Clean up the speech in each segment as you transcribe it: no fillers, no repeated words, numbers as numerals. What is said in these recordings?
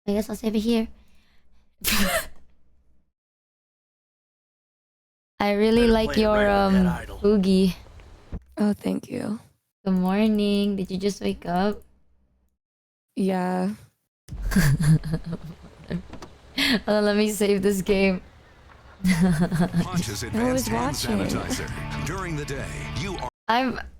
I guess I'll save it here. I really like your boogie. Oh, thank you. Good morning. Did you just wake up? Yeah. Oh, let me save this game. Ponch's advanced hand sanitizer. During the day, you are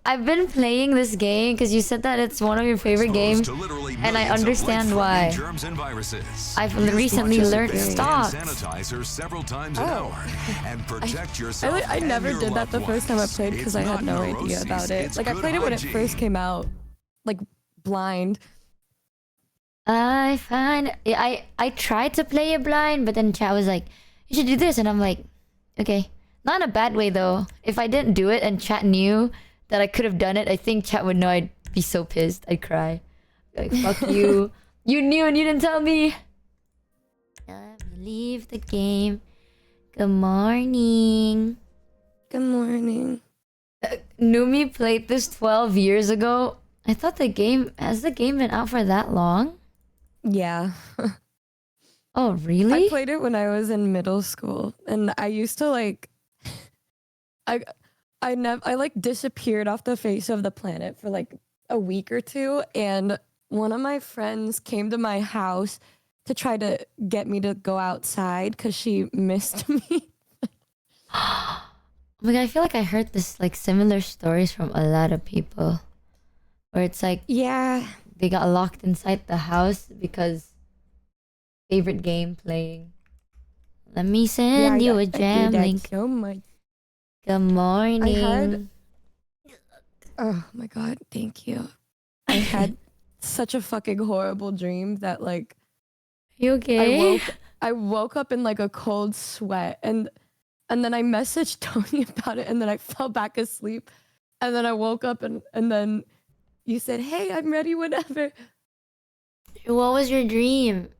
I've been playing this game because you said that it's one of your favorite games, and I understand why. Germs and viruses. I've recently learned stocks. Sanitizer several times an hour and protect yourself. I never did that the first time I played because I had no idea about it. Like I played it when it first came out, like blind. I tried to play it blind, but then chat was like, "You should do this," and I'm like, "Okay." Not in a bad way though. If I didn't do it and chat knew that I could have done it, I think chat would know. I'd be so pissed. I'd cry. Like, fuck you. You knew and you didn't tell me. Leave the game. Good morning. Good morning. Numi played this 12 years ago. I thought the game... Has the game been out for that long? Yeah. Oh, really? I played it when I was in middle school. And I used to like... I like disappeared off the face of the planet for like a week or two, and one of my friends came to my house to try to get me to go outside because she missed me. Oh my god, I feel like I heard this like similar stories from a lot of people, where it's like, yeah, they got locked inside the house because favorite game playing. Let me send you a jam link. So much. Good morning. Oh my god, thank you. I had such a fucking horrible dream that like... You okay? I woke up in like a cold sweat, and then I messaged Tony about it, and then I fell back asleep, and then I woke up and then you said, "Hey, I'm ready whenever." What was your dream?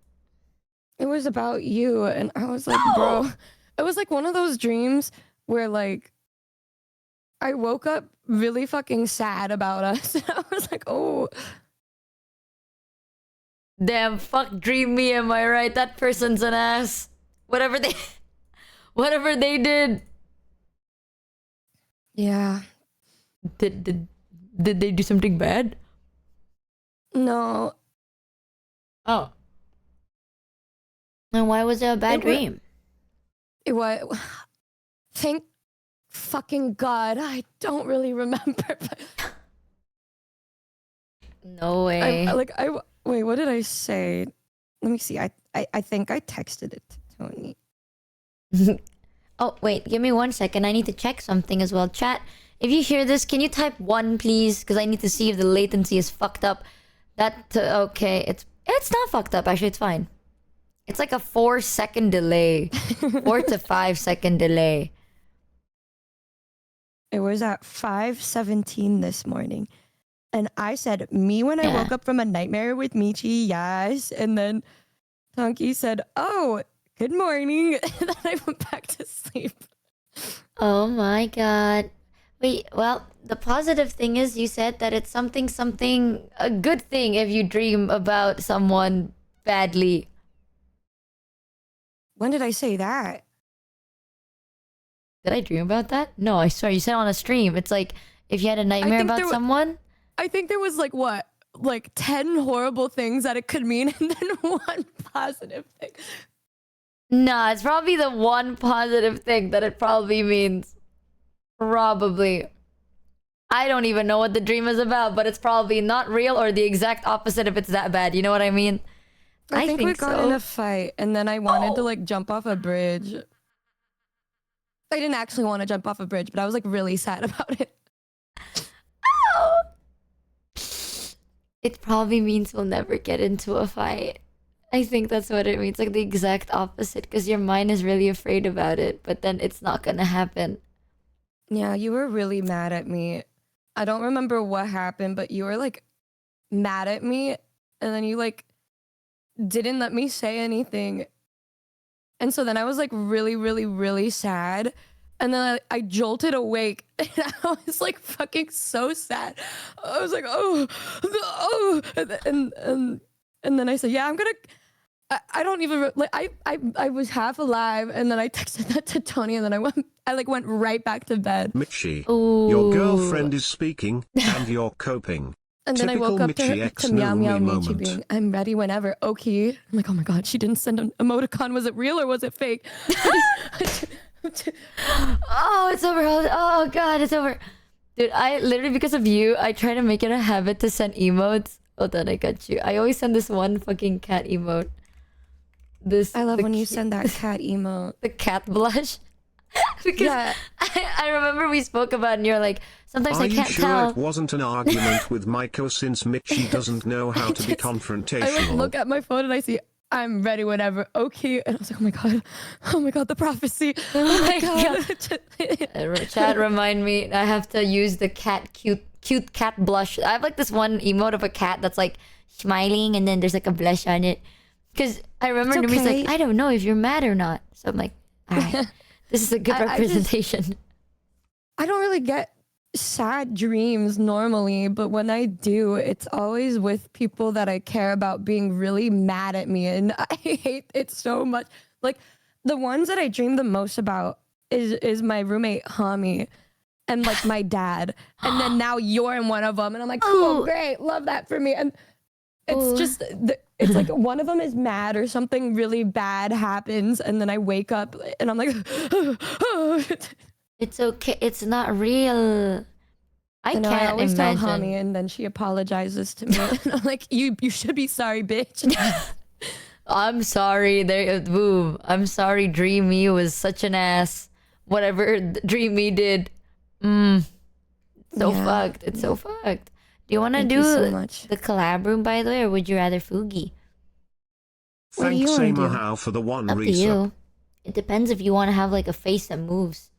It was about you, and I was like, bro, it was like one of those dreams where like I woke up really fucking sad about us. I was like, oh. Damn, fuck dream me, am I right? That person's an ass. Whatever they did. Yeah. Did they do something bad? No. Oh. And why was it a bad dream? It was... Thank fucking God, I don't really remember. But no way. Wait, what did I say? Let me see. I think I texted it to Tony. Oh, wait, give me 1 second. I need to check something as well. Chat, if you hear this, can you type 1, please? Because I need to see if the latency is fucked up. Okay, it's not fucked up. Actually, it's fine. It's like a 4-second delay. 4 to 5-second delay. It was at 5:17 this morning. And I said, me when I woke up from a nightmare with Michi, yes. And then Tonki said, oh, good morning. And then I went back to sleep. Oh my god. Wait, well, the positive thing is you said that it's something, a good thing if you dream about someone badly. When did I say that? Did I dream about that? No, I swear, you said on a stream. It's like, if you had a nightmare about someone... I think there was like, what? Like 10 horrible things that it could mean, and then 1 positive thing. Nah, it's probably the 1 positive thing that it probably means. Probably. I don't even know what the dream is about, but it's probably not real or the exact opposite if it's that bad. You know what I mean? I think we got in a fight, and then I wanted to like jump off a bridge. I didn't actually want to jump off a bridge, but I was like really sad about it. Oh. It probably means we'll never get into a fight. I think that's what it means, like the exact opposite, because your mind is really afraid about it, but then it's not gonna happen. Yeah, you were really mad at me. I don't remember what happened, but you were like mad at me, and then you like didn't let me say anything. And so then I was like really, really, really sad. And then I jolted awake, and I was like fucking so sad. I was like, oh, and then I said, yeah, I don't even like I was half alive and then I texted that to Tony and then I went right back to bed. Michi, Ooh. your girlfriend is speaking and you're coping. And then Typical I woke up to, Michi her, X to Meow Meow Numi Michi moment. being, I'm ready whenever. Okay. I'm like, oh my God, she didn't send an emoticon. Was it real or was it fake? Oh, it's over. Oh God, it's over. Dude, I literally, because of you, I try to make it a habit to send emotes. Oh, then I got you. I always send this one fucking cat emote. I love when you send that cat emote. The cat blush. Because Yeah. I remember we spoke about it and you're like, sometimes I Are you can't sure tell. it wasn't an argument with Maiko since Michi doesn't know how to be I confrontational? look at my phone and I see, I'm ready whenever. Okay. And I was like, oh my God, the prophecy. Oh my God. Chat, remind me. I have to use the cute cat blush. I have like this one emote of a cat that's like smiling and then there's like a blush on it. Because I remember Numi's like, I don't know if you're mad or not. So I'm like, all right, this is a good representation. I don't really get sad dreams normally, but when I do, it's always with people that I care about being really mad at me. And I hate it so much. Like the ones that I dream the most about is my roommate Hami and like my dad. And then now you're in one of them. And I'm like, cool, great, love that for me. And it's just, it's like one of them is mad or something really bad happens. And then I wake up and I'm like, It's okay. It's not real. I know, can't I always imagine. tell Hami and then she apologizes to me. And I'm like, you should be sorry, bitch. I'm sorry. Boom. I'm sorry. Dreamy was such an ass. Whatever Dreamy did. So fucked. It's so fucked. Do you want to do so much. the collab room, by the way, or would you rather Fugi? Thanks, Samahao, for the one Up to resub. you. It depends if you want to have like a face that moves.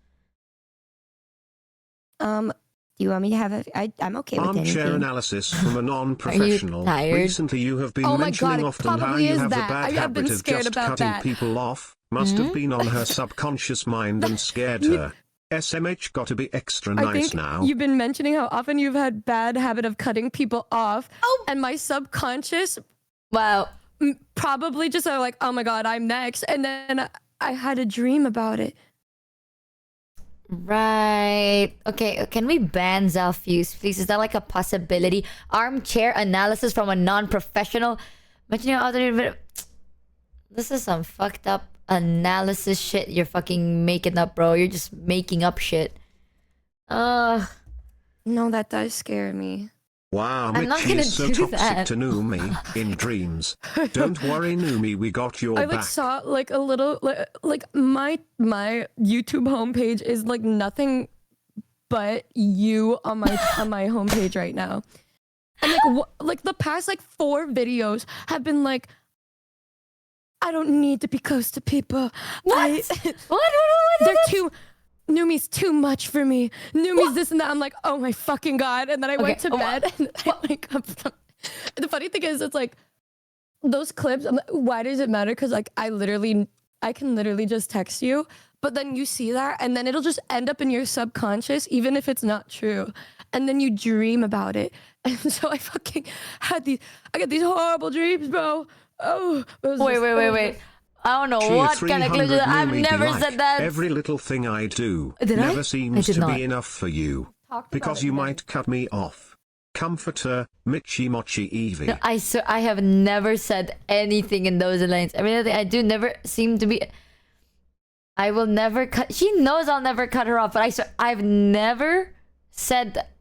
Do you want me to have I'm okay with Armchair anything. analysis from a non-professional. tired? Recently you have been mentioning often how you have the bad habit of just cutting people off. Must have been on her subconscious mind and scared her. SMH got to be extra I nice think now. you've been mentioning how often you've had bad habit of cutting people off. And my subconscious Wow. probably just are like, oh my God, I'm next. And then I had a dream about it. Right. Okay, can we ban Zalfuse, please? Is that like a possibility? Armchair analysis from a non-professional. Mentioning other. This is some fucked up analysis shit you're fucking making up, bro. You're just making up shit. No, that does scare me. Wow, I'm not Michi gonna is so do toxic that. to Numi in dreams. Don't worry, Numi, we got your I back. saw like a little like my YouTube homepage is like nothing but you on my homepage right now. And like the past like 4 videos have been like, I don't need to be close to people. What? What? They're too. Numi's too much for me. Numi's this and that. I'm like, oh my fucking God. And then I went to bed and I wake up from. The funny thing is, it's like those clips. I'm like, why does it matter? Because like I can literally just text you, but then you see that and then it'll just end up in your subconscious, even if it's not true. And then you dream about it. And so I fucking I got these horrible dreams, bro. Oh, Wait. I don't know Cheer what kind of clips. 300 I've Numi never like, said that. Every little thing I do Did I? never seems did to not. be enough for you. Because you might cut me off. Comforter, Michi Mochievee. No, I have never said anything in those lines. I mean, I do never seem to be. I will never cut. She knows I'll never cut her off, but I've never said that.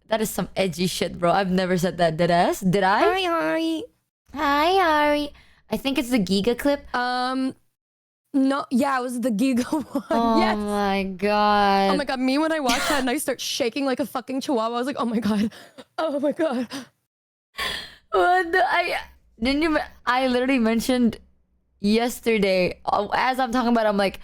That is some edgy shit, bro. I've never said that. Did I? Hi, Ari. I think it's the Giga clip. No, yeah, it was the Giga one. Oh Yes. my God. Oh my God, me when I watch that and I start shaking like a fucking chihuahua, I was like, oh my God. Oh my God. What I literally mentioned yesterday, as I'm talking about, I'm like,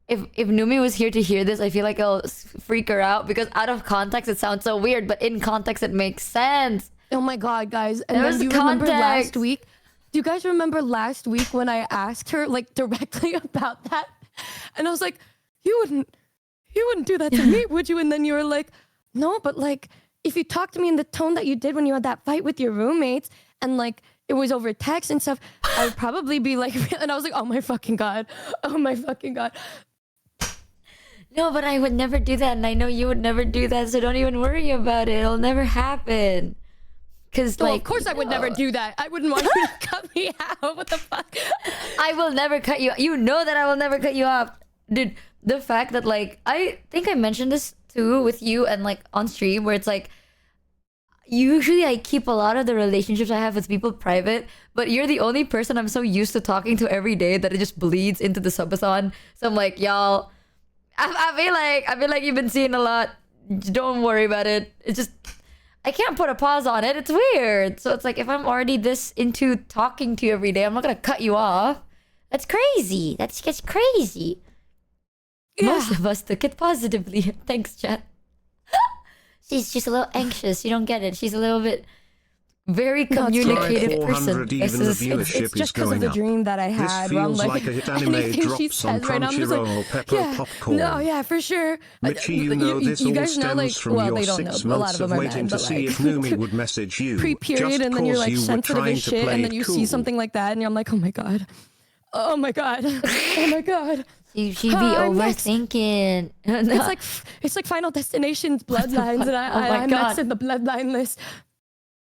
if Numi was here to hear this, I feel like I'll freak her out because out of context it sounds so weird, but in context it makes sense. Oh my God, guys. And There then was do you remember context. last week? Do you guys remember last week when I asked her like directly about that? And I was like, you wouldn't do that to me, would you? And then you were like, no, but like if you talk to me in the tone that you did when you had that fight with your roommates and like it was over text and stuff, I would probably be like, and I was like, oh my fucking God. Oh my fucking God. No, but I would never do that, and I know you would never do that, so don't even worry about it. It'll never happen. Cause of course I would never do that. I wouldn't want you to cut me out. What the fuck? I will never cut you. You know that I will never cut you off, dude. The fact that like I think I mentioned this too with you and like on stream, where it's like usually I keep a lot of the relationships I have with people private, but you're the only person I'm so used to talking to every day that it just bleeds into the subathon. So I'm like, y'all, I feel like you've been seeing a lot. Don't worry about it. It's just I can't put a pause on it. It's weird. So it's like if I'm already this into talking to you every day, I'm not gonna cut you off. That's crazy. That's just crazy. Yeah. Most of us took it positively. Thanks, chat. She's just a little anxious. You don't get it. She's a little bit very communicative person. Even the viewership it's just because of the dream that I had. This feels like a hit anime drops on Crunchyroll, Pepper Popcorn. No, yeah, for sure. Michi, you know this all stems from your 6 months of waiting to see if Numi would message you. Pre-period, and then you're like sensitive as shit, and then you see something like that, and I'm like, oh my God. Oh my God. Oh my God. She'd be overthinking. No. It's like Final Destination's Bloodlines, and I'm next in the Bloodline list.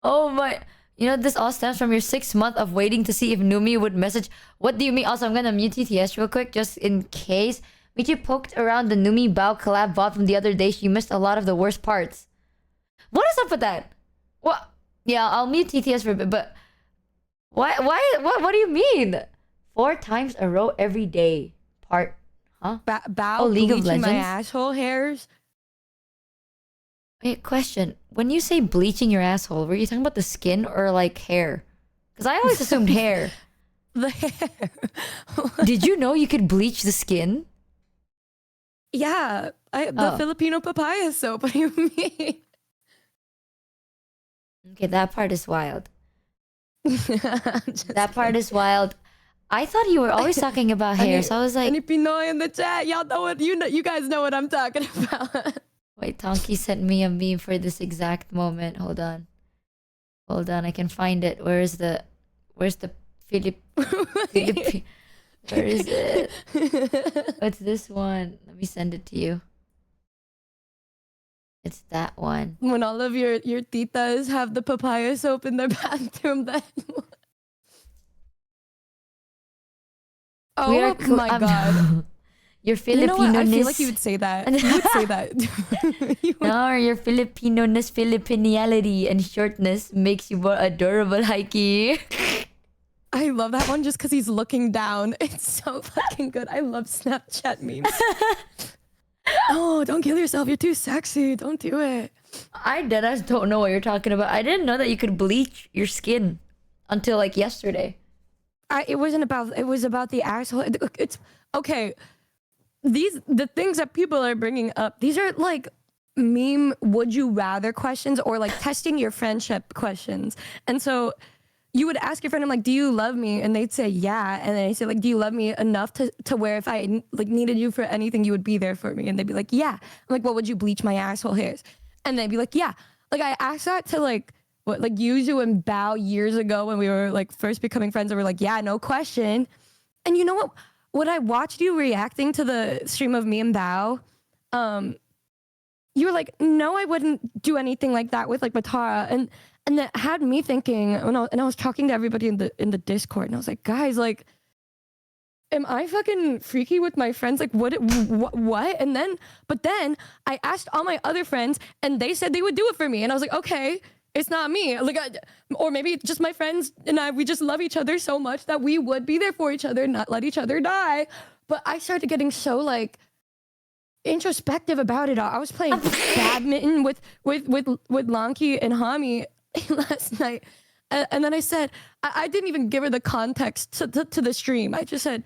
Oh my! You know, this all stems from your 6 month of waiting to see if Numi would message. What do you mean? Also, I'm gonna mute TTS real quick, just in case. Michi poked around the Numi Bao collab VOD from the other day. She missed a lot of the worst parts. What is up with that? What? Yeah, I'll mute TTS for a bit, but why? What do you mean? 4 times a row every day. Part, huh? Bao League of bleaching Legends? my asshole hairs. Wait, question. When you say bleaching your asshole, were you talking about the skin or like hair? Because I always assumed hair. The hair. Did you know you could bleach the skin? Yeah, the Filipino papaya soap. What do you mean? Okay, that part is wild. That part is wild. I thought you were always talking about hair, so I was like... Any Pinoy in the chat? Y'all know what... You guys know what I'm talking about. Wait, Tonki sent me a meme for this exact moment. Hold on. Hold on, I can find it. Where's the Philip... Where is it? What's this one? Let me send it to you. It's that one. When all of your titas have the papaya soap in their bathroom, then... Oh my God. Your Filipino-ness... You know what? I feel like you would say that. You would say that. No, your Filipino-ness, Filipiniality, and shortness makes you more adorable, Heike. I love that one just because he's looking down. It's so fucking good. I love Snapchat memes. Oh, don't kill yourself. You're too sexy. Don't do it. I deadass don't know what you're talking about. I didn't know that you could bleach your skin until like yesterday. It was about the asshole. It's okay. The things that people are bringing up, these are like meme would you rather questions or like testing your friendship questions. And so you would ask your friend, I'm like, do you love me? And they'd say yeah. And then I say like, do you love me enough to where if I like needed you for anything, you would be there for me? And they'd be like, yeah. I'm like, well, would you bleach my asshole hairs? And they'd be like, yeah. Like I asked that to like Yuzu and Bao years ago when we were like first becoming friends, and we're like, yeah, no question. And you know what? When I watched you reacting to the stream of me and Bao, you were like, no, I wouldn't do anything like that with like Matara. And that had me thinking, and I was talking to everybody in the Discord, and I was like, guys, like, am I fucking freaky with my friends? Like, what? But then I asked all my other friends, and they said they would do it for me. And I was like, okay. It's not me. Like, or maybe just my friends and I, we just love each other so much that we would be there for each other, not let each other die. But I started getting so like introspective about it all. I was playing badminton with Lanky and Hami last night. And then I said, I didn't even give her the context to the stream. I just said,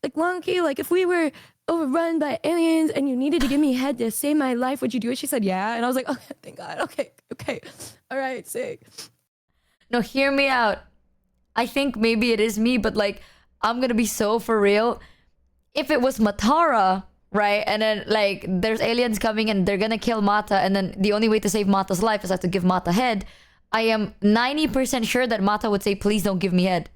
like, Lanky, like if we were overrun by aliens and you needed to give me head to save my life, would you do it? She said, yeah. And I was like, okay, thank God. Okay. All right, sick. No, hear me out. I think maybe it is me, but like, I'm gonna be so for real. If it was Matara, right? And then like, there's aliens coming and they're gonna kill Mata, and then the only way to save Mata's life is I have to give Mata head. I am 90% sure that Mata would say, please don't give me head.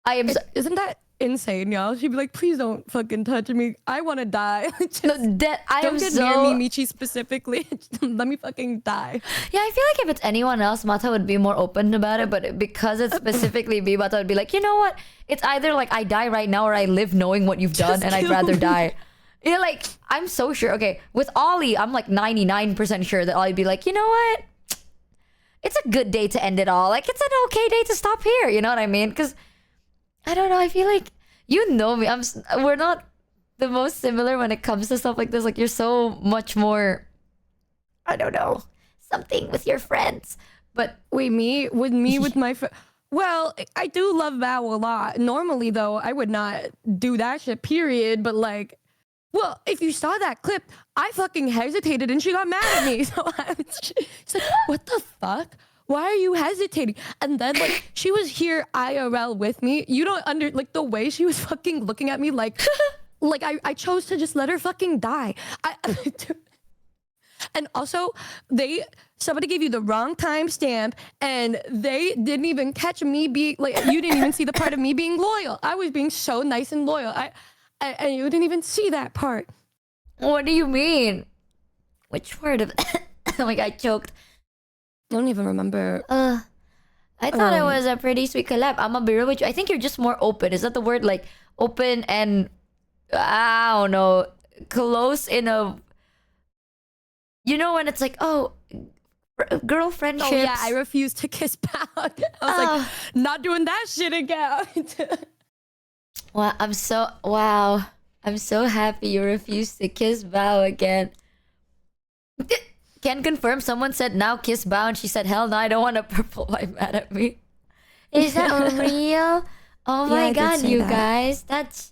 I am. Isn't that insane, y'all? She'd be like, please don't fucking touch me. I want to die. Don't get near me, Michi, specifically. Let me fucking die. Yeah, I feel like if it's anyone else, Mata would be more open about it. But because it's specifically me, Mata would be like, you know what? It's either like I die right now or I live knowing what you've done, and I'd rather die. Yeah, like, I'm so sure. Okay, with Ollie, I'm like 99% sure that Ollie'd be like, you know what? It's a good day to end it all. Like, it's an okay day to stop here. You know what I mean? Because, I don't know, I feel like, you know me. We're not the most similar when it comes to stuff like this. Like, you're so much more, I don't know, something with your friends. But wait, with my friend. Well, I do love Bao a lot. Normally, though, I would not do that shit, period. But like, well, if you saw that clip, I fucking hesitated and she got mad at me. So she's like, what the fuck? Why are you hesitating? And then like she was here IRL with me. You don't like the way she was fucking looking at me like I chose to just let her fucking die. And also somebody gave you the wrong timestamp and they didn't even catch me being like, you didn't even see the part of me being loyal. I was being so nice and loyal. And you didn't even see that part. What do you mean? Which part of oh my god, I choked. I don't even remember. I thought it was a pretty sweet collab. I'm a be real with you. I think you're just more open. Is that the word? Like open and I don't know, close in a. You know when it's like, oh, girl friendships. Oh yeah, I refuse to kiss Bao. I was like, not doing that shit again. Wow, I'm so happy you refused to kiss Bao again. Can confirm someone said now kiss Bao and she said hell no, I don't want a purple wife mad at me. Is that real? Oh my god, you guys. That's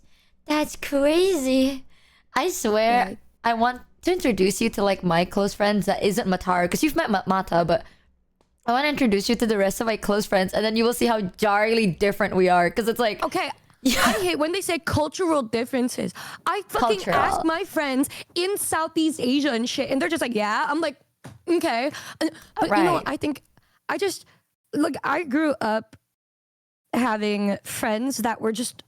crazy. I swear I want to introduce you to like my close friends that isn't Mataru, because you've met Mata, but I want to introduce you to the rest of my close friends and then you will see how jarringly different we are, because it's like okay. Yeah. I hate when they say cultural differences. I fucking ask my friends in Southeast Asia and shit, and they're just like, yeah. I'm like, okay. But you know, I think I grew up having friends that were just,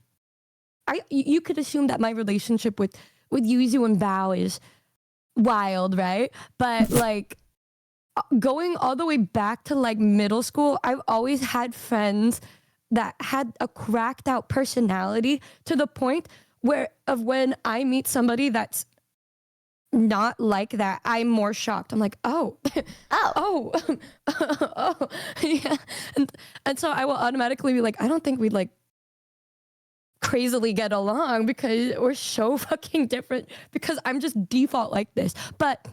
you could assume that my relationship with Yuzu and Bao is wild, right? But like going all the way back to like middle school, I've always had friends that had a cracked out personality to the point where when I meet somebody that's not like that, I'm more shocked. I'm like, oh, yeah. And so I will automatically be like, I don't think we'd like crazily get along because we're so fucking different, because I'm just default like this. But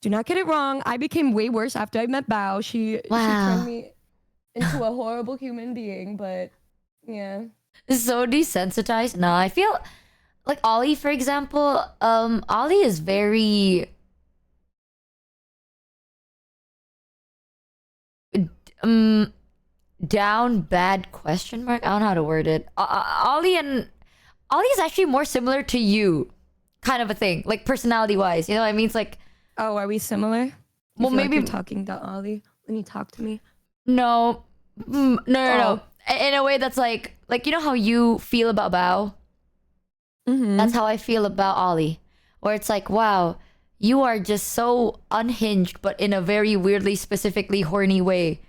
do not get it wrong. I became way worse after I met Bao. She turned me into a horrible human being, but yeah. So desensitized. No, I feel like Ollie, for example, Ollie is very down bad question mark. I don't know how to word it. Ollie is actually more similar to you, kind of a thing, like personality wise. You know what I mean? It's like, oh, are we similar? Well, maybe like you're talking to Ollie when you talk to me. No. No. In a way that's like you know how you feel about Bao? Mm-hmm. That's how I feel about Ollie. Where it's like, wow, you are just so unhinged, but in a very weirdly, specifically horny way.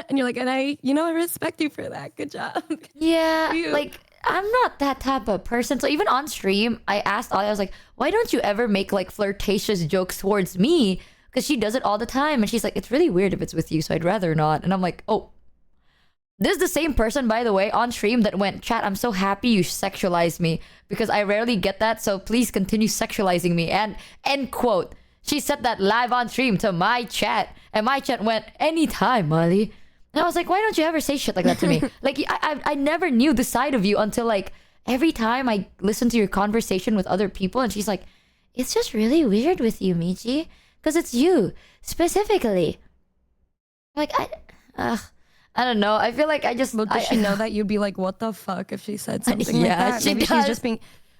And you're like, and I respect you for that. Good job. Yeah, like, I'm not that type of person. So even on stream, I asked Ollie, I was like, why don't you ever make like flirtatious jokes towards me? Because she does it all the time. And she's like, it's really weird if it's with you, so I'd rather not. And I'm like, oh. This is the same person, by the way, on stream that went, chat, I'm so happy you sexualized me because I rarely get that, so please continue sexualizing me. And end quote. She said that live on stream to my chat. And my chat went, anytime, Molly. And I was like, why don't you ever say shit like that to me? Like, I never knew the side of you until like every time I listen to your conversation with other people. And she's like, it's just really weird with you, Michi. Because it's you, specifically. Like, I don't know. I feel like I just... But does she know that you'd be like, what the fuck if she said something like yeah, that? She Maybe does. she's just being...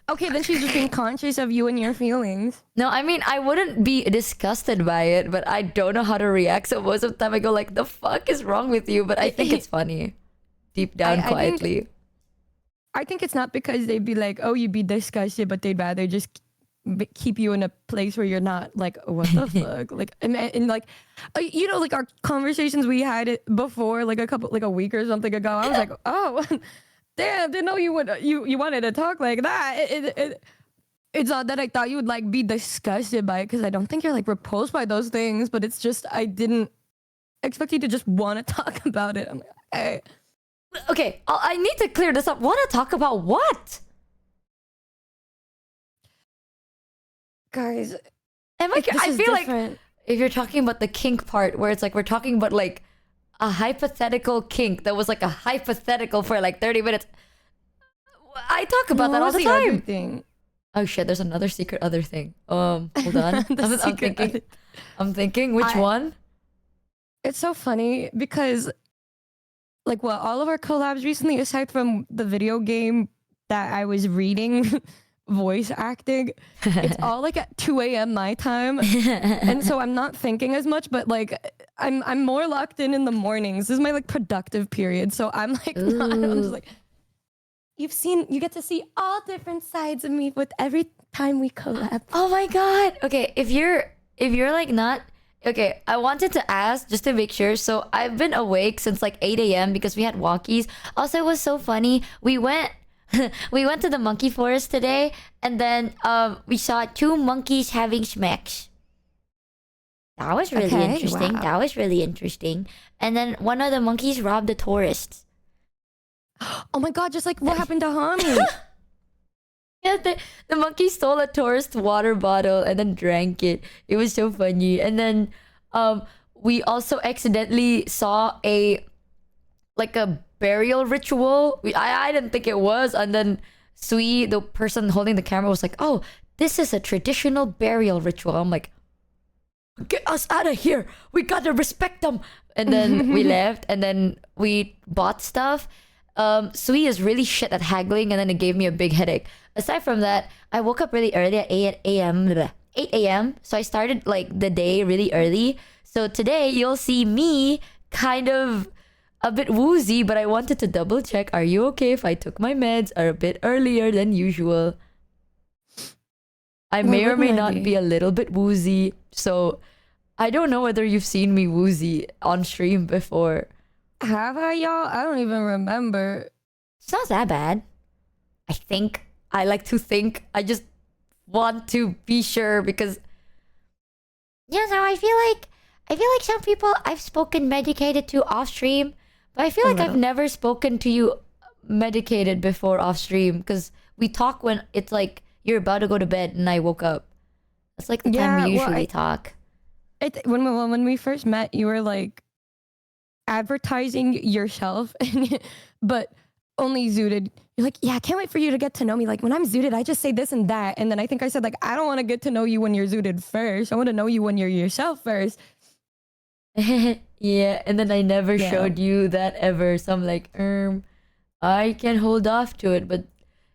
Okay, then she's just being conscious of you and your feelings. No, I mean, I wouldn't be disgusted by it, but I don't know how to react. So most of the time I go like, the fuck is wrong with you? But I think it's funny. Deep down, quietly. I think it's not because they'd be like, oh, you'd be disgusted, but they'd rather just keep you in a place where you're not like, what the fuck? Like, and like, you know, like our conversations we had it before, like a week or something ago, I was like, oh, damn, didn't know you wanted to talk like that. It's not that I thought you would like be disgusted by it, because I don't think you're like repulsed by those things, but it's just I didn't expect you to just want to talk about it. I'm like, hey. Okay, I need to clear this up. Want to talk about what? Guys, I feel like if you're talking about the kink part, where it's like we're talking about like a hypothetical kink that was like a hypothetical for like 30 minutes. I talk about that all the time. Thing? Oh shit, there's another secret other thing. Hold on. I'm thinking which one? It's so funny because like all of our collabs recently, aside from the video game that I was reading voice acting, it's all like at 2 a.m. my time. And so I'm not thinking as much, but like I'm more locked in the mornings. This is my like productive period. So I'm like, I'm just like, you get to see all different sides of me with every time we collab. Oh my god. Okay, if you're like not okay, I wanted to ask just to make sure. So I've been awake since like 8 a.m. because we had walkies. Also, it was so funny. We went to the monkey forest today, and then we saw 2 monkeys having smacks. That was really interesting. Wow. That was really interesting. And then one of the monkeys robbed the tourists. Oh my god, just like what happened to Hami. Yeah, the monkey stole a tourist water bottle and then drank it. It was so funny. And then we also accidentally saw a burial ritual. I didn't think it was. And then Sui, the person holding the camera, was like, oh, this is a traditional burial ritual. I'm like, get us out of here. We gotta respect them. And then we left, and then we bought stuff. Sui is really shit at haggling, and then it gave me a big headache. Aside from that, I woke up really early at 8 a.m. So I started like the day really early. So today you'll see me kind of a bit woozy, but I wanted to double check. Are you okay if I took my meds a bit earlier than usual? I may or may not be a little bit woozy. So I don't know whether you've seen me woozy on stream before. Have I, y'all? I don't even remember. It's not that bad. I think. I like to think. I just want to be sure because... Yeah, so I feel like some people I've spoken medicated to off stream, but I feel like I've never spoken to you medicated before off stream, because we talk when it's like you're about to go to bed and I woke up. That's like the time we usually talk. When we first met, you were like advertising yourself, but only zooted. You're like, yeah, I can't wait for you to get to know me. Like when I'm zooted, I just say this and that. And then I think I said like, I don't want to get to know you when you're zooted first. I want to know you when you're yourself first. Yeah, and then I never showed you that ever. So I'm like, I can hold off to it, but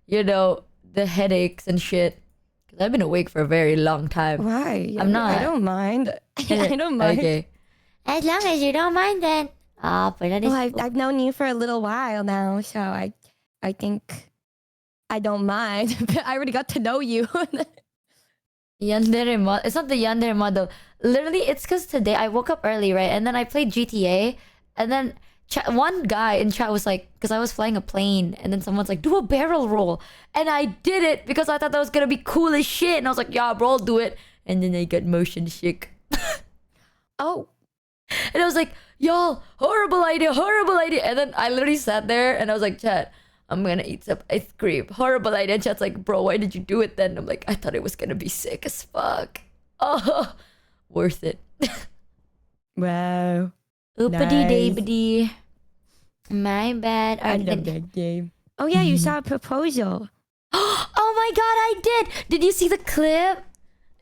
you know, the headaches and shit. Because I've been awake for a very long time. Why? I'm not. I don't mind. I don't mind. Okay. As long as you don't mind, then. I've known you for a little while now, so I think I don't mind. I already got to know you. Yandere model. It's not the yandere model. Literally, it's because today I woke up early, right? And then I played GTA. And then one guy in chat was like, because I was flying a plane. And then someone's like, do a barrel roll. And I did it because I thought that was going to be cool as shit. And I was like, yeah, bro, I'll do it. And then I got motion sick. Oh. And I was like, y'all, horrible idea. And then I literally sat there and I was like, chat, I'm gonna eat some ice cream. Horrible idea. And chat's like, bro, why did you do it then? I'm like, I thought it was gonna be sick as fuck. Oh, worth it. Wow. Oopity-daybity. My bad. I love that game. Oh yeah, you saw a proposal. Oh my god, I did. Did you see the clip?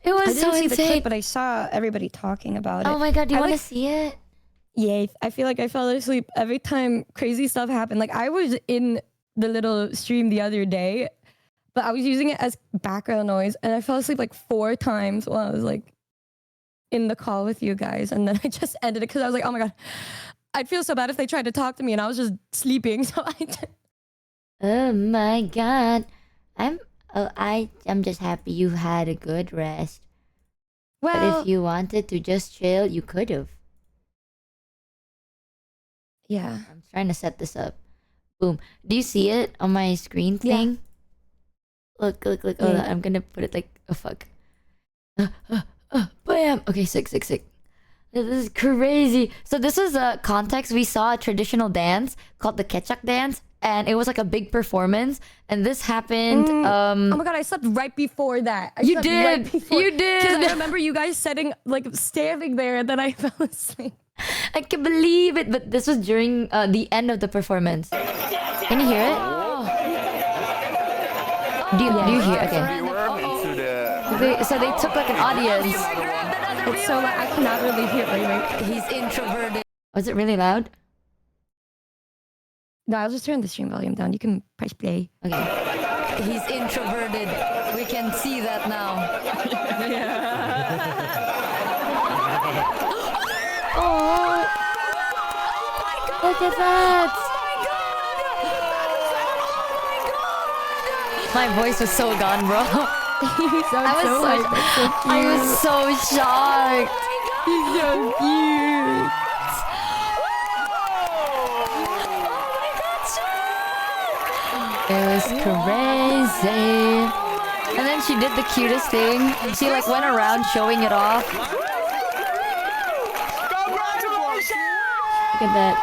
It was so insane. I didn't see the clip, but I saw everybody talking about it. Oh my god, do you want to see it? Yeah, I feel like I fell asleep every time crazy stuff happened. Like I was in the little stream the other day, but I was using it as background noise, and I fell asleep like 4 times while I was like in the call with you guys, and then I just ended it because I was like, oh my god, I'd feel so bad if they tried to talk to me and I was just sleeping. So I did. Oh my god, I'm just happy you had a good rest. Well, but if you wanted to just chill, you could have. Yeah. I'm trying to set this up. Boom. Do you see it on my screen thing? Yeah. Look. Yeah. Oh, I'm gonna put it like, oh fuck. Bam! Okay, sick. This is crazy. So this is a context. We saw a traditional dance called the Ketchuk dance, and it was like a big performance. And this happened. Oh my god, I slept right before that. You did. You did. Because I remember you guys standing there, and then I fell asleep. I can believe it. But this was during the end of the performance. Can you hear it? Do you hear? Okay. So they took like an audience. It's so like I cannot really hear it. He's introverted. Was it really loud? No, I'll just turn the stream volume down. You can press play. Okay. He's introverted. We can see that now. Oh! Look at that! My voice was so gone, bro. I was so shocked. He's so cute. It was crazy. And then she did the cutest thing. She like went around showing it off. Look at that.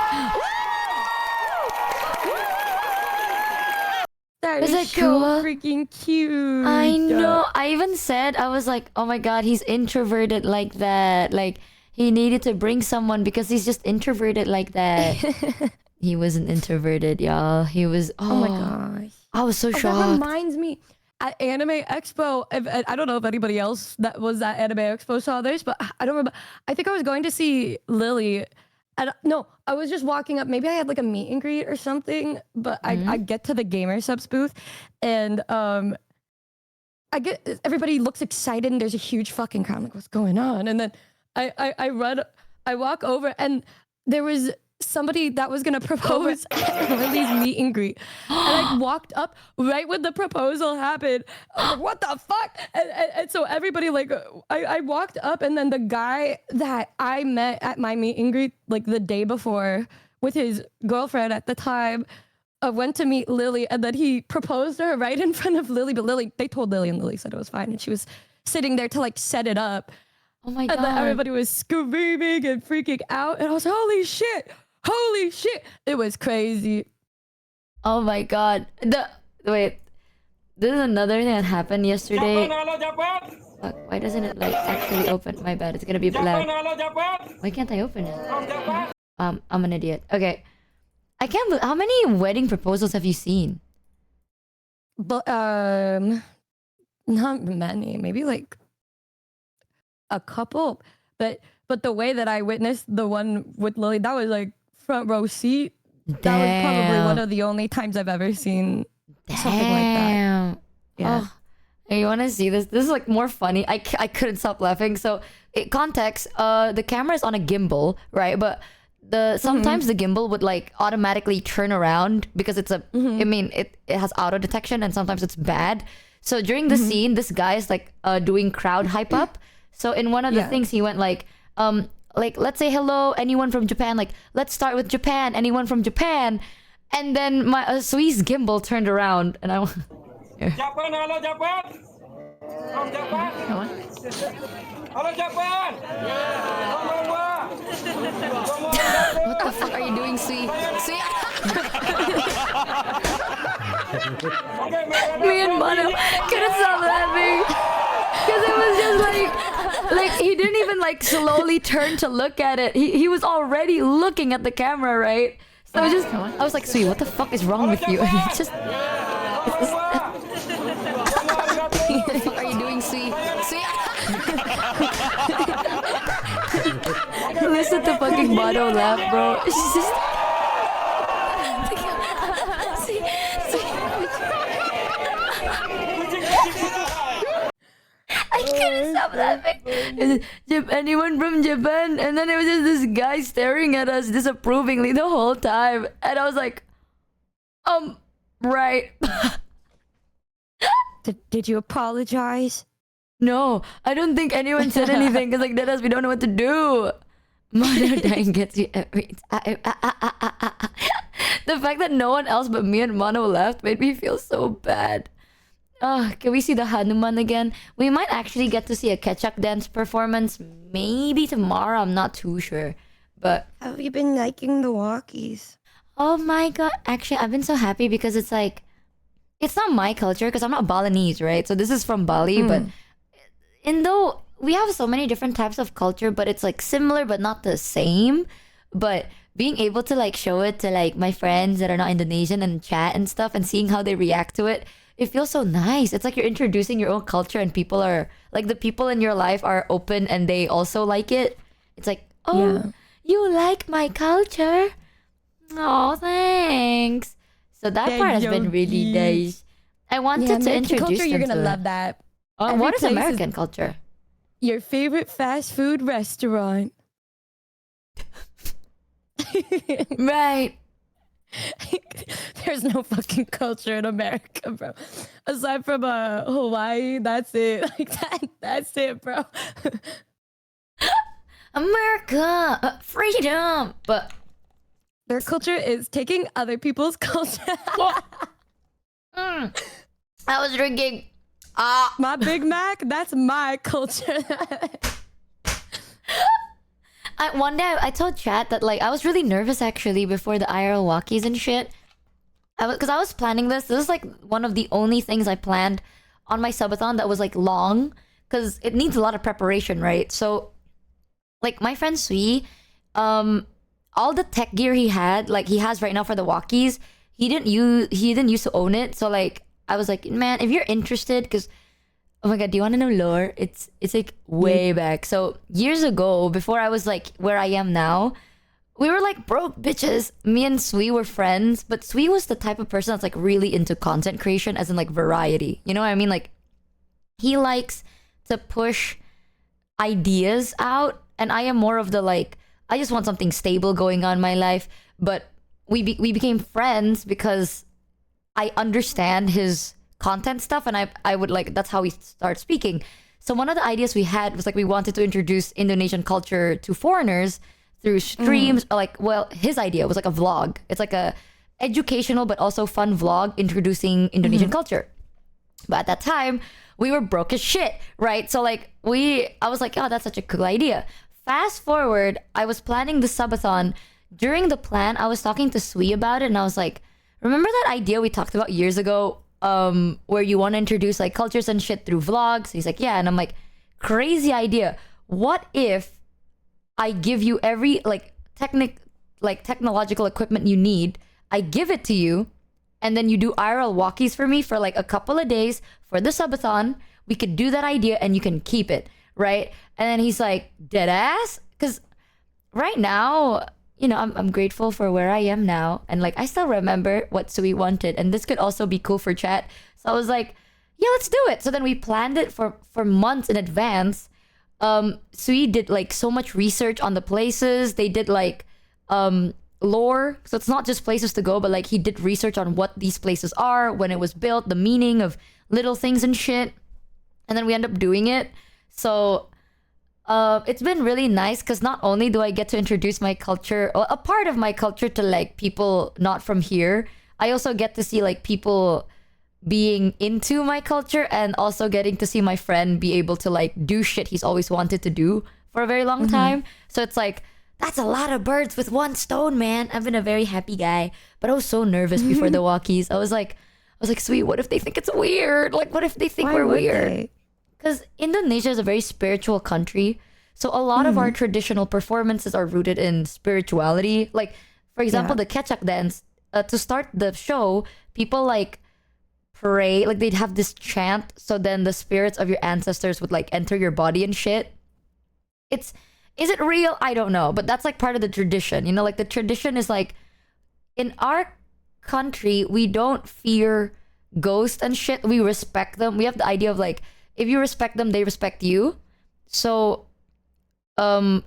That is is it so cool? freaking cute. I know. I even said, I was like, oh my god, he's introverted like that. Like, he needed to bring someone because he's just introverted like that. He wasn't introverted, y'all. He was, oh my gosh. I was so shocked. That reminds me, at Anime Expo, I don't know if anybody else that was at Anime Expo saw this, but I don't remember. I think I was going to see Lily. No, I was just walking up. Maybe I had like a meet and greet or something, but I get to the Gamer Subs booth, and I get everybody looks excited, and there's a huge fucking crowd. I'm like, what's going on? And then I walk over, and there was somebody that was gonna propose at Lily's meet and greet, and I walked up right when the proposal happened. I was like, what the fuck? And so everybody like, I walked up, and then the guy that I met at my meet and greet like the day before with his girlfriend at the time went to meet Lily, and then he proposed to her right in front of Lily. But they told Lily, and Lily said it was fine, and she was sitting there to like set it up. Oh my god! And then everybody was screaming and freaking out, and I was like, holy shit, it was crazy. Oh my god. Wait. This is another thing that happened yesterday. Fuck, why doesn't it like actually open? My bad, it's gonna be loud. Why can't I open it? I'm an idiot. Okay. I can't believe, how many wedding proposals have you seen? But not many, maybe like a couple. But the way that I witnessed the one with Lily, that was like front row seat. Damn. That was probably one of the only times I've ever seen something like that. Yeah. Oh, you want to see this? This is like more funny. I couldn't stop laughing. So, context, the camera is on a gimbal, right? But sometimes the gimbal would like automatically turn around because it's a, I mean, it has auto detection, and sometimes it's bad. So during the scene, this guy is like doing crowd hype up. So in one of the things, he went like let's say hello, anyone from Japan, like let's start with Japan, anyone from Japan. And then my Swiss gimbal turned around, and I Japan, hello Japan. From Japan. Hello Japan. What the fuck are you doing, Sui? Me and Mono couldn't stop laughing because it was just like he didn't even like slowly turn to look at it. He was already looking at the camera, right? So I was like, Sui, what the fuck is wrong with you? And it's just. What the fuck are you doing, Sui? Listen to fucking Mono laugh, bro. She's just. stop laughing. Anyone from Japan? And then it was just this guy staring at us disapprovingly the whole time. And I was like, right. Did you apologize? No, I don't think anyone said anything because like that us we don't know what to do. Mono dying gets you every time. The fact that no one else but me and Mono left made me feel so bad. Can we see the Hanuman again? We might actually get to see a Ketchup dance performance maybe tomorrow. I'm not too sure. But have you been liking the walkies? Oh my god. Actually, I've been so happy because it's like, it's not my culture because I'm not Balinese, right? So this is from Bali, but though we have so many different types of culture, but it's like similar but not the same. But being able to like show it to like my friends that are not Indonesian and chat and stuff and seeing how they react to it, it feels so nice. It's like you're introducing your own culture and people are like, the people in your life are open and they also like it. It's like, you like my culture? Oh, thanks. So that part has been really nice. I wanted to introduce culture, you're gonna them to love that. what is American culture? Your favorite fast food restaurant. Right. There's no fucking culture in America, bro. Aside from Hawaii, that's it. Like that's it, bro. America, freedom. But their culture is taking other people's culture. I was drinking. My Big Mac, that's my culture. One day I told chat that like I was really nervous actually before the IRL walkies and shit. Because I was planning this. This is like one of the only things I planned on my subathon that was like long. Because it needs a lot of preparation, right? So like my friend Sui, all the tech gear he had, like he has right now for the walkies, he didn't used to own it. So like I was like, man, if you're interested, because oh my god, do you want to know lore? It's like way back. So years ago, before I was like where I am now, we were like broke bitches. Me and Sui were friends, but Sui was the type of person that's like really into content creation, as in like variety. You know what I mean? Like he likes to push ideas out, and I am more of the like, I just want something stable going on in my life. But we became friends because I understand his content stuff, and I would like, that's how we start speaking. So one of the ideas we had was like we wanted to introduce Indonesian culture to foreigners through streams. Like, well, his idea was like a vlog. It's like a educational but also fun vlog introducing Indonesian culture. But at that time, we were broke as shit, right? So like I was like, oh, that's such a cool idea. Fast forward, I was planning the subathon. During the plan, I was talking to Sui about it, and I was like, remember that idea we talked about years ago, where you want to introduce like cultures and shit through vlogs? He's like, yeah. And I'm like, crazy idea. What if I give you every like technological equipment you need, I give it to you, and then you do IRL walkies for me for like a couple of days for the subathon. We could do that idea and you can keep it, right? And then he's like, dead ass? Because right now, you know, I'm grateful for where I am now. And like, I still remember what Sui wanted. And this could also be cool for chat. So I was like, yeah, let's do it. So then we planned it for months in advance. Sui did like so much research on the places. They did like lore. So it's not just places to go, but like he did research on what these places are, when it was built, the meaning of little things and shit. And then we end up doing it. So it's been really nice because not only do I get to introduce my culture, or a part of my culture, to like people not from here, I also get to see like people being into my culture, and also getting to see my friend be able to like do shit he's always wanted to do for a very long time. So it's like, that's a lot of birds with one stone, man. I've been a very happy guy, but I was so nervous before the walkies. I was like, sweet, what if they think it's weird? Like, what if they think we're weird? Because Indonesia is a very spiritual country. So a lot of our traditional performances are rooted in spirituality. Like, for example, the Ketchup dance. To start the show, people like pray, like they'd have this chant. So then the spirits of your ancestors would like enter your body and shit. Is it real? I don't know. But that's like part of the tradition. You know, like the tradition is like, in our country, we don't fear ghosts and shit. We respect them. We have the idea of like, if you respect them, they respect you. So a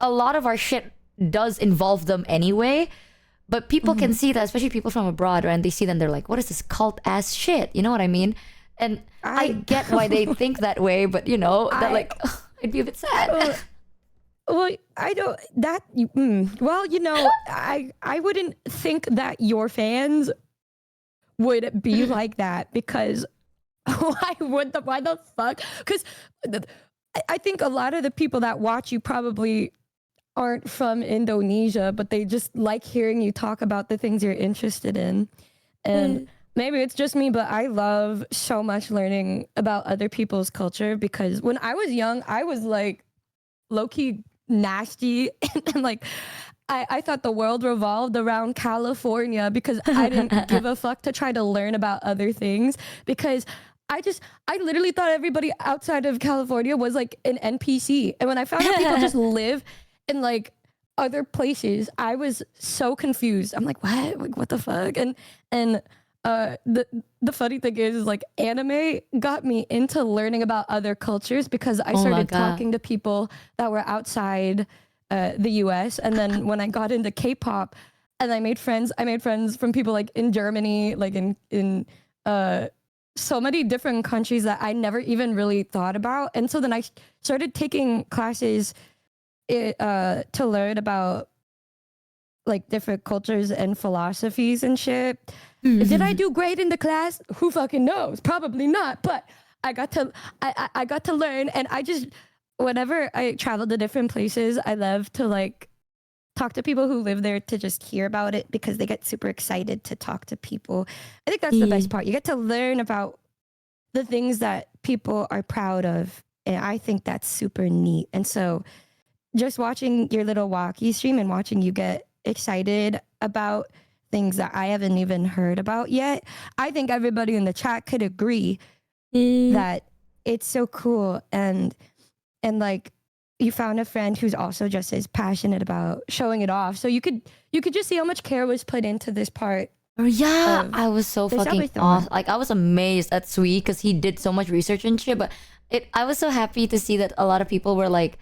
lot of our shit does involve them anyway. But people can see that, especially people from abroad, right? And they see them, they're like, what is this cult ass shit? You know what I mean? And I get why they think that way, but you know, that like, I'd be a bit sad. Well, I don't, well, you know, I wouldn't think that your fans would be like that, because why the fuck? Because I think a lot of the people that watch you probably aren't from Indonesia, but they just like hearing you talk about the things you're interested in. And maybe it's just me, but I love so much learning about other people's culture, because when I was young, I was like low-key nasty and like I thought the world revolved around California, because I didn't give a fuck to try to learn about other things, because I literally thought everybody outside of California was like an NPC. And when I found out people just live in like other places, I was so confused. I'm like, what? Like, what the fuck? And the funny thing is like anime got me into learning about other cultures, because I started talking to people that were outside the US. And then when I got into K-pop and I made friends from people like in Germany, like in so many different countries that I never even really thought about. And so then I started taking classes to learn about like different cultures and philosophies and shit. Did I do great in the class? Who fucking knows? Probably not. But I got to learn, and I just, whenever I travel to different places, I love to like talk to people who live there, to just hear about it, because they get super excited to talk to people. I think that's the best part. You get to learn about the things that people are proud of, and I think that's super neat. And so just watching your little walkie stream and watching you get excited about things that I haven't even heard about yet, I think everybody in the chat could agree that it's so cool. And like, you found a friend who's also just as passionate about showing it off. So you could just see how much care was put into this part. Yeah, I was so fucking awesome. Like, I was amazed at Sui, because he did so much research and shit. But I was so happy to see that a lot of people were like,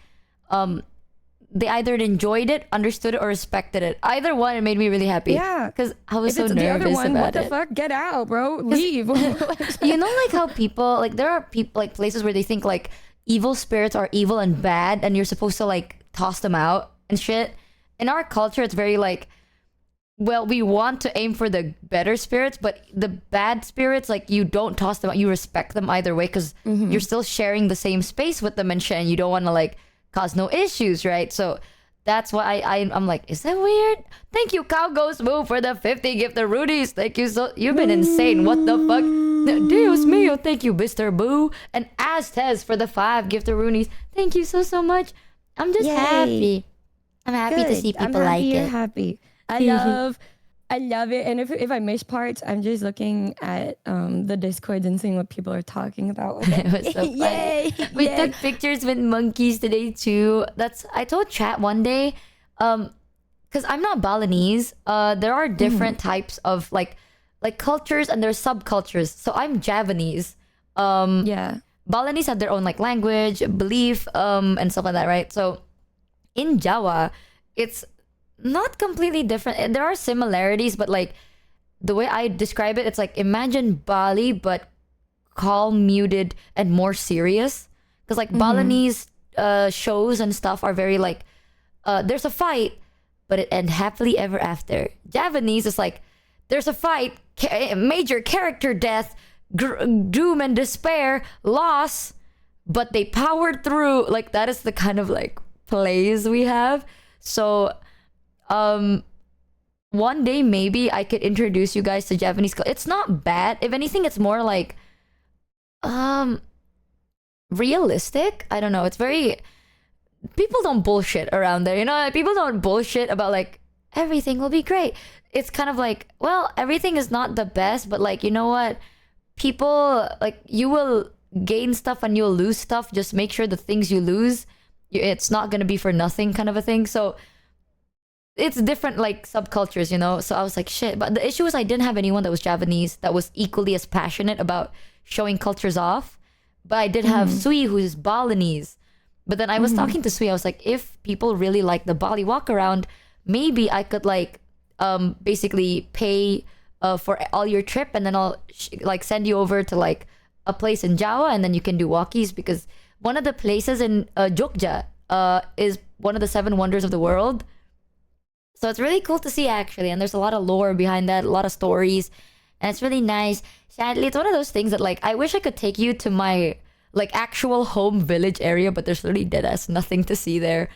they either enjoyed it, understood it, or respected it. Either one, it made me really happy. Yeah, because I was so nervous the other one, about what the fuck? Get out, bro. Leave. You know, like how people, like, there are people, like, places where they think like evil spirits are evil and bad, and you're supposed to like toss them out and shit. In our culture, it's very like, well, we want to aim for the better spirits, but the bad spirits, like, you don't toss them out. You respect them either way, because you're still sharing the same space with them and shit, and you don't want to like cause no issues, right? So that's why I'm like, is that weird? Thank you, Cow Ghost Moo, for the 50 gifted Rudies. Thank you, you've been insane. What the fuck? Dios mío, thank you, Mr. Boo. And Aztez for the 5 gifted Roonies. Thank you so much. I'm just happy. I'm happy to see people like it. You're happy. I love it. And if I miss parts, I'm just looking at the Discord and seeing what people are talking about. It was so funny. We took pictures with monkeys today too. I told chat one day, because I'm not Balinese. There are different types of like cultures, and there's subcultures. So I'm Javanese. Balinese have their own like language, belief, and stuff like that, right? So in Jawa, it's not completely different. There are similarities, but like the way I describe it, it's like, imagine Bali but calm, muted, and more serious. Because like Balinese shows and stuff are very like, there's a fight, but it ends happily ever after. Javanese is like, there's a fight, major character death, doom and despair, loss, but they powered through. Like, that is the kind of like plays we have. So one day maybe I could introduce you guys to Japanese. It's not bad. If anything, it's more like realistic. I don't know. It's very, people don't bullshit around there. You know, like, people don't bullshit about like everything will be great. It's kind of like, well, everything is not the best, but like, you know what? People, like, you will gain stuff and you'll lose stuff. Just make sure the things you lose, it's not gonna be for nothing, kind of a thing. So it's different like subcultures, you know? So I was like, shit. But the issue was I didn't have anyone that was Japanese that was equally as passionate about showing cultures off. But I did have Sui, who's Balinese. But then I was talking to Sui. I was like, if people really like the Bali walk around, maybe I could like basically pay for all your trip, and then I'll like send you over to like a place in Jawa, and then you can do walkies, because one of the places in Jogja is one of the 7 wonders of the world. So it's really cool to see, actually, and there's a lot of lore behind that, a lot of stories, and it's really nice. Sadly, it's one of those things that like I wish I could take you to my like actual home village area, but there's really dead ass nothing to see there,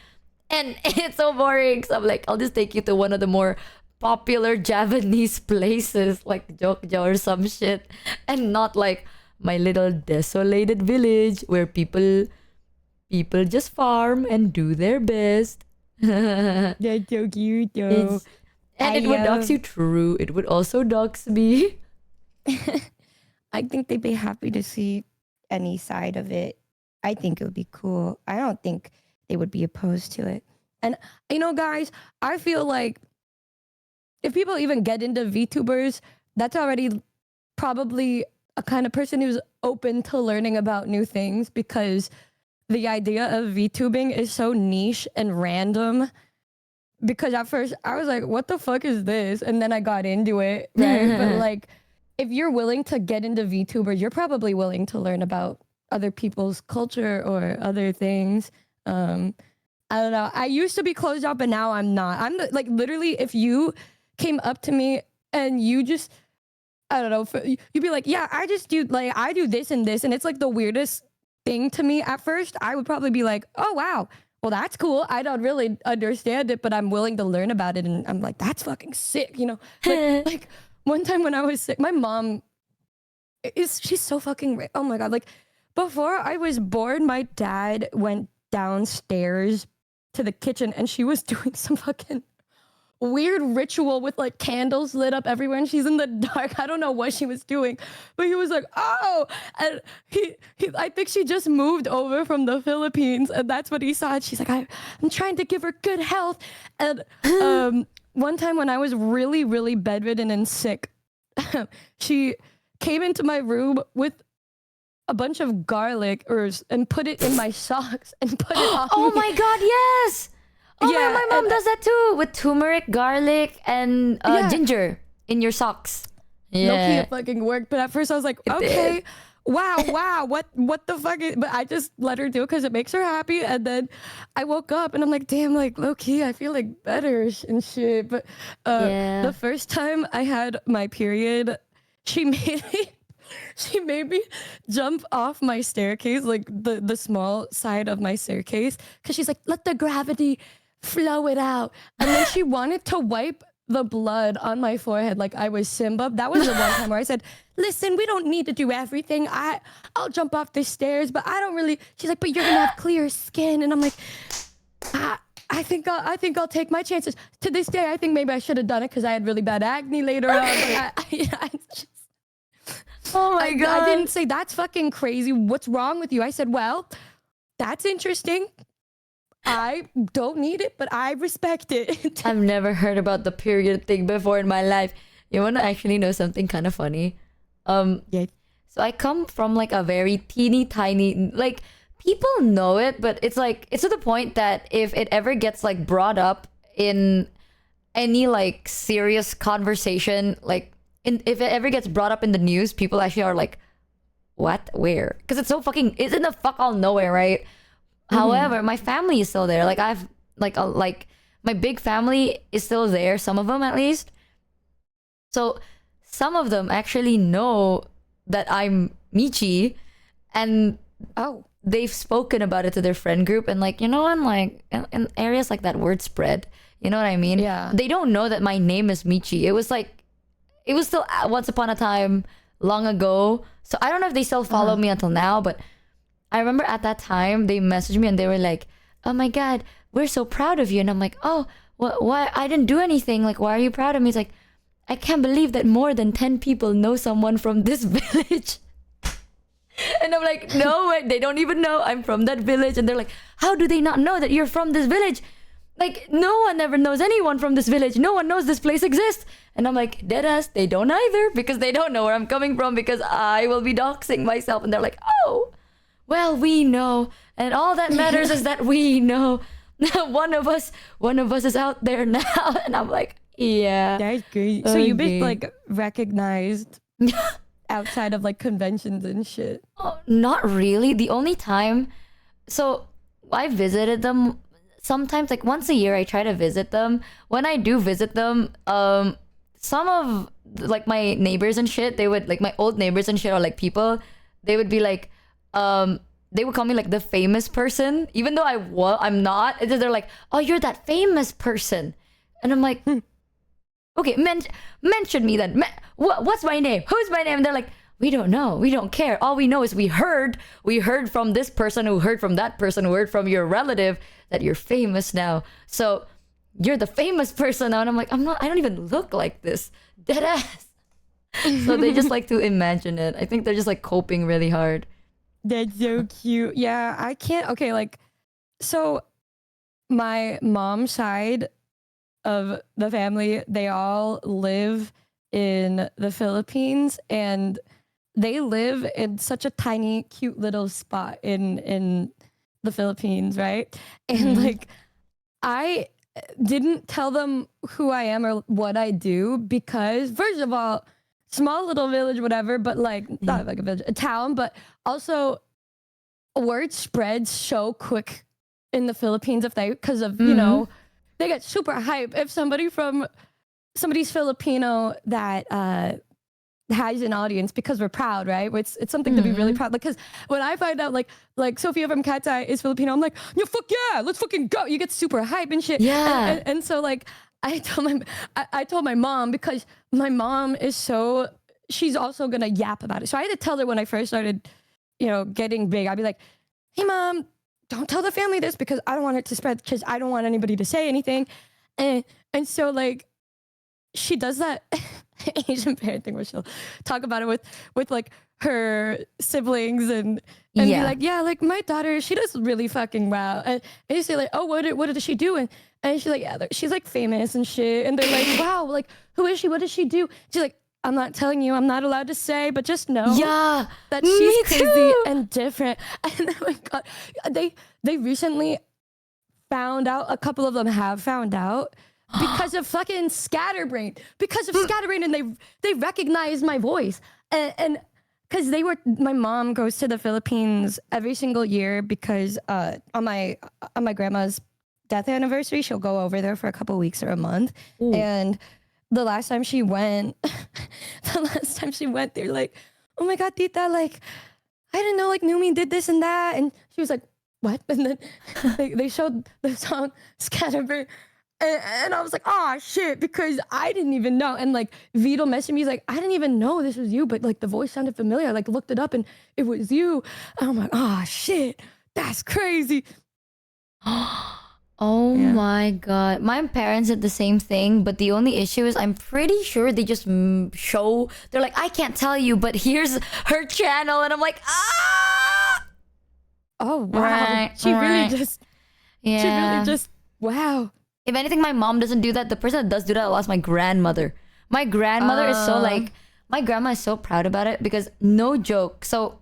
and it's so boring. So I'm like, I'll just take you to one of the more popular Javanese places like Jogja or some shit, and not like my little desolated village where people just farm and do their best. That's so cute though. And it would dox you. True, it would also dox me. I think they'd be happy to see any side of it. I think it would be cool. I don't think they would be opposed to it. And you know, guys, I feel like if people even get into VTubers, that's already probably a kind of person who's open to learning about new things, because the idea of VTubing is so niche and random. Because at first I was like, what the fuck is this? And then I got into it, right? But like, if you're willing to get into VTubers, you're probably willing to learn about other people's culture or other things. I don't know. I used to be closed off, but now I'm not. I'm like, literally, if you came up to me and you just, I don't know, you'd be like, yeah, I do this and this. And it's like the weirdest thing to me at first. I would probably be like, oh, wow. Well, that's cool. I don't really understand it, but I'm willing to learn about it. And I'm like, that's fucking sick, you know? Like one time when I was sick, my mom she's so fucking, oh my God. Like before I was born, my dad went downstairs to the kitchen and she was doing some fucking weird ritual with like candles lit up everywhere and she's in the dark. I don't know what she was doing, but he was like, oh, and he I think she just moved over from the Philippines and that's what he saw. And she's like, I'm trying to give her good health. And one time when I was really, really bedridden and sick, she came into my room with a bunch of garlic herbs and put it in my socks and put it on Oh me. my God, yes! Oh Yeah, my mom does that too, with turmeric, garlic, and Yeah. ginger in your socks. Low-key Yeah. it fucking worked, but at first I was like, It okay, did. wow, what the fuck is, but I just let her do it because it makes her happy. And then I woke up and I'm like, damn, like low-key, I feel like better and shit. But Yeah. the first time I had my period, she made me jump off my staircase, like the small side of my staircase, because she's like, let the gravity flow it out. And then she wanted to wipe the blood on my forehead like I was Simba. That was the one time where I said, listen, we don't need to do everything. I'll jump off the stairs, but I don't really. She's like, but you're gonna have clear skin. And I'm like, I think I'll take my chances. To this day, I think maybe I should have done it because I had really bad acne later on. But Oh my God. I didn't say that's fucking crazy. What's wrong with you? I said, well, that's interesting. I don't need it, but I respect it. I've never heard about the period thing before in my life. You want to actually know something kind of funny? Yeah. So I come from like a very teeny tiny, like people know it, but it's like, it's to the point that if it ever gets like brought up in any like serious conversation, like if it ever gets brought up in the news, people actually are like, what? Where? Because it's so fucking, it's in the fuck all nowhere, right? However, my family is still there. Like I've like my big family is still there, some of them at least. So some of them actually know that I'm Michi, and they've spoken about it to their friend group, and like, you know, and like in areas like that, word spread. You know what I mean? Yeah. They don't know that my name is Michi. It was still once upon a time long ago. So I don't know if they still follow me until now, but I remember at that time they messaged me and they were like, oh my God, we're so proud of you. And I'm like, oh, why? I didn't do anything. Like, why are you proud of me? It's like, I can't believe that more than 10 people know someone from this village. And I'm like, no, they don't even know I'm from that village. And they're like, how do they not know that you're from this village? Like, no one ever knows anyone from this village. No one knows this place exists. And I'm like, deadass, they don't either, because they don't know where I'm coming from, because I will be doxing myself. And they're like, oh, well, we know, and all that matters is that we know. one of us is out there now. And I'm like, yeah. That's great. So you've been like recognized outside of like conventions and shit? Oh, not really. The only time, so I visited them sometimes, like once a year I try to visit them. When I do visit them, some of like my neighbors and shit, they would, like my old neighbors and shit, or like people, they would be like, they would call me like the famous person, even though I'm not. It's just, they're like, oh, you're that famous person. And I'm like, okay, mention me then. What's my name? Who's my name? And they're like, we don't know. We don't care. All we know is we heard from this person who heard from that person who heard from your relative that you're famous now. So you're the famous person now. And I'm like, I don't even look like this. Dead ass. So they just like to imagine it. I think they're just like coping really hard. That's so cute. Yeah, I can't. Okay, like, so my mom's side of the family, they all live in the Philippines, and they live in such a tiny, cute little spot in the Philippines, right? And like, I didn't tell them who I am or what I do because, first of all, small little village, whatever, but like not like a village, a town, but also word spreads so quick in the Philippines because of you know, they get super hype if somebody's Filipino that has an audience, because we're proud, right? It's something to be really proud. Because when I find out like Sophia from Cat's Eye is Filipino, I'm like, yeah, fuck yeah, let's fucking go. You get super hype and shit. Yeah. And so like I told my mom, because my mom is so, she's also gonna yap about it. So I had to tell her when I first started, you know, getting big. I'd be like, hey mom, don't tell the family this because I don't want it to spread, because I don't want anybody to say anything. And so like she does that Asian parenting where she'll talk about it with like her siblings and be like, yeah, like my daughter, she does really fucking well. And you say like, oh, what did she do? And she's like, yeah, she's like famous and shit. And they're like, wow, like who is she? What does she do? She's like, I'm not telling you, I'm not allowed to say, but just know that she's crazy and different. And oh my God, they recently found out, a couple of them have found out, because of fucking Scatterbrain. Because of Scatterbrain, and they recognized my voice. And because my mom goes to the Philippines every single year because on my grandma's death anniversary, she'll go over there for a couple weeks or a month. Ooh. And the last time she went, they're like, oh my God, Tita, like, I didn't know like Numi did this and that. And she was like, what? And then they showed the song Scatterbrain. And I was like, oh shit, because I didn't even know. And like Vito messaged me, he's like, I didn't even know this was you, but like the voice sounded familiar. I like looked it up and it was you. And I'm like, oh shit, that's crazy. Oh my God. My parents did the same thing, but the only issue is I'm pretty sure they just show, they're like, I can't tell you, but here's her channel. And I'm like, ah! Oh, wow. She really just, wow. If anything, my mom doesn't do that. The person that does do that a lot is my grandmother. My grandmother is so like, my grandma is so proud about it because no joke. So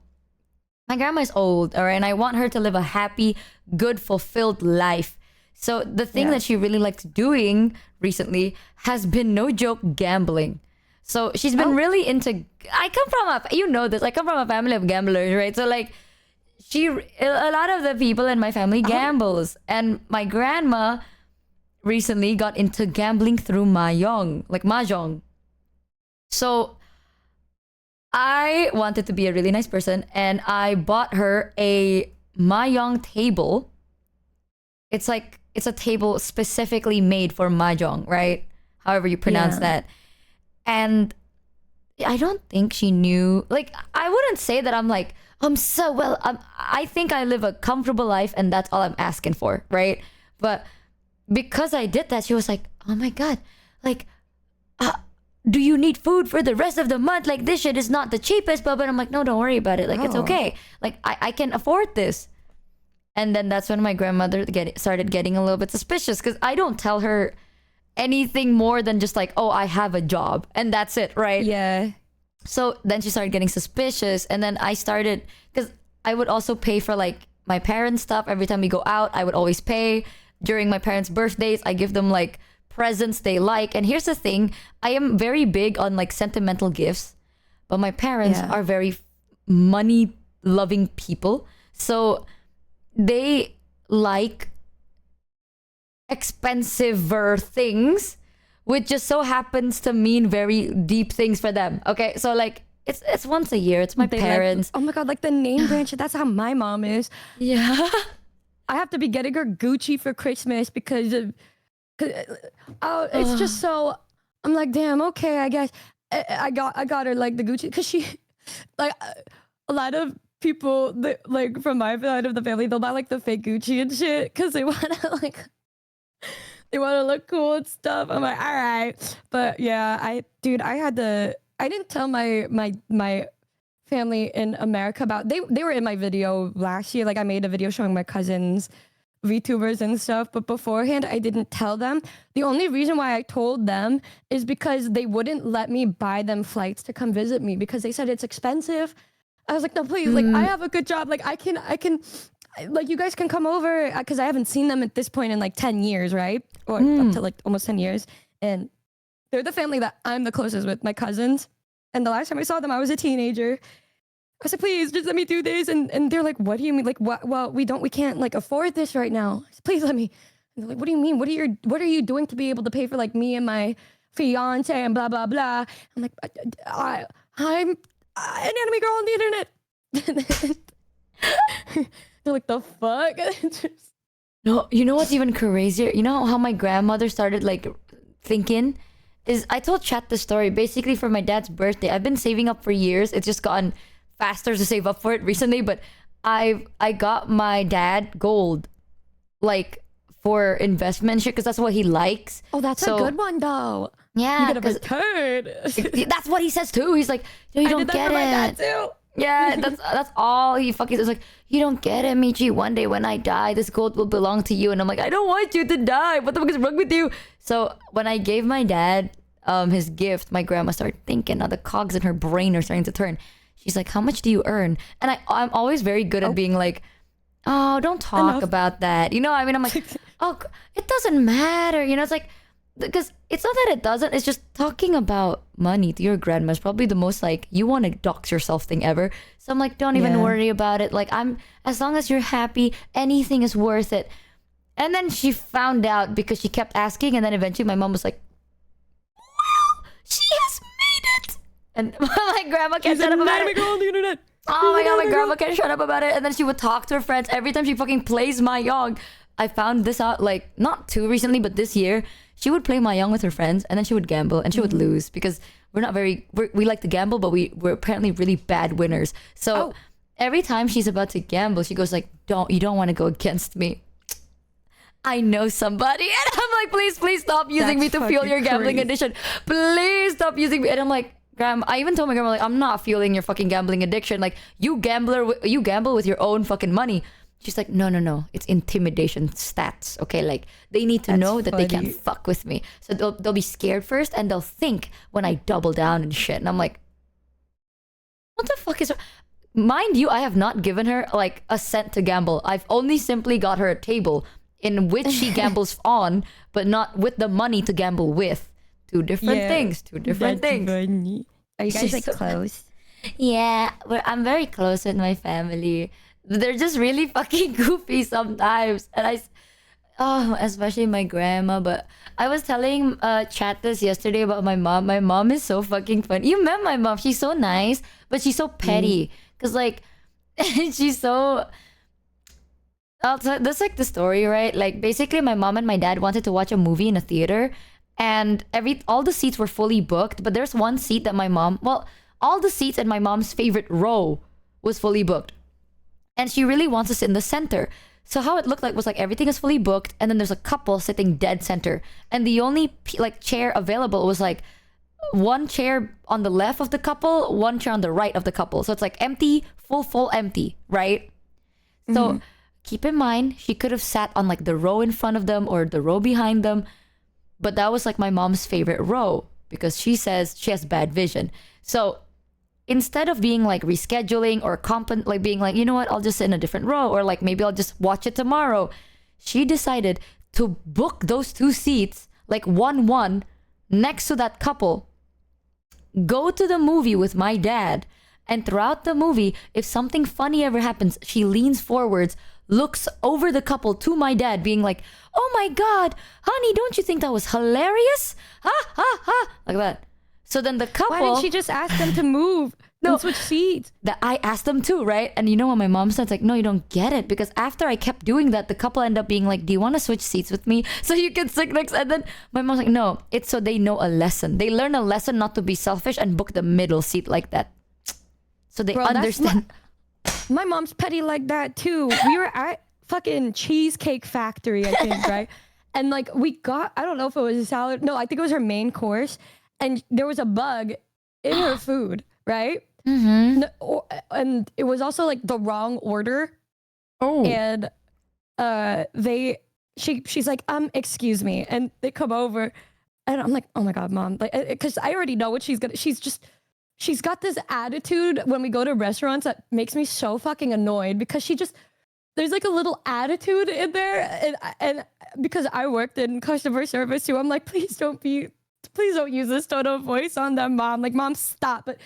my grandma is old, all right? And I want her to live a happy, good, fulfilled life. So the thing that she really likes doing recently has been, no joke, gambling. So she's been really into, I come from a family of gamblers, right? So like a lot of the people in my family gambles. And my grandma recently got into gambling through mahjong. So I wanted to be a really nice person and I bought her a mahjong table. It's a table specifically made for mahjong, right? However you pronounce that. And I don't think she knew, like, I wouldn't say that I'm so well, I think I live a comfortable life and that's all I'm asking for, right? But because I did that, she was like, oh my God, like, do you need food for the rest of the month? Like, this shit is not the cheapest, but I'm like, no, don't worry about it. Like, it's okay. Like, I can afford this. And then that's when my grandmother started getting a little bit suspicious because I don't tell her anything more than just like, oh, I have a job. And that's it, right? Yeah. So then she started getting suspicious. And then I started, because I would also pay for like my parents' stuff. Every time we go out, I would always pay. During my parents' birthdays, I give them like presents they like. And here's the thing, I am very big on like sentimental gifts, but my parents are very money loving people. So they like expensiver things, which just so happens to mean very deep things for them. Okay, so like it's once a year. It's my parents. Like, oh my god, like the name brand shit. That's how my mom is. Yeah. I have to be getting her Gucci for Christmas because it's just so. I'm like, damn, okay, I guess I got her like the Gucci because she like a lot of people that, like from my side of the family, they'll buy like the fake Gucci and shit because they want to like. They want to look cool and stuff. I'm like, all right. But yeah, I didn't tell my family in America about, they were in my video last year. Like I made a video showing my cousins, VTubers and stuff. But beforehand, I didn't tell them. The only reason why I told them is because they wouldn't let me buy them flights to come visit me because they said it's expensive. I was like, no, please. Like I have a good job. Like I can, like you guys can come over because I haven't seen them at this point in like 10 years, right? Or up to like almost 10 years. And they're the family that I'm the closest with, my cousins. And the last time I saw them, I was a teenager. I said, please just let me do this. And they're like, what do you mean? Like, what? Well, we can't like afford this right now. I said, please let me. And they're like, what do you mean? What are you doing to be able to pay for like me and my fiance and blah, blah, blah. I'm like, I'm an anime girl on the internet. They're like, the fuck? No, you know what's even crazier? You know how my grandmother started like thinking? Is I told Chat the story. Basically for my dad's birthday, I've been saving up for years. It's just gotten faster to save up for it recently, but I got my dad gold like for investment shit because that's what he likes. Oh, that's a good one though. Yeah, you get a return. That's what he says too. He's like, no, you don't get it. I did that for my dad too. Yeah, that's all he fucking says. Like, you don't get it, Michi. One day when I die, this gold will belong to you. And I'm like, I don't want you to die. What the fuck is wrong with you? So when I gave my dad his gift, my grandma started thinking. Now the cogs in her brain are starting to turn. She's like, how much do you earn? And I'm always very good at being like, oh, don't talk about that. You know, I mean, I'm like, oh, it doesn't matter. You know, it's like, because it's not that it doesn't, it's just talking about money to your grandma is probably the most like you want to dox yourself thing ever. So I'm like, don't even worry about it. Like as long as you're happy, anything is worth it. And then she found out because she kept asking, and then eventually my mom was like, well, she has made it. And my grandma can't shut up about it. On the internet. Oh my god, my grandma can't shut up about it. And then she would talk to her friends every time she fucking plays Mahjong. I found this out like not too recently, but this year. She would play Mahjong with her friends, and then she would gamble, and she would lose because we like to gamble, but we're apparently really bad winners. So every time she's about to gamble, she goes like, you don't want to go against me. I know somebody. And I'm like, please stop using me to fuel your gambling addiction. Please stop using me. And I'm like, Grandma, I even told my grandma, like, I'm not fueling your fucking gambling addiction. Like, you gamble with your own fucking money. She's like, no, it's intimidation stats, okay? Like, they need to know that they can't fuck with me. So they'll be scared first, and they'll think when I double down and shit. And I'm like, what the fuck is... Mind you, I have not given her, like, a cent to gamble. I've only simply got her a table in which she gambles on, but not with the money to gamble with. Two different things. Funny. Are you guys, like, close? Yeah, I'm very close with my family. They're just really fucking goofy sometimes. And especially my grandma. But I was telling Chat this yesterday about my mom. My mom is so fucking funny. You met my mom. She's so nice, but she's so petty. Because like, she's so... That's like the story, right? Like basically my mom and my dad wanted to watch a movie in a theater. And all the seats were fully booked. But there's one seat that all the seats in my mom's favorite row was fully booked. And she really wants to sit in the center. So how it looked like was like everything is fully booked, and then there's a couple sitting dead center. And the only like chair available was like one chair on the left of the couple, one chair on the right of the couple. So it's like empty, full empty, right? So keep in mind, she could have sat on like the row in front of them or the row behind them. But that was like my mom's favorite row because she says she has bad vision. So instead of being like rescheduling or like being like, you know what, I'll just sit in a different row, or like maybe I'll just watch it tomorrow, she decided to book those 2 seats, like 1-1, next to that couple, go to the movie with my dad, and throughout the movie, if something funny ever happens, she leans forwards, looks over the couple to my dad, being like, oh my God, honey, don't you think that was hilarious? Ha, ha, ha, like that. So then the couple... Why didn't she just ask them to move? No, switch seats. That I asked them too, right? And you know what my mom said? It's like, no, you don't get it. Because after I kept doing that, the couple ended up being like, do you want to switch seats with me so you can sit next? And then my mom's like, no, it's so they know a lesson. They learn a lesson not to be selfish and book the middle seat like that. So they understand. My mom's petty like that too. We were at fucking Cheesecake Factory, I think, right? And like we got, I don't know if it was a salad. No, I think it was her main course. And there was a bug in her food, right? Mm-hmm. And it was also like the wrong order. Oh. And she's like, excuse me. And they come over and I'm like, oh my God, Mom. Like, because I already know what she's got this attitude when we go to restaurants that makes me so fucking annoyed, because there's like a little attitude in there. And because I worked in customer service too, I'm like, please don't use this tone of voice on them, Mom. Like, Mom, stop. But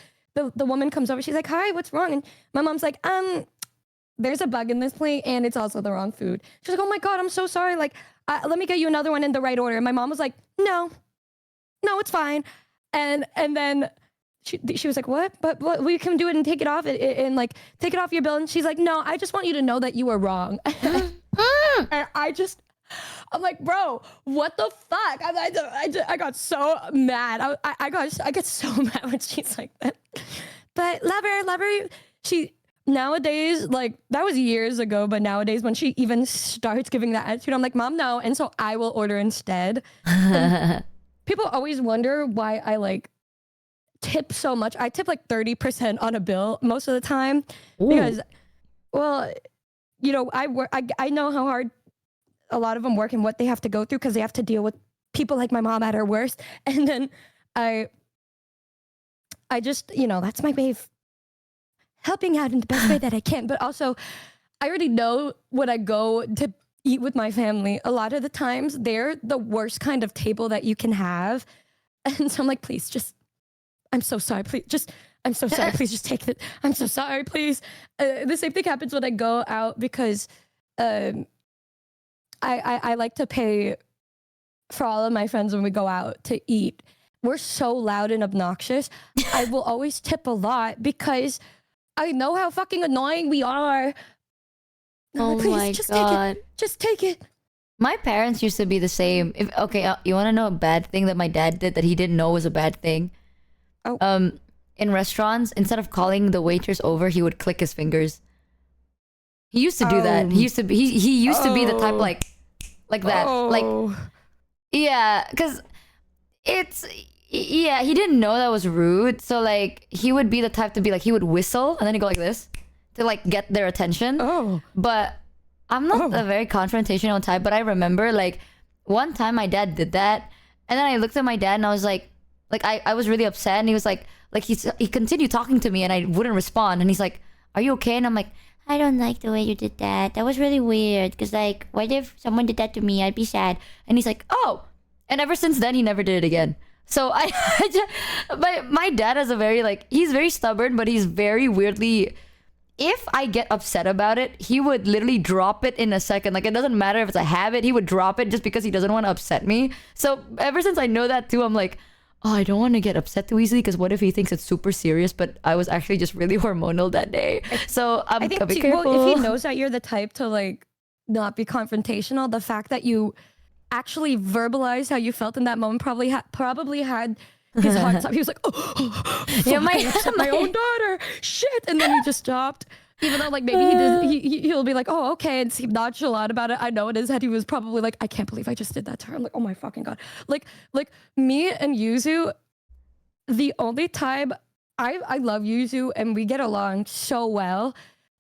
the woman comes over. She's like, hi, what's wrong? And my mom's like, there's a bug in this plate and it's also the wrong food. She's like, oh my God, I'm so sorry. Like, let me get you another one in the right order. And my mom was like, no, it's fine. And then she was like, what? But we can do it and take it off and like take it off your bill. And she's like, no, I just want you to know that you were wrong. And I'm like, bro, what the fuck? I got so mad. I get so mad when she's like that. But love her. She nowadays, like, that was years ago, but nowadays when she even starts giving that attitude, I'm like, Mom, no. And so I will order instead. People always wonder why I like tip so much. I tip like 30% on a bill most of the time. Ooh. Because, well, you know, I know how hard a lot of them work and what they have to go through, because they have to deal with people like my mom at her worst. And then I just, you know, that's my way of helping out in the best way that I can. But also, I already know when I go to eat with my family, a lot of the times they're the worst kind of table that you can have. And so I'm like, please, I'm so sorry, please, I'm so sorry, please just take it. I'm so sorry, please. The same thing happens when I go out, because I like to pay for all of my friends when we go out to eat. We're so loud and obnoxious. I will always tip a lot because I know how fucking annoying we are. Oh like, my God. Just take it. My parents used to be the same. You want to know a bad thing that my dad did that he didn't know was a bad thing? Oh. In restaurants, instead of calling the waitress over, he would click his fingers. He used to do that. He used to be the type like that. Like, yeah, because he didn't know that was rude. So like, he would be the type to be like, he would whistle and then he'd go like this to like get their attention. Oh. But I'm not a very confrontational type, but I remember like one time my dad did that, and then I looked at my dad and I was like I was really upset, and he was like he continued talking to me and I wouldn't respond, and he's like, are you okay? And I'm like, I don't like the way you did that. That was really weird, because like, what if someone did that to me? I'd be sad. And he's like, oh. And ever since then, he never did it again. So my dad has a very like, he's very stubborn, but he's very weirdly, if I get upset about it, he would literally drop it in a second. Like, it doesn't matter if it's a habit, he would drop it just because he doesn't want to upset me. So ever since I know that too, I'm like, oh, I don't want to get upset too easily, because what if he thinks it's super serious, but I was actually just really hormonal that day. So I think, be careful. Well, if he knows that you're the type to like not be confrontational, the fact that you actually verbalized how you felt in that moment probably had his heart stop. He was like, oh yeah, my own daughter, shit. And then he just stopped. Even though like maybe he'll be like, oh, okay, and seem nonchalant about it. I know in his head he was probably like, I can't believe I just did that to her. I'm like, oh my fucking God. Like me and Yuzu, the only time I love Yuzu and we get along so well.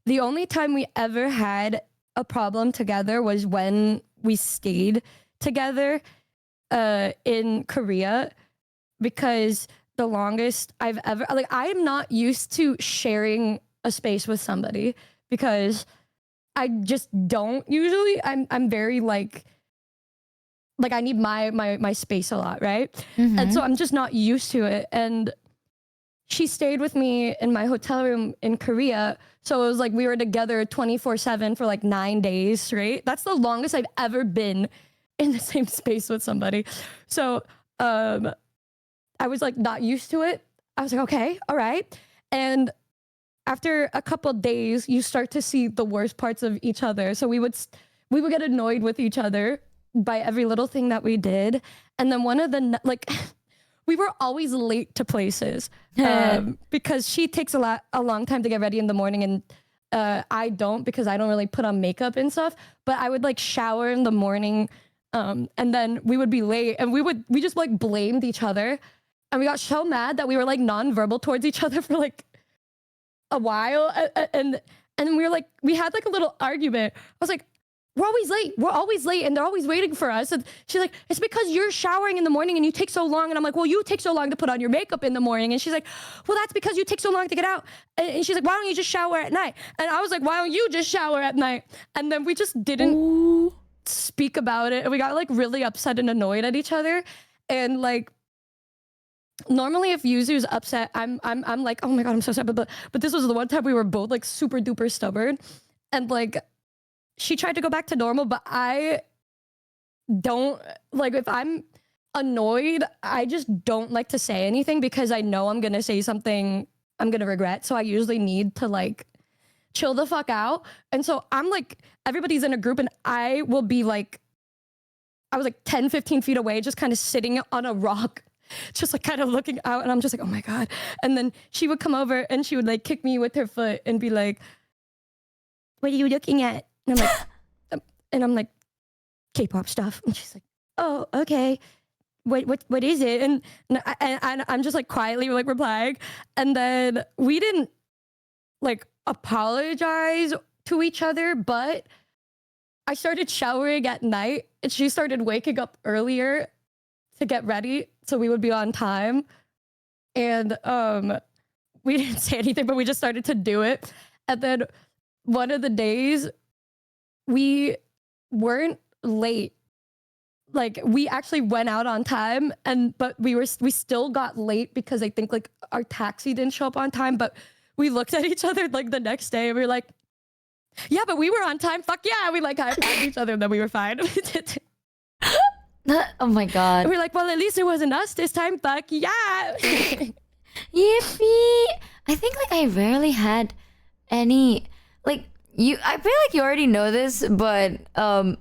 The only time we ever had a problem together was when we stayed together in Korea, because the longest I've ever, like, I'm not used to sharing a space with somebody because I just don't usually. I'm very like I need my space a lot, right? And so I'm just not used to it. And she stayed with me in my hotel room in Korea. So it was like we were together 24/7 for like 9 days straight. That's the longest I've ever been in the same space with somebody. So I was like not used to it. I was like, okay, all right. And after a couple of days, you start to see the worst parts of each other. So we would get annoyed with each other by every little thing that we did. And then one of the like we were always late to places because she takes a long time to get ready in the morning, and I don't, because I don't really put on makeup and stuff. But I would like shower in the morning, and then we would be late, and we just like blamed each other, and we got so mad that we were like nonverbal towards each other for like a while, and we were like, we had like a little argument. I was like, we're always late, and they're always waiting for us. And she's like, it's because you're showering in the morning and you take so long. And I'm like, well, you take so long to put on your makeup in the morning. And she's like, well, that's because you take so long to get out. And she's like, why don't you just shower at night? And I was like, why don't you just shower at night? And then we just didn't speak about it. And we got like really upset and annoyed at each other. And like, normally if Yuzu's upset, I'm like, oh my God, I'm so sad. But this was the one time we were both like super duper stubborn. And like, she tried to go back to normal, but I don't, like, if I'm annoyed, I just don't like to say anything because I know I'm going to say something I'm going to regret. So I usually need to like chill the fuck out. And so I'm like, everybody's in a group and I will be like, I was like 10, 15 feet away, just kind of sitting on a rock, just like kind of looking out. And I'm just like, oh my God. And then she would come over and she would like kick me with her foot and be like, what are you looking at? And I'm like, K-pop stuff. And she's like, oh, okay. What is it? And I'm just like quietly like replying. And then we didn't like apologize to each other, but I started showering at night and she started waking up earlier to get ready so we would be on time. And we didn't say anything, but we just started to do it. And then one of the days, we weren't late. Like we actually went out on time, but we still got late because I think like our taxi didn't show up on time. But we looked at each other like the next day and we were like, yeah, but we were on time. Fuck yeah. We like high-fived each other and then we were fine. Oh my God. And we're like, well, at least it wasn't us this time. Fuck yeah. Yippee. I think like I rarely had any like I feel like you already know this, but I'm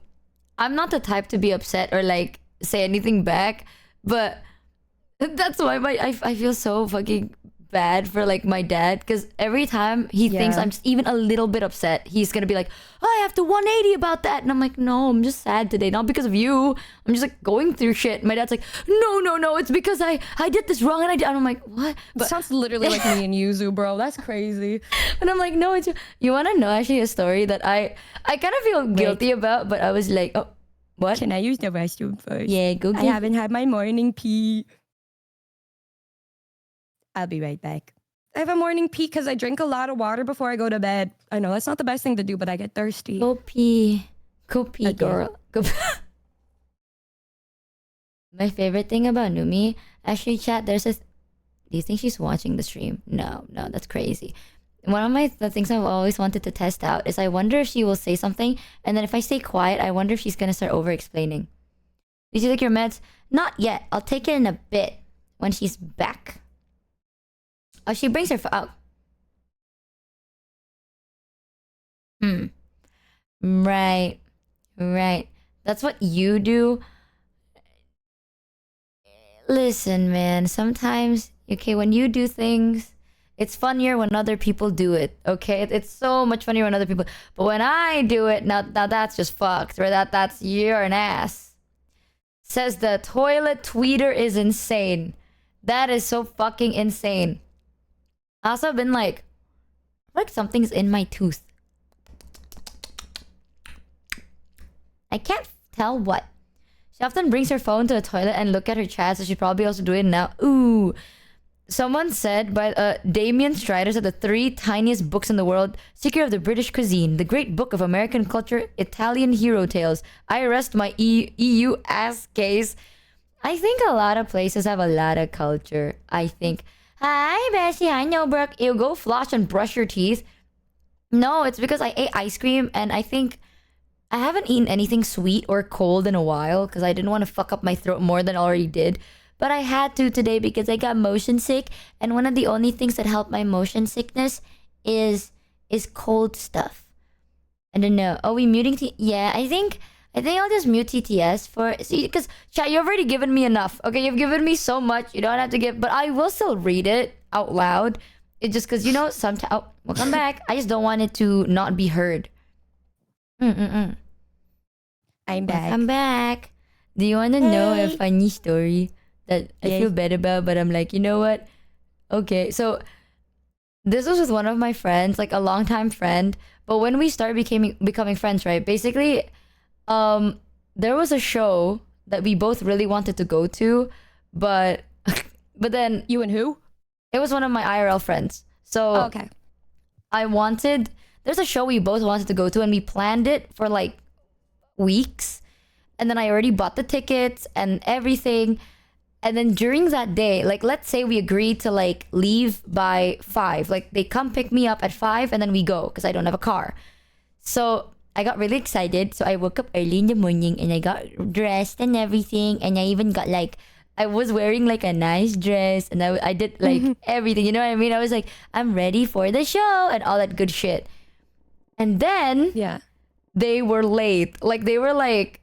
not the type to be upset or like say anything back. But that's why I feel so fucking bad for like my dad, because every time he thinks I'm just even a little bit upset, he's gonna be like, oh, I have to 180 about that. And I'm like, no, I'm just sad today, not because of you. I'm just like going through shit. My dad's like, no, it's because I did this wrong and I'm like, what? But sounds literally like me and Yuzu, bro. That's crazy. And I'm like, no, it's you want to know actually a story that I kind of feel guilty about, but I was like, oh, what? Can I use the restroom first? Yeah, go get I haven't had my morning pee. I'll be right back. I have a morning pee because I drink a lot of water before I go to bed. I know that's not the best thing to do, but I get thirsty. Go pee, girl. Go. My favorite thing about Numi, actually, chat. Do you think she's watching the stream? No, that's crazy. One of the things I've always wanted to test out is I wonder if she will say something, and then if I stay quiet, I wonder if she's gonna start over-explaining. Did you take your meds? Not yet. I'll take it in a bit when she's back. Oh, she brings her out. Right. That's what you do. Listen, man. Sometimes, okay, when you do things, it's funnier when other people do it. Okay, it's so much funnier when other people. But when I do it, now that's just fucked. Or that's you're an ass. Says the toilet tweeter is insane. That is so fucking insane. I also been like something's in my tooth. I can't tell what. She often brings her phone to the toilet and look at her chat, so she'd probably also do it now. Ooh. someone said, by Damien Strider said, the 3 tiniest books in the world: Secret of the British Cuisine, The Great Book of American Culture, Italian Hero Tales. I rest my EU ass case. I think a lot of places have a lot of culture. I think, hi Bessie, hi no Brooke. You go floss and brush your teeth. No, it's because I ate ice cream, and I think I haven't eaten anything sweet or cold in a while because I didn't want to fuck up my throat more than I already did. But I had to today because I got motion sick, and one of the only things that help my motion sickness is cold stuff. I don't know. Are we muting yeah, I think I'll just mute TTS for because chat, you've already given me enough. Okay, you've given me so much. You don't have to give, but I will still read it out loud. It's just because sometimes welcome back. I just don't want it to not be heard. I'm back. I'm back. Do you want to know a funny story that I feel bad about, but I'm like, you know what? Okay, so this was with one of my friends, like a longtime friend. But when we started becoming friends, right? Basically, there was a show that we both really wanted to go to, but then You and who? it was one of my IRL friends. So Okay. there's a show we both wanted to go to, and we planned it for like weeks. And then I already bought the tickets and everything. And then during that day, like let's say we agreed to like leave by 5. Like they come pick me up at 5 and then we go because I don't have a car. So I got really excited. So I woke up early in the morning and I got dressed and everything. And I even got like, I was wearing like a nice dress, and I did like everything. You know what I mean? I was like, I'm ready for the show and all that good shit. And then they were late. Like they were like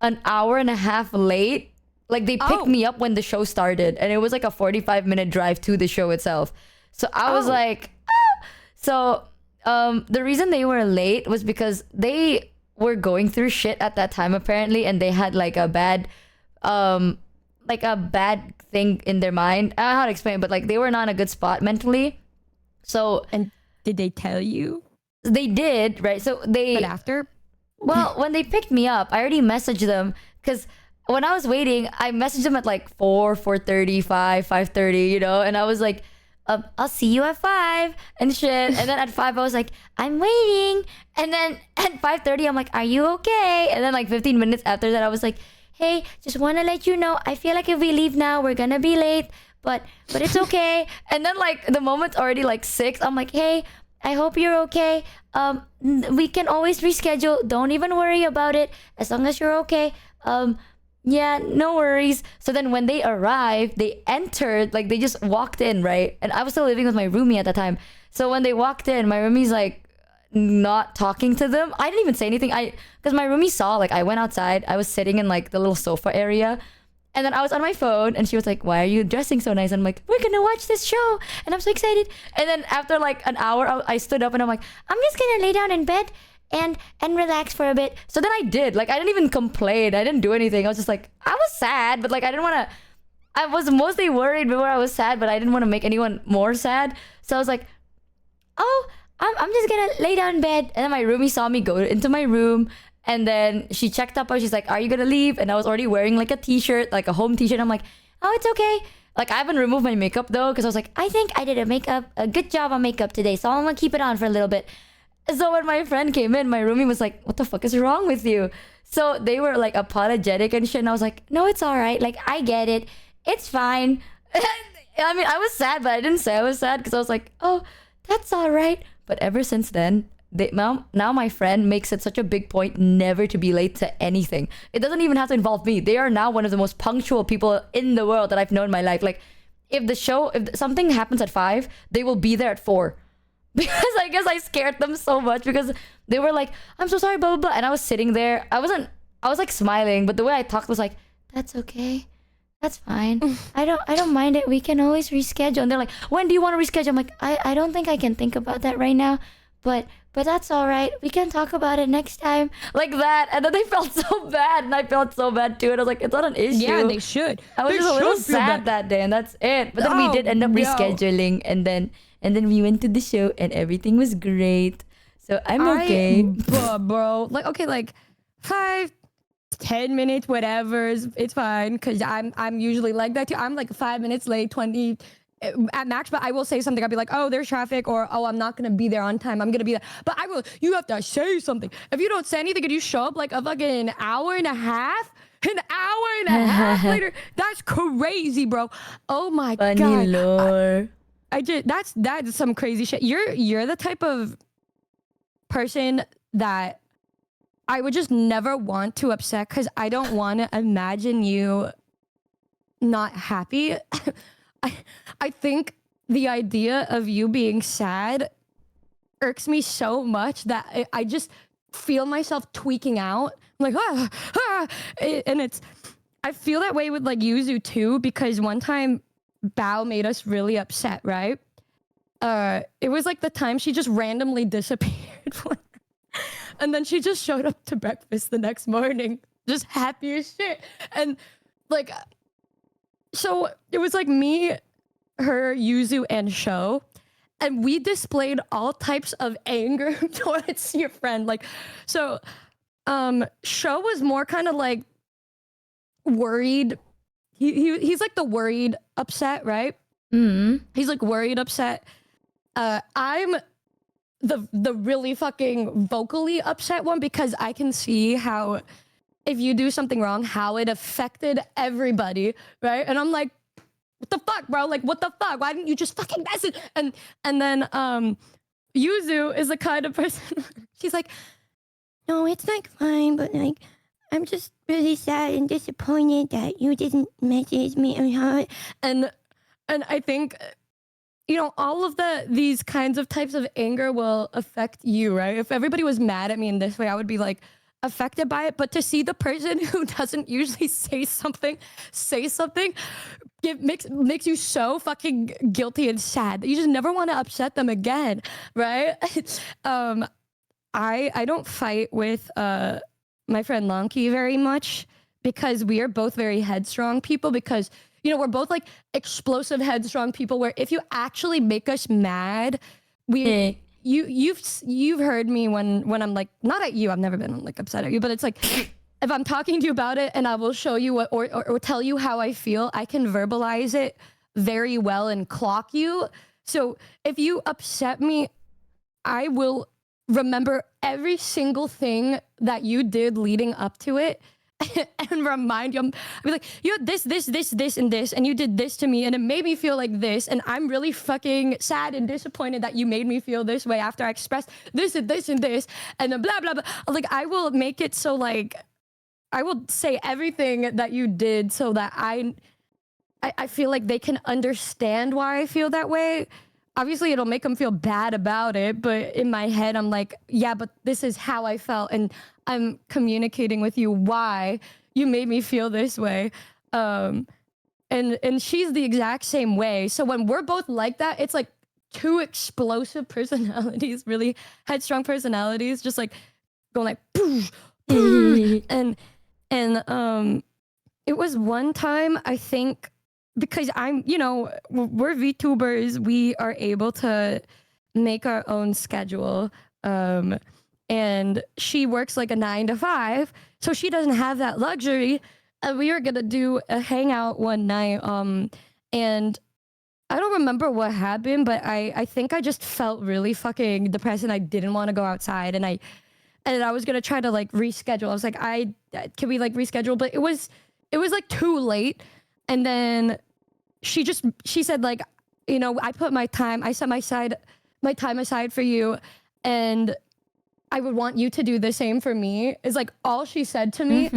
an hour and a half late. Like they picked me up when the show started, and it was like a 45-minute drive to the show itself. So I was like, ah! So the reason they were late was because they were going through shit at that time apparently, and they had like a bad thing in their mind. I don't know how to explain it, but like they were not in a good spot mentally. So And did they tell you? they did, right? So But after? well, when they picked me up, I already messaged them because when I was waiting, I messaged them at like 4:30, 5:30, you know, and I was like, I'll see you at 5 and shit. And then at 5, I was like, I'm waiting. And then at 5:30, I'm like, are you okay? And then like 15 minutes after that, I was like, hey, just want to let you know, I feel like if we leave now, we're gonna be late, but it's okay. And then like the moment's already like 6, I'm like, hey, I hope you're okay. We can always reschedule. Don't even worry about it. As long as you're okay. Yeah, no worries. So then when they arrived, they entered, like they just walked in, right? And I was still living with my roomie at the time. So when they walked in, my roomie's like not talking to them. I didn't even say anything. Because my roomie saw, like I went outside. I was sitting in like the little sofa area. And then I was on my phone and she was like, why are you dressing so nice? And I'm like, we're gonna watch this show. And I'm so excited. And then after like an hour, I stood up and I'm like, I'm just gonna lay down in bed and relax for a bit. So then I did. Like I didn't even complain. I didn't do anything. I was just like, I was sad, but like I didn't want to. I was mostly worried before I was sad, but I didn't want to make anyone more sad. So I was like, oh, I'm just gonna lay down in bed. And then my roomie saw me go into my room. And then she checked up. She's like, are you gonna leave? And I was already wearing like a t-shirt, like a home t-shirt. I'm like, oh, it's okay. Like I haven't removed my makeup though, because I was like, I think I did a good job on makeup today. So I'm gonna keep it on for a little bit. So when my friend came in, my roomie was like, what the fuck is wrong with you? So they were like apologetic and shit. And I was like, no, it's all right. Like, I get it. It's fine. I mean, I was sad, but I didn't say I was sad because I was like, oh, that's all right. But ever since then, now my friend makes it such a big point never to be late to anything. It doesn't even have to involve me. They are now one of the most punctual people in the world that I've known in my life. Like, if something happens at 5, they will be there at 4. Because I guess I scared them so much because they were like, I'm so sorry, blah, blah, blah. And I was sitting there. I was like smiling, but the way I talked was like, that's okay. That's fine. I don't mind it. We can always reschedule. And they're like, when do you want to reschedule? I'm like, I don't think I can think about that right now. But that's all right. We can talk about it next time. Like that. And then they felt so bad. And I felt so bad too. And I was like, it's not an issue. Yeah, they should. I was just a little sad that day. And that's it. But then we did end up rescheduling. And then we went to the show and everything was great. So I'm okay. Bro. Like, okay, like 5-10 minutes, whatever. It's fine. Because I'm usually like that too. I'm like 5 minutes late, 20. at max, but I will say something. I'll be like, oh, there's traffic, or oh, I'm not gonna be there on time. I'm gonna be there. But I will, you have to say something. If you don't say anything and you show up like a fucking hour and a half later, that's crazy, bro. Oh my Funny God. lore. I just, that's some crazy shit. You're the type of person that I would just never want to upset, because I don't want to imagine you not happy. I think the idea of you being sad irks me so much that I just feel myself tweaking out. I'm like, and I feel that way with like Yuzu too, because one time Bao made us really upset, right? It was like the time she just randomly disappeared. And then she just showed up to breakfast the next morning, just happy as shit. And like, so it was like me, her, Yuzu, and Sho. And we displayed all types of anger towards your friend. Like, so Sho was more kind of like worried. He's like the worried upset, right? He's like worried upset. I'm the really fucking vocally upset one, because I can see how if you do something wrong, how it affected everybody, right? And I'm like, what the fuck, bro? Like, what the fuck? Why didn't you just fucking message? And then Yuzu is the kind of person, she's like, no, it's like fine, but like, I'm just really sad and disappointed that you didn't message me. And I think, you know, all of these kinds of types of anger will affect you, right? If everybody was mad at me in this way, I would be like affected by it. But to see the person who doesn't usually say something, makes you so fucking guilty and sad that you just never want to upset them again, right? I don't fight with my friend Lanky very much, because we are both very headstrong people, because you know, we're both like explosive, headstrong people where if you actually make us mad, you've heard me when I'm like, not at you, I've never been like upset at you, but it's like, if I'm talking to you about it and I will show you what, or tell you how I feel, I can verbalize it very well and clock you. So if you upset me, I will remember every single thing that you did leading up to it. And remind you, I'll be like, you had this, and this, and you did this to me, and it made me feel like this, and I'm really fucking sad and disappointed that you made me feel this way after I expressed this and this and this, and then blah blah blah. Like, I will make it so like, I will say everything that you did so that I feel like they can understand why I feel that way. Obviously, it'll make them feel bad about it, but in my head, I'm like, yeah, but this is how I felt, and I'm communicating with you why you made me feel this way. And she's the exact same way. So when we're both like that, it's like two explosive personalities, really headstrong personalities, just like going like, poof, poof. and it was one time, I think, because I'm, you know, we're VTubers, we are able to make our own schedule. And she works like a 9 to 5, so she doesn't have that luxury. We were gonna do a hangout one night, and I don't remember what happened, but I think I just felt really fucking depressed, and I didn't want to go outside, and I was gonna try to like reschedule. I was like, can we like reschedule? But it was like too late, and then she said like, you know, I set my time aside for you, and I would want you to do the same for me, is like all she said to me.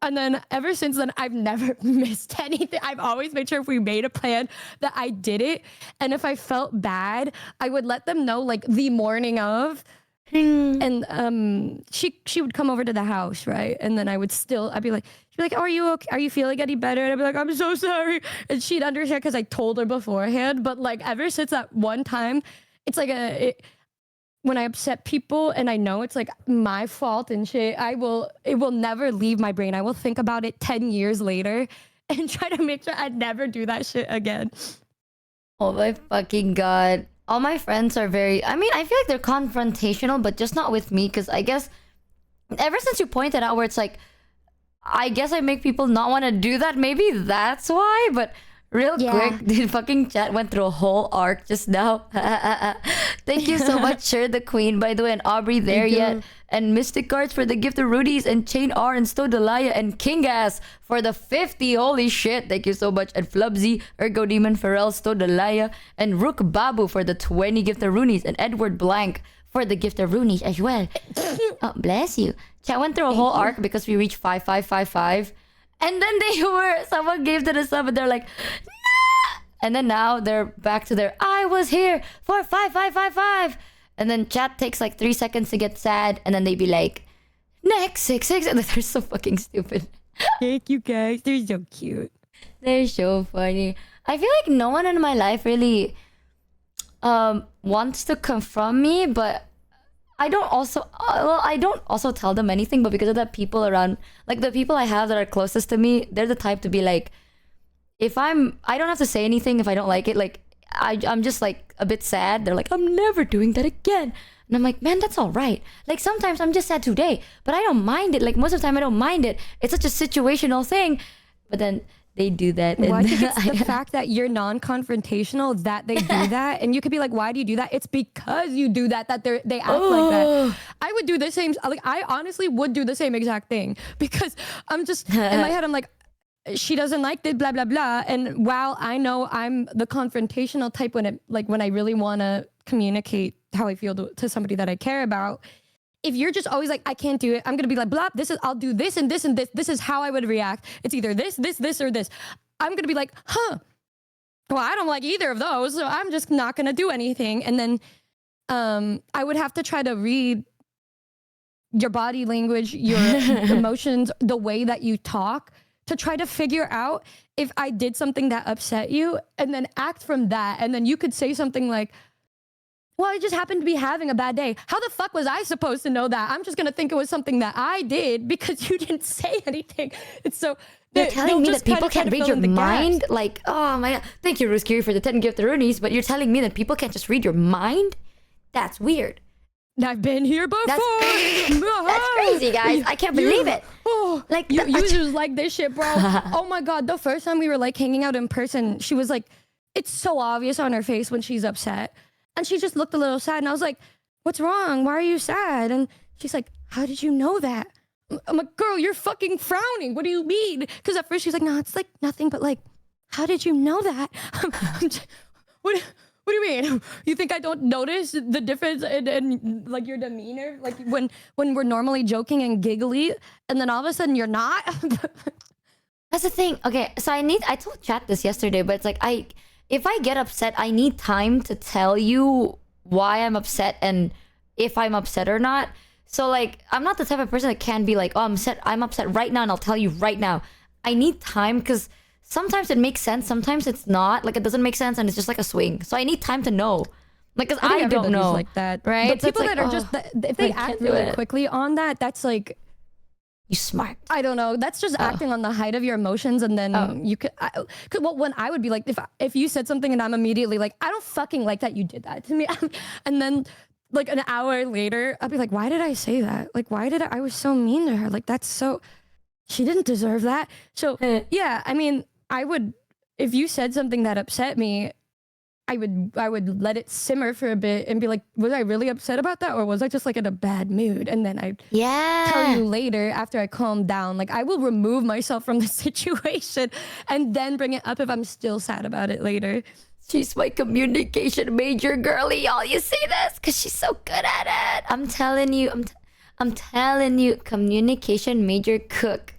And then ever since then, I've never missed anything. I've always made sure if we made a plan that I did it. And if I felt bad, I would let them know like the morning of. And she would come over to the house, right? And then I'd be like, oh, are you okay? Are you feeling any better? And I'd be like, I'm so sorry. And she'd understand because I told her beforehand. But like ever since that one time, it's like when I upset people and I know it's like my fault and shit, it will never leave my brain. I will think about it 10 years later and try to make sure I never do that shit again. Oh my fucking God. All my friends are very, I mean, I feel like they're confrontational, but just not with me. Cause I guess ever since you pointed out where it's like, I guess I make people not want to do that. Maybe that's why, but Real quick, the fucking chat went through a whole arc just now. Thank you so much, Sir the Queen, by the way, and Aubrey there yet. And Mystic Cards for the gift of Rudy's, and Chain R and Stodalaya and Kingas for the 50. Holy shit, thank you so much. And Flubsy, Ergo Demon, Pharrell, Stodalaya, and Rook Babu for the 20 gift of Roonies, and Edward Blank for the gift of Roonies as well. Oh, bless you. Chat went through a whole arc because we reached 5555. And then someone gave to the sub and they're like, nah! And then now they're back to their, I was here for 5555. And then chat takes like 3 seconds to get sad. And then they be like, next 66. And they're so fucking stupid. Thank you guys. They're so cute. They're so funny. I feel like no one in my life really wants to confront me, but I don't also tell them anything, but because of the people around, like the people I have that are closest to me, they're the type to be like, I don't have to say anything if I don't like it. Like I'm just like a bit sad. They're like, I'm never doing that again. And I'm like, man, that's all right. Like sometimes I'm just sad today, but I don't mind it. Like most of the time I don't mind it. It's such a situational thing. But then they do that. Well, I think it's the fact that you're non-confrontational that they do that, and you could be like, "Why do you do that?" It's because you do that they act like that. I would do the same. Like I honestly would do the same exact thing because I'm just in my head. I'm like, she doesn't like this, blah blah blah. And while I know I'm the confrontational type when I really want to communicate how I feel to somebody that I care about. If you're just always like, I can't do it, I'm gonna be like, blah, I'll do this and this and this. This is how I would react. It's either this, or this. I'm gonna be like, well, I don't like either of those, so I'm just not gonna do anything. And then I would have to try to read your body language, your emotions, the way that you talk, to try to figure out if I did something that upset you, and then act from that. And then you could say something like, well, I just happened to be having a bad day. How the fuck was I supposed to know that? I'm just going to think it was something that I did because you didn't say anything. It's so... You're telling me that people can't read your mind? Like, oh my God. Thank you, Ruskiri, for the 10 gift Roonies, but you're telling me that people can't just read your mind? That's weird. I've been here before. That's crazy, guys. I can't believe it. Like you just like this shit, bro. Oh my God. The first time we were like hanging out in person, she was like, it's so obvious on her face when she's upset. And she just looked a little sad. And I was like, what's wrong? Why are you sad? And she's like, how did you know that? I'm like, girl, you're fucking frowning. What do you mean? Because at first she's like, no, it's like nothing. But like, how did you know that? What do you mean? You think I don't notice the difference in like your demeanor? Like when we're normally joking and giggly and then all of a sudden you're not? That's the thing. Okay, so I told chat this yesterday, but it's like if I get upset, I need time to tell you why I'm upset and if I'm upset or not. So like, I'm not the type of person that can be like, oh, I'm upset right now and I'll tell you right now. I need time because sometimes it makes sense, sometimes it's not. Like it doesn't make sense and it's just like a swing. So I need time to know. Like, because I don't know. Like that. Right? But people that are just, if they act really quickly on that, that's like... You smart. I don't know. That's just acting on the height of your emotions, and then you could. Well, when I would be like, if you said something and I'm immediately like, I don't fucking like that you did that to me, and then like an hour later, I'd be like, why did I say that? Like, why did I was so mean to her? Like, that's so. She didn't deserve that. So yeah, I mean, I would, if you said something that upset me, I would let it simmer for a bit and be like, was I really upset about that? Or was I just like in a bad mood? And then I'd tell you later after I calm down. Like I will remove myself from the situation and then bring it up if I'm still sad about it later. She's my communication major, girly. Y'all, you see this? Because she's so good at it. I'm telling you, I'm telling you, communication major cook.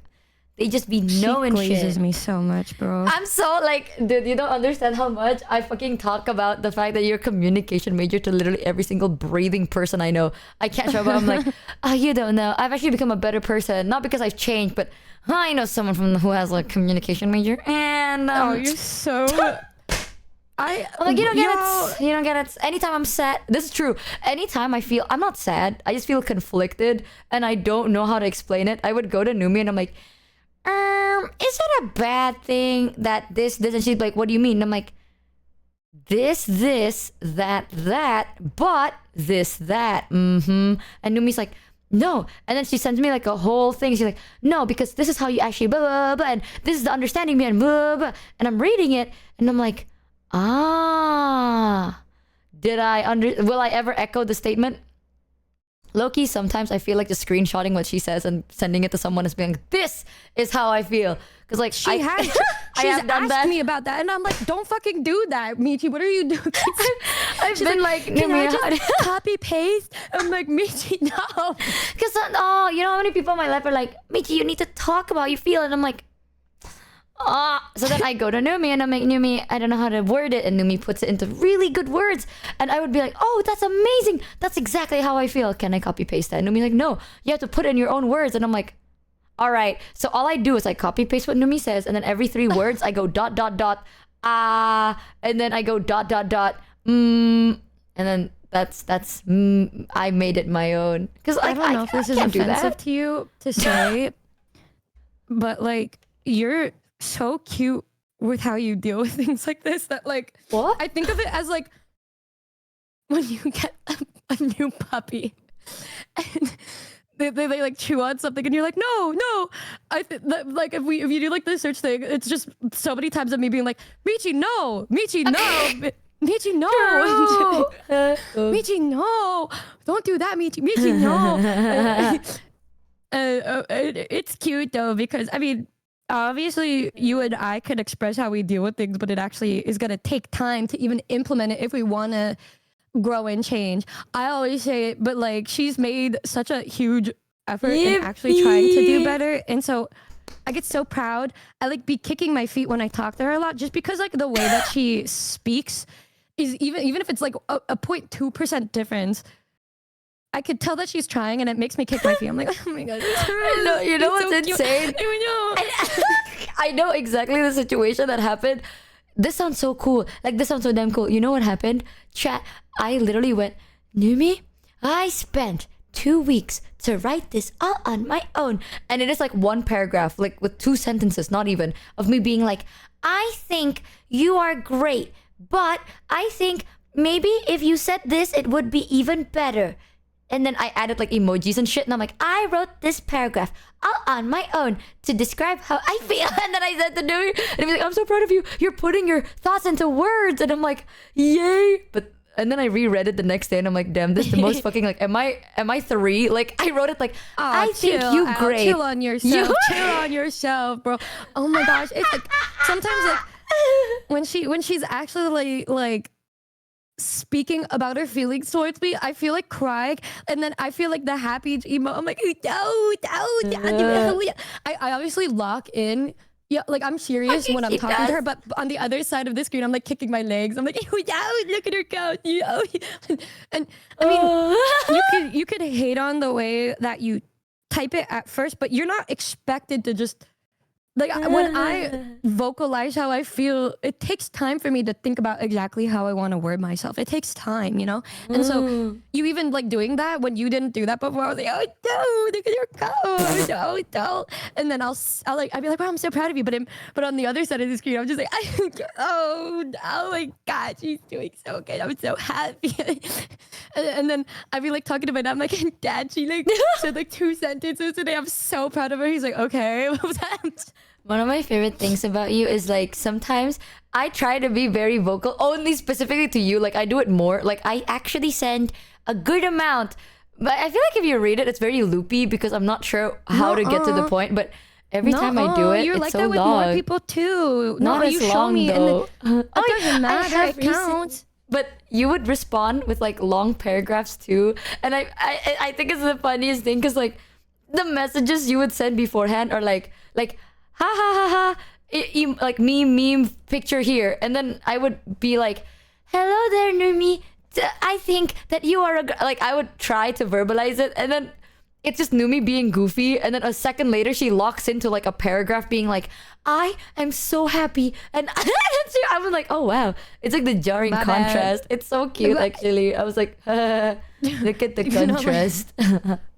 They just be knowing shit. She glazes me so much, bro. I'm so like, dude, you don't understand how much I fucking talk about the fact that you're a communication major to literally every single breathing person I know. I can't show up. I'm like, oh, you don't know. I've actually become a better person. Not because I've changed, but I know someone who has a communication major. And oh, you're so... I'm like, you don't get it. You don't get it. Anytime I'm sad, this is true. Anytime I'm not sad. I just feel conflicted and I don't know how to explain it. I would go to Numi and I'm like, is it a bad thing that this, and she's like, what do you mean? And I'm like, this, that, but this, that. And Numi's like, no. And then she sends me like a whole thing. She's like, no, because this is how you actually blah, blah, blah, and this is the understanding behind blah, blah. And I'm reading it and I'm like, ah, will I ever echo the statement? Low-key, sometimes I feel like just screenshotting what she says and sending it to someone as being like, this is how I feel. Because like she's asked me about that, and I'm like, don't fucking do that, Michi. What are you doing? I've been like, can I just copy paste? I'm like, Michi, no. Because you know how many people in my life are like, Michi, you need to talk about how you feel, and I'm like, so then I go to Numi and I'm like, Numi, I don't know how to word it, and Numi puts it into really good words, and I would be like, oh, that's amazing, that's exactly how I feel, can I copy paste that? And Numi's like, no, you have to put it in your own words. And I'm like, all right. So all I do is I copy paste what Numi says, and then every 3 words I go ... and then I go ... and then that's I made it my own. Because I don't know if this is offensive to you to say, but like, you're so cute with how you deal with things like this that like, what? I think of it as like when you get a new puppy and they like chew on something and you're like, no. Like if you do like the search thing, it's just so many times of me being like, Michi, no, Michi, no. Michi, no. Michi, no. Don't do that, Michi. Michi, no. It's cute though, because I mean, obviously you and I could express how we deal with things, but it actually is going to take time to even implement it if we want to grow and change. I always say it, but like, she's made such a huge effort in actually trying to do better. And so I get so proud. I like be kicking my feet when I talk to her a lot, just because like the way that she speaks is even if it's like a 0.2% difference, I could tell that she's trying, and it makes me kick my feet. I'm like, oh my god. No, you know what's so insane? I know exactly the situation that happened. This sounds so cool. Like, this sounds so damn cool. You know what happened? Chat, I literally went, Numi, I spent 2 weeks to write this all on my own. And it is like 1 paragraph, like with 2 sentences, not even, of me being like, I think you are great, but I think maybe if you said this, it would be even better. And then I added like emojis and shit. And I'm like, I wrote this paragraph all on my own to describe how I feel. And then I said to Numi, and he was like, I'm so proud of you. You're putting your thoughts into words. And I'm like, yay. And then I reread it the next day and I'm like, damn, this is the most fucking like, am I 3? Like, I wrote it like, I think you great. Chill on yourself. Chill on yourself, bro. Oh my gosh. It's like, sometimes like, when she's actually like speaking about her feelings towards me, I feel like crying, and then I feel like the happy emo. I'm like, I obviously lock in. Yeah, like I'm serious when I'm talking to her, but on the other side of the screen, I'm like kicking my legs. I'm like, look at her couch. And I mean, you could hate on the way that you type it at first, but you're not expected to just. Like, when I vocalize how I feel, it takes time for me to think about exactly how I want to word myself. It takes time, you know? And so you even like doing that when you didn't do that before, I was like, oh no, look at your coach. Oh no. And then I'd be like, wow, I'm so proud of you. But on the other side of the screen, I'm just like, oh my God, she's doing so good. I'm so happy. and then I'd be like talking to my dad. I'm like, Dad, she like said like 2 sentences today. I'm so proud of her. He's like, okay. One of my favorite things about you is like sometimes I try to be very vocal, only specifically to you. Like I do it more. Like I actually send a good amount, but I feel like if you read it, it's very loopy because I'm not sure how to get to the point. But every time I do it, you're it's like so that with long. more people too. Not as you long show me though. It doesn't matter. It counts. But you would respond with like long paragraphs too, and I think it's the funniest thing because like the messages you would send beforehand are like ha ha ha ha, like meme picture here, and then I would be like, hello there, Numi. I think that you are like I would try to verbalize it, and then it's just Numi being goofy, and then a second later she locks into like a paragraph being like, I am so happy, and I was like, oh wow, it's like the jarring contrast. It's so cute actually. I was like, look at the contrast.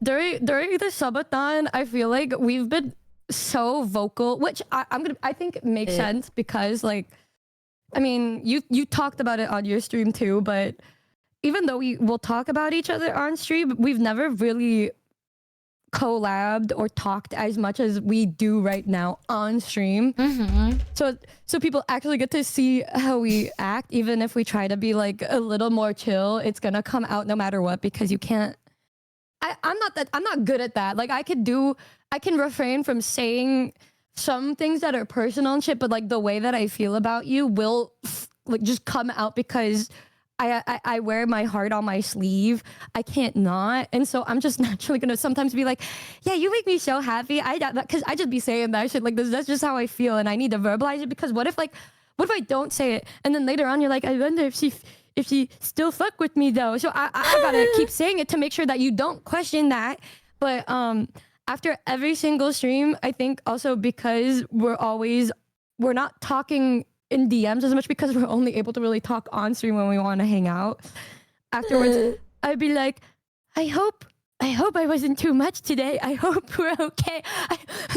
During the Subathon, I feel like we've been so vocal, which I think makes sense because like, I mean, you talked about it on your stream too, but even though we will talk about each other on stream, we've never really collabed or talked as much as we do right now on stream. So people actually get to see how we act, even if we try to be like a little more chill. It's gonna come out no matter what, because you can't. I'm not good at that. Like I can refrain from saying some things that are personal and shit, but like the way that I feel about you will like just come out because I wear my heart on my sleeve. I can't not. And so I'm just naturally going to sometimes be like, yeah, you make me so happy. Because I just be saying that shit like this. That's just how I feel. And I need to verbalize it, because what if I don't say it? And then later on, you're like, I wonder if she still fuck with me though. So I gotta keep saying it to make sure that you don't question that. But after every single stream, I think also because we're not talking in DMs as much, because we're only able to really talk on stream when we want to hang out. Afterwards, I'd be like, I hope I wasn't too much today. I hope we're okay.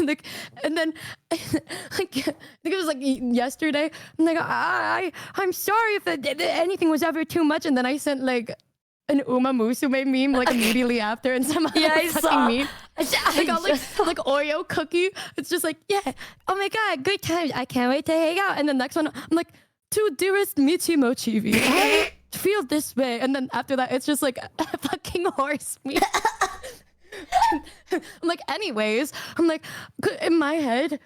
And then I think it was like yesterday. I'm like, I'm sorry if anything was ever too much. And then I sent like an Uma Musume meme like immediately after, and some other fucking meme. Like Oreo cookie. It's just like, yeah, oh my god, good times. I can't wait to hang out. And the next one, I'm like, to dearest Michi Mochievee, I feel this way. And then after that, it's just like a fucking horse meme. I'm like, anyways, I'm like, in my head,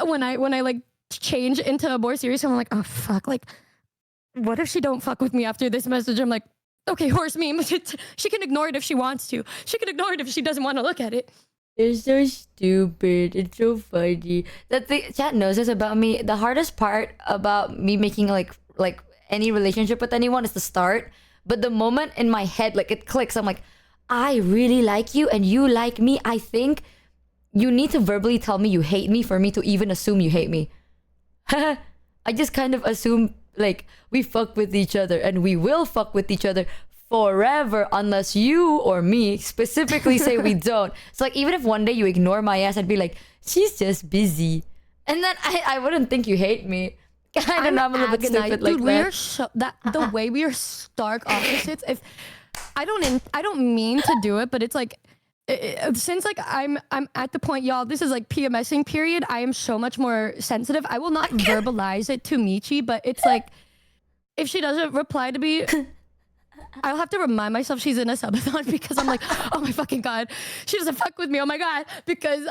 when I like change into a more serious, I'm like, oh fuck, like, what if she don't fuck with me after this message? I'm like, okay, horse meme. She can ignore it if she wants to. She can ignore it if she doesn't want to look at it. It's so stupid. It's so funny. That the chat knows this about me. The hardest part about me making like any relationship with anyone is the start. But the moment in my head, like it clicks, I'm like, I really like you and you like me. I think you need to verbally tell me you hate me for me to even assume you hate me. I just kind of assume like we fuck with each other and we will fuck with each other forever unless you or me specifically say we don't. So like even if one day you ignore my ass, I'd be like, she's just busy. And then I wouldn't think you hate me. I don't know, I'm a little bit stupid like dude, that. The way we are stark opposites. If I don't mean to do it, but it's like since like I'm at the point, y'all, this is like PMSing period. I am so much more sensitive. I will not verbalize it to Michi, but it's like if she doesn't reply to me, I'll have to remind myself she's in a subathon, because I'm like, oh my fucking god, she doesn't fuck with me. Oh my god, because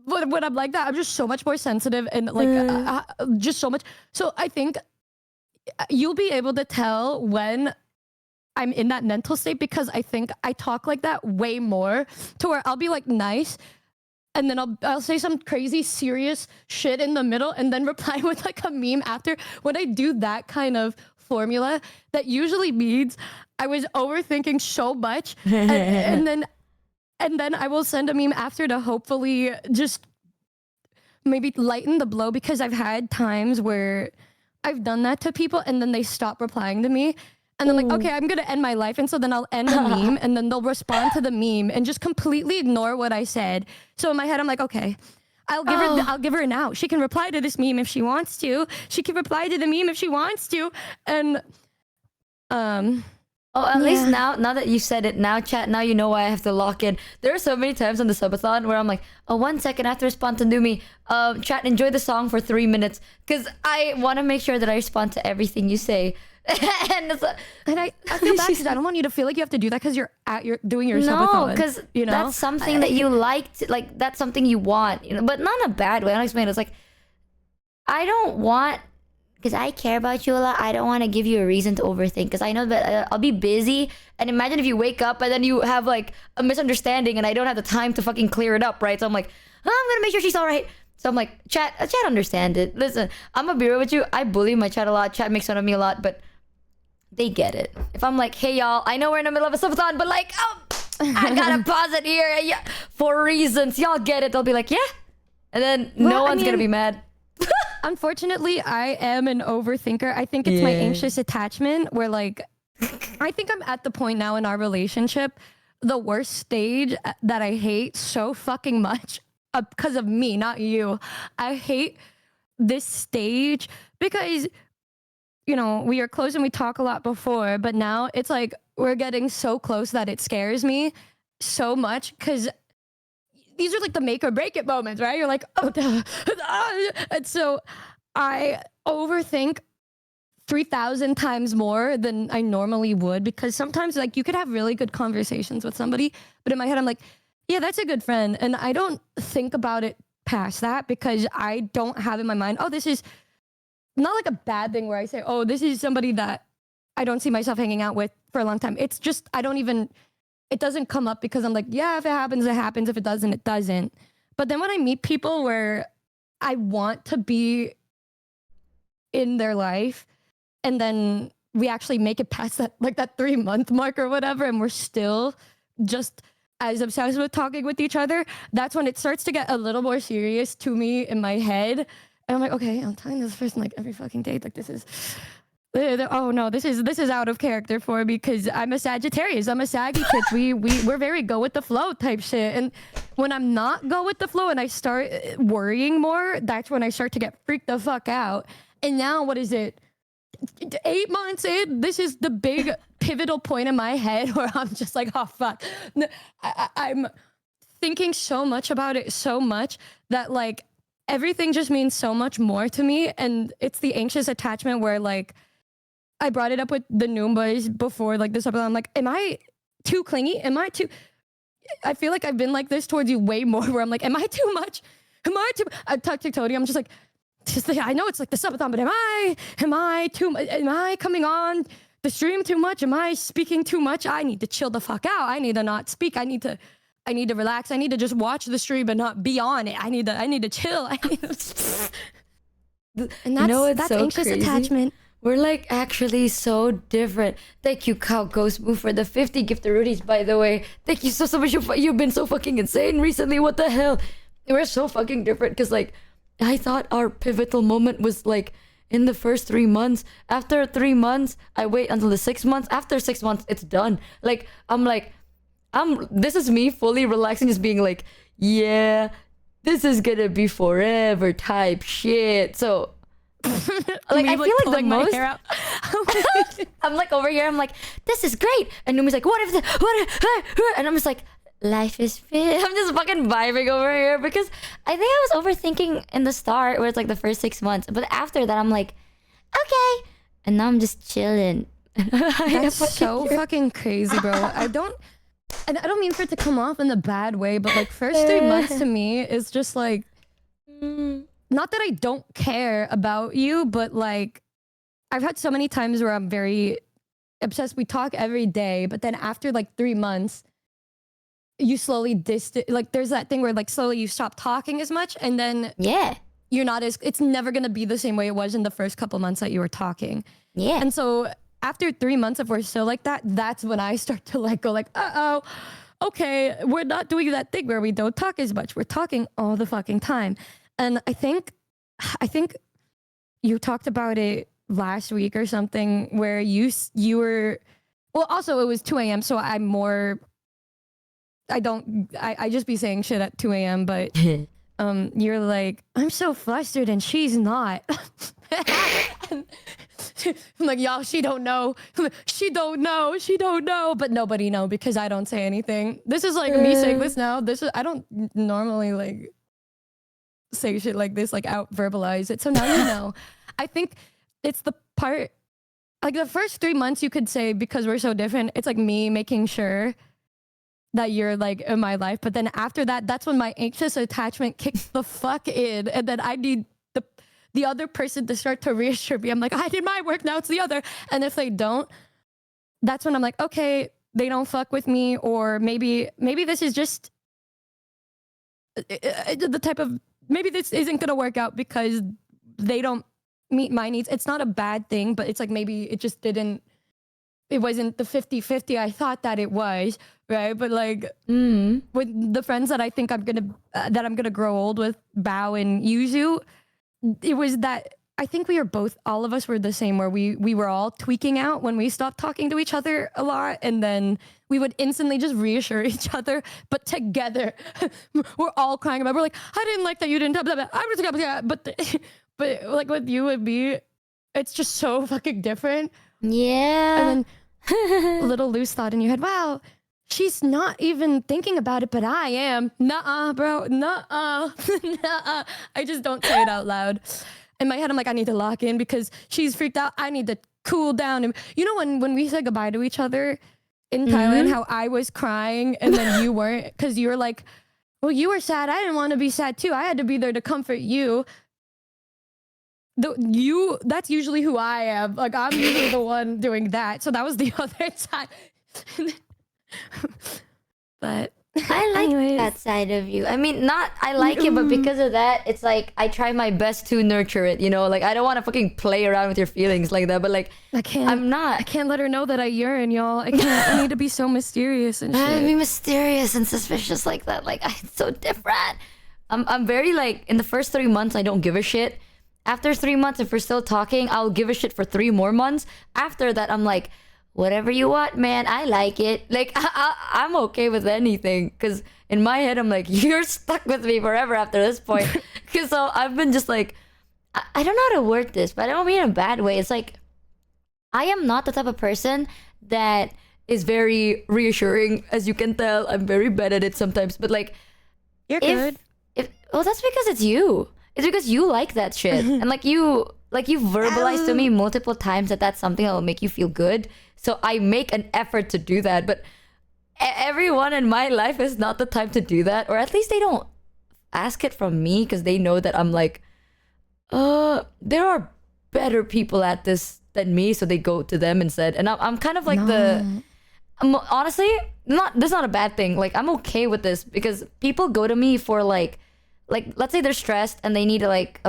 when I'm like that, I'm just so much more sensitive and like just so much. So I think you'll be able to tell when I'm in that mental state, because I think I talk like that way more, to where I'll be like nice, and then I'll say some crazy serious shit in the middle, and then reply with like a meme after. When I do that kind of formula, that usually means I was overthinking so much, and then I will send a meme after to hopefully just maybe lighten the blow, because I've had times where I've done that to people and then they stop replying to me. And then like, okay, I'm gonna end my life. And so then I'll end the meme, and then they'll respond to the meme and just completely ignore what I said. So in my head, I'm like, okay, I'll give her an out. She can reply to this meme if she wants to. She can reply to the meme if she wants to. And at least now that you said it, now chat, now you know why I have to lock in. There are so many times on the subathon where I'm like, oh, 1 second, I have to respond to Numi. Chat, enjoy the song for 3 minutes, because I want to make sure that I respond to everything you say. and I feel bad, because I don't want you to feel like you have to do that because you're doing your subathon. No, because you know? That's something that you like. Like that's something you want, you know, but not in a bad way. I'll explain. It's like I don't want, because I care about you a lot. I don't want to give you a reason to overthink, because I know that I'll be busy. And imagine if you wake up and then you have like a misunderstanding, and I don't have the time to fucking clear it up, right? So I'm like, oh, I'm gonna make sure she's all right. So I'm like, chat understand it. Listen, I'm gonna be real with you. I bully my chat a lot. Chat makes fun of me a lot, but they get it. If I'm like, hey y'all, I know we're in the middle of a subathon, but like, I gotta pause it here, yeah, for reasons. Y'all get it. They'll be like, yeah, and then no one's gonna be mad. Unfortunately, I am an overthinker. I think it's my anxious attachment, where like, I think I'm at the point now in our relationship, the worst stage that I hate so fucking much, because of me, not you. I hate this stage because, you know, we are close and we talk a lot before, but now it's like we're getting so close that it scares me so much, because these are like the make or break it moments, right? You're like, oh, duh. And so I overthink 3,000 times more than I normally would, because sometimes like you could have really good conversations with somebody, but in my head I'm like, yeah, that's a good friend. And I don't think about it past that because I don't have in my mind, oh, this is not like a bad thing where I say, oh, this is somebody that I don't see myself hanging out with for a long time. It's just, it doesn't come up because I'm like, yeah, if it happens, it happens. If it doesn't, it doesn't. But then when I meet people where I want to be in their life, and then we actually make it past that, like that 3-month mark or whatever, and we're still just as obsessed with talking with each other, that's when it starts to get a little more serious to me in my head. And I'm like, okay, I'm telling this person like every fucking day, like this is, oh no, this is out of character for me because I'm a Sagittarius. I'm a saggy kid. We're very go with the flow type shit. And when I'm not go with the flow and I start worrying more, that's when I start to get freaked the fuck out. And now what is it? 8 months in, this is the big pivotal point in my head where I'm just like, oh fuck. I'm thinking so much about it, so much that like everything just means so much more to me. And it's the anxious attachment where like I brought it up with the Noom boys before like this episode. I'm like, am I too clingy? I feel like I've been like this towards you way more where I'm like, am I too much? I talked to Cody, I'm just like, I know it's like the Subathon, but am I coming on the stream too much? Am I speaking too much? I need to chill the fuck out. I need to not speak. I need to relax. I need to just watch the stream and not be on it. I need to chill. And that's so anxious crazy. Attachment. We're like actually so different. Thank you, Cow Ghost Move, for the 50 gifted rudies, by the way. Thank you so much. You've been so fucking insane recently. What the hell? We're so fucking different because like I thought our pivotal moment was like in the first 3 months. After 3 months, I wait until the 6 months. After 6 months, it's done. Like, this is me fully relaxing, just being like, yeah, this is gonna be forever type shit. So, like, I feel like the most, I'm like over here, I'm like, this is great. And Numi's like, what if, and I'm just like, life is fit. I'm just fucking vibing over here because I think I was overthinking in the start where it's like the first 6 months, but after that I'm like, okay, and now I'm just chilling. That's so fucking crazy, bro. I don't mean for it to come off in a bad way, but like first 3 months to me is just like, not that I don't care about you, but like I've had so many times where I'm very obsessed. We talk every day, but then after like 3 months you slowly like there's that thing where like slowly you stop talking as much, and then you're not as, it's never gonna be the same way it was in the first couple months that you were talking. And so after 3 months, if we're still like that, that's when I start to like go like, okay, we're not doing that thing where we don't talk as much. We're talking all the fucking time. And I think you talked about it last week or something where you were, well, also it was 2 a.m. so I'm more, I just be saying shit at 2 a.m. but you're like, I'm so flustered and she's not. I'm like, y'all, she don't know, but nobody know because I don't say anything. This is like me saying this now. I don't normally like say shit like this, like out verbalize it. So now you know. I think it's the part, like the first 3 months you could say because we're so different, it's like me making sure that you're like in my life, but then after that, that's when my anxious attachment kicks the fuck in, and then I need the other person to start to reassure me. I'm like, I did my work, now it's the other. And if they don't, that's when I'm like, okay, they don't fuck with me, or maybe this is just the type of, maybe this isn't gonna work out because they don't meet my needs. It's not a bad thing, but it's like maybe it just didn't, it wasn't the 50-50 I thought that it was, right? But like with the friends that I think I'm gonna grow old with, Bao and Yuzu, it was that I think we were both, all of us were the same, where we were all tweaking out when we stopped talking to each other a lot, and then we would instantly just reassure each other, but together we're all crying about, we're like, I didn't like that you didn't, blah, blah, I'm just gonna, but like with you and me, it's just so fucking different. Yeah. And then a little loose thought in your head, wow, she's not even thinking about it, but I am. Nuh-uh, bro. Nuh-uh. Nuh-uh. I just don't say it out loud. In my head, I'm like, I need to lock in because she's freaked out. I need to cool down. And you know, when we said goodbye to each other in Thailand, how I was crying and then you weren't, because you were like, well, you were sad. I didn't want to be sad too. I had to be there to comfort you. That's usually who I am. Like, I'm usually the one doing that. So that was the other time. But I like that side of you. I mean, I like it, but because of that, it's like I try my best to nurture it, you know? Like, I don't want to fucking play around with your feelings like that, but like, I can't let her know that I yearn, y'all. I can't. I need to be so mysterious and shit. I be mysterious and suspicious like that. Like, it's so different. I'm very like, in the first 3 months, I don't give a shit. After 3 months, if we're still talking, I'll give a shit for 3 more months. After that, I'm like, whatever you want, man. I like it. Like, I'm okay with anything. Because in my head, I'm like, you're stuck with me forever after this point. Because so I've been just like, I don't know how to word this, but I don't mean in a bad way. It's like, I am not the type of person that is very reassuring. As you can tell, I'm very bad at it sometimes. But like, you're good. Well, that's because it's you. It's because you like that shit. And like you verbalized to me multiple times that that's something that will make you feel good. So I make an effort to do that. But everyone in my life is not the type to do that. Or at least they don't ask it from me because they know that I'm like, there are better people at this than me. So they go to them instead. And I'm kind of like honestly, this is not a bad thing. Like, I'm okay with this because people go to me for like let's say they're stressed and they need like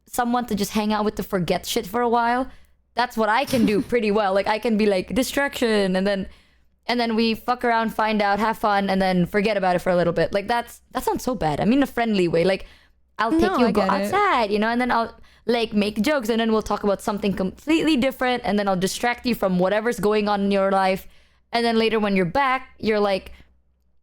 someone to just hang out with to forget shit for a while. That's what I can do pretty well. Like, I can be like distraction and then we fuck around, find out, have fun, and then forget about it for a little bit. Like, that sounds so bad. I mean, in a friendly way. Like, I'll take you and go outside, you know, and then I'll like make jokes and then we'll talk about something completely different and then I'll distract you from whatever's going on in your life. And then later when you're back, you're like,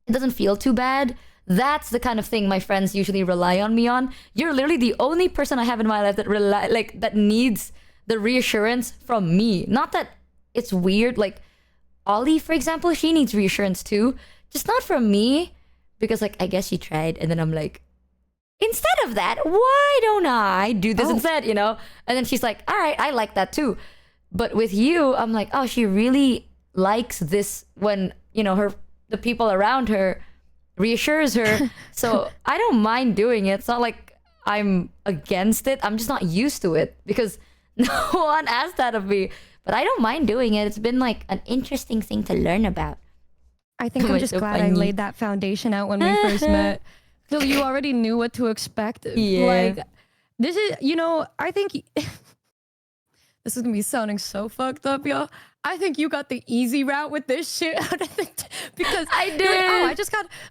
it doesn't feel too bad. That's the kind of thing my friends usually rely on me on. You're literally the only person I have in my life that needs the reassurance from me. Not that it's weird. Like, Ollie, for example, she needs reassurance too. Just not from me. Because like, I guess she tried. And then I'm like, instead of that, why don't I do this instead, you know? And then she's like, all right, I like that too. But with you, I'm like, oh, she really likes this when, you know, the people around her reassures her. So I don't mind doing it. It's not like I'm against it. I'm just not used to it because no one asked that of me. But I don't mind doing it. It's been like an interesting thing to learn about. I think I'm just so glad I laid that foundation out when we first met. So you already knew what to expect. Yeah. Like, this is, you know, I think this is gonna be sounding so fucked up, y'all. I think you got the easy route with this shit because I did. Like, oh,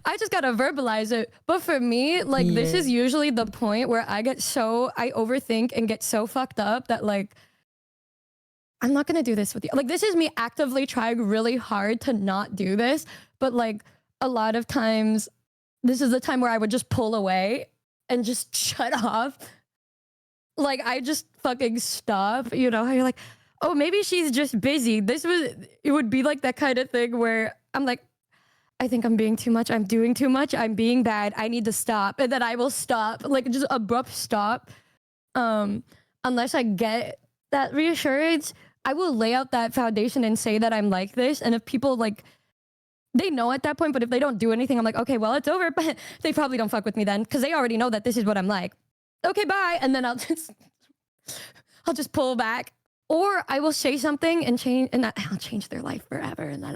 I just gotta verbalize it. But for me, like, this is usually the point where I overthink and get so fucked up that like, I'm not gonna do this with you. Like, this is me actively trying really hard to not do this. But like, a lot of times, this is the time where I would just pull away and just shut off. Like, I just fucking stop, you know, how you're like, oh, maybe she's just busy. It would be like that kind of thing where I'm like, I think I'm being too much. I'm doing too much. I'm being bad. I need to stop. And then I will stop, like just abrupt stop. Unless I get that reassurance, I will lay out that foundation and say that I'm like this. And if people like, they know at that point, but if they don't do anything, I'm like, okay, well, it's over. But they probably don't fuck with me then because they already know that this is what I'm like. Okay, bye. And then I'll just pull back. Or I will say something and I'll change their life forever. And then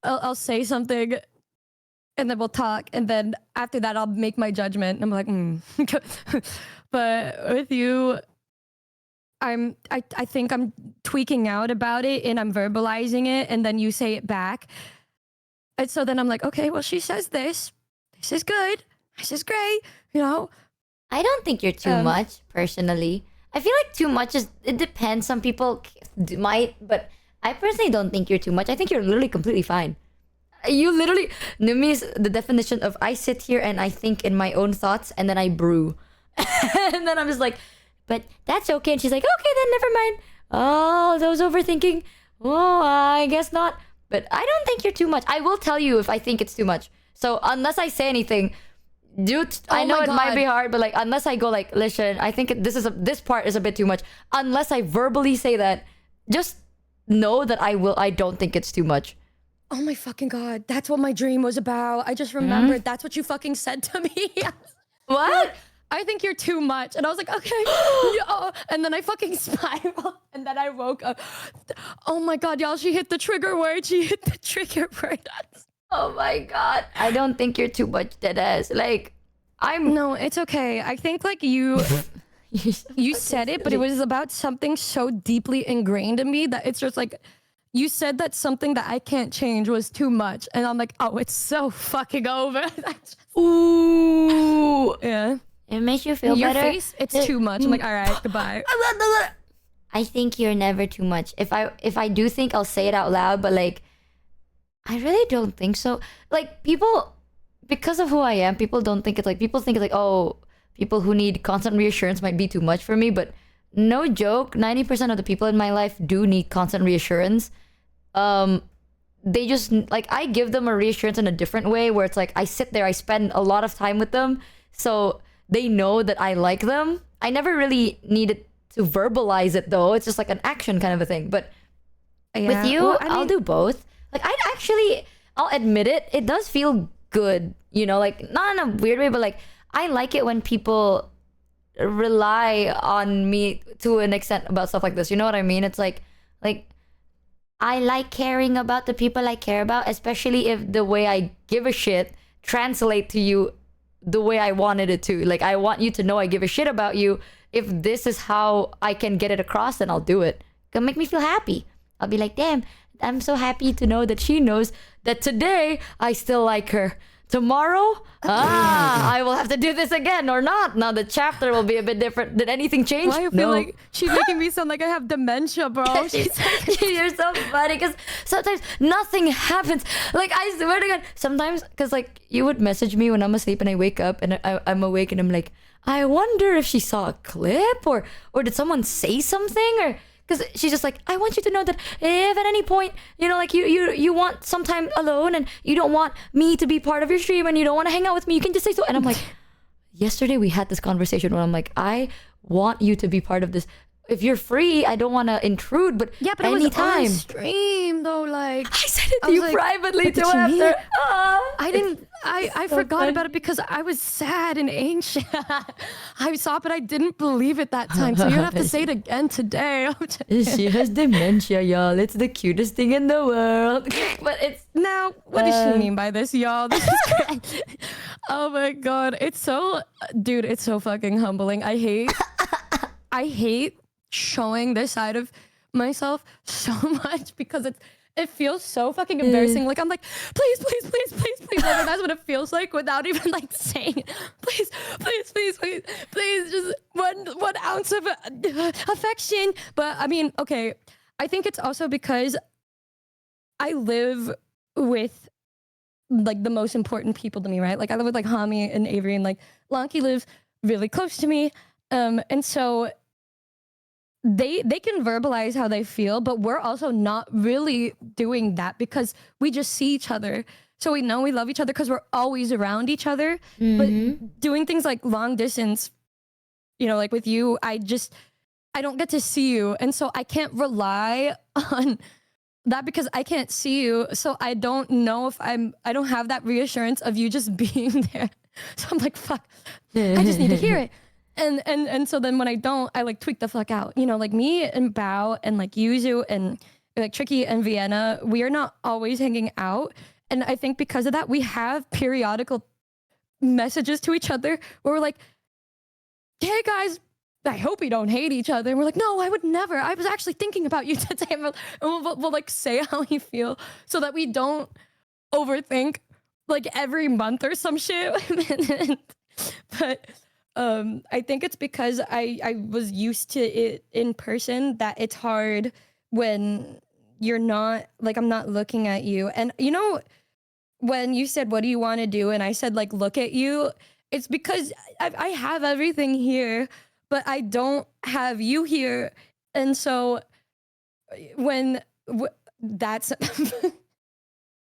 I'll say something and then we'll talk. And then after that, I'll make my judgment. And I'm like, But with you, I think I'm tweaking out about it and I'm verbalizing it. And then you say it back. And so then I'm like, okay, well, she says this. This is good. This is great. You know? I don't think you're too much, personally. I feel like too much it depends. Some people might, but I personally don't think you're too much. I think you're literally completely fine. You literally, Numi is the definition of I sit here and I think in my own thoughts and then I brew. And then I'm just like, but that's okay. And she's like, okay, then never mind. Oh, those overthinking. Oh, I guess not. But I don't think you're too much. I will tell you if I think it's too much. So unless I say anything, dude, I know it might be hard, but like unless I go like, listen, I think this part is a bit too much. Unless I verbally say that, just know that I don't think it's too much. Oh my fucking God. That's what my dream was about. I just remembered that's what you fucking said to me. What? I think you're too much. And I was like, okay. Yeah. And then I fucking spiraled. And then I woke up. Oh my God, y'all, she hit the trigger word. She hit the trigger word. Oh my God. I don't think you're too much, deadass. Like, No, it's okay. I think like you said it, but it was about something so deeply ingrained in me that it's just like, you said that something that I can't change was too much. And I'm like, oh, it's so fucking over. Ooh. Yeah. It makes you feel Your better. face, it's too much. I'm like, all right, goodbye. I think you're never too much. If I do think, I'll say it out loud, but like, I really don't think so. Like, people, because of who I am, people don't think it's like, people think it's like, oh, people who need constant reassurance might be too much for me. But no joke, 90% of the people in my life do need constant reassurance. They just, like, I give them a reassurance in a different way where it's like, I sit there, I spend a lot of time with them. So they know that I like them. I never really needed to verbalize it though. It's just like an action kind of a thing. But with you, well, I'll do both. Like, I'll admit it. It does feel good, you know, like not in a weird way, but like, I like it when people rely on me to an extent about stuff like this. You know what I mean? It's like I like caring about the people I care about, especially if the way I give a shit translate to you the way I wanted it to. Like, I want you to know I give a shit about you. If this is how I can get it across, then I'll do it. It'll make me feel happy. I'll be like, damn, I'm so happy to know that she knows that today I still like her. Tomorrow, I will have to do this again or not. Now the chapter will be a bit different. Did anything change? Why I feel like she's making me sound like I have dementia, bro. You're so funny because sometimes nothing happens. Like, I swear to God, sometimes, because like you would message me when I'm asleep and I wake up and I'm awake and I'm like, I wonder if she saw a clip or did someone say something, or because she's just like, I want you to know that if at any point, you know, like you want some time alone and you don't want me to be part of your stream and you don't want to hang out with me, you can just say so. And I'm like, yesterday we had this conversation where I'm like, I want you to be part of this. If you're free, I don't want to intrude, but yeah, but anytime. It was on stream though, like I said it to you like, privately too after. I didn't. I so forgot about it because I was sad and anxious. I saw it, but I didn't believe it that time. So you have to say it again today. She has dementia, y'all. It's the cutest thing in the world. But it's now. What does she mean by this, y'all? This is great. Oh my God, it's so, dude. It's so fucking humbling. I hate showing this side of myself so much because it feels so fucking embarrassing. Like, I'm like, please. Like, that's what it feels like without even like saying it. Please, just one ounce of affection. But I mean, okay, I think it's also because I live with like the most important people to me, right? Like, I live with like Hami and Avery, and like Lanky lives really close to me. And so they can verbalize how they feel, but we're also not really doing that because we just see each other. So we know we love each other because we're always around each other. But doing things like long distance, you know, like with you, I don't get to see you. And so I can't rely on that because I can't see you. So I don't know if I don't have that reassurance of you just being there. So I'm like, fuck, I just need to hear it. And so then when I don't, I like tweak the fuck out. You know, like me and Bao and like Yuzu and like Tricky and Vienna, we are not always hanging out. And I think because of that, we have periodical messages to each other where we're like, hey guys, I hope we don't hate each other. And we're like, no, I would never. I was actually thinking about you today. And we'll like say how we feel so that we don't overthink like every month or some shit. But I think it's because I was used to it in person that it's hard when you're not, like, I'm not looking at you. And you know, when you said, what do you want to do? And I said, like, look at you. It's because I have everything here, but I don't have you here. And so when that's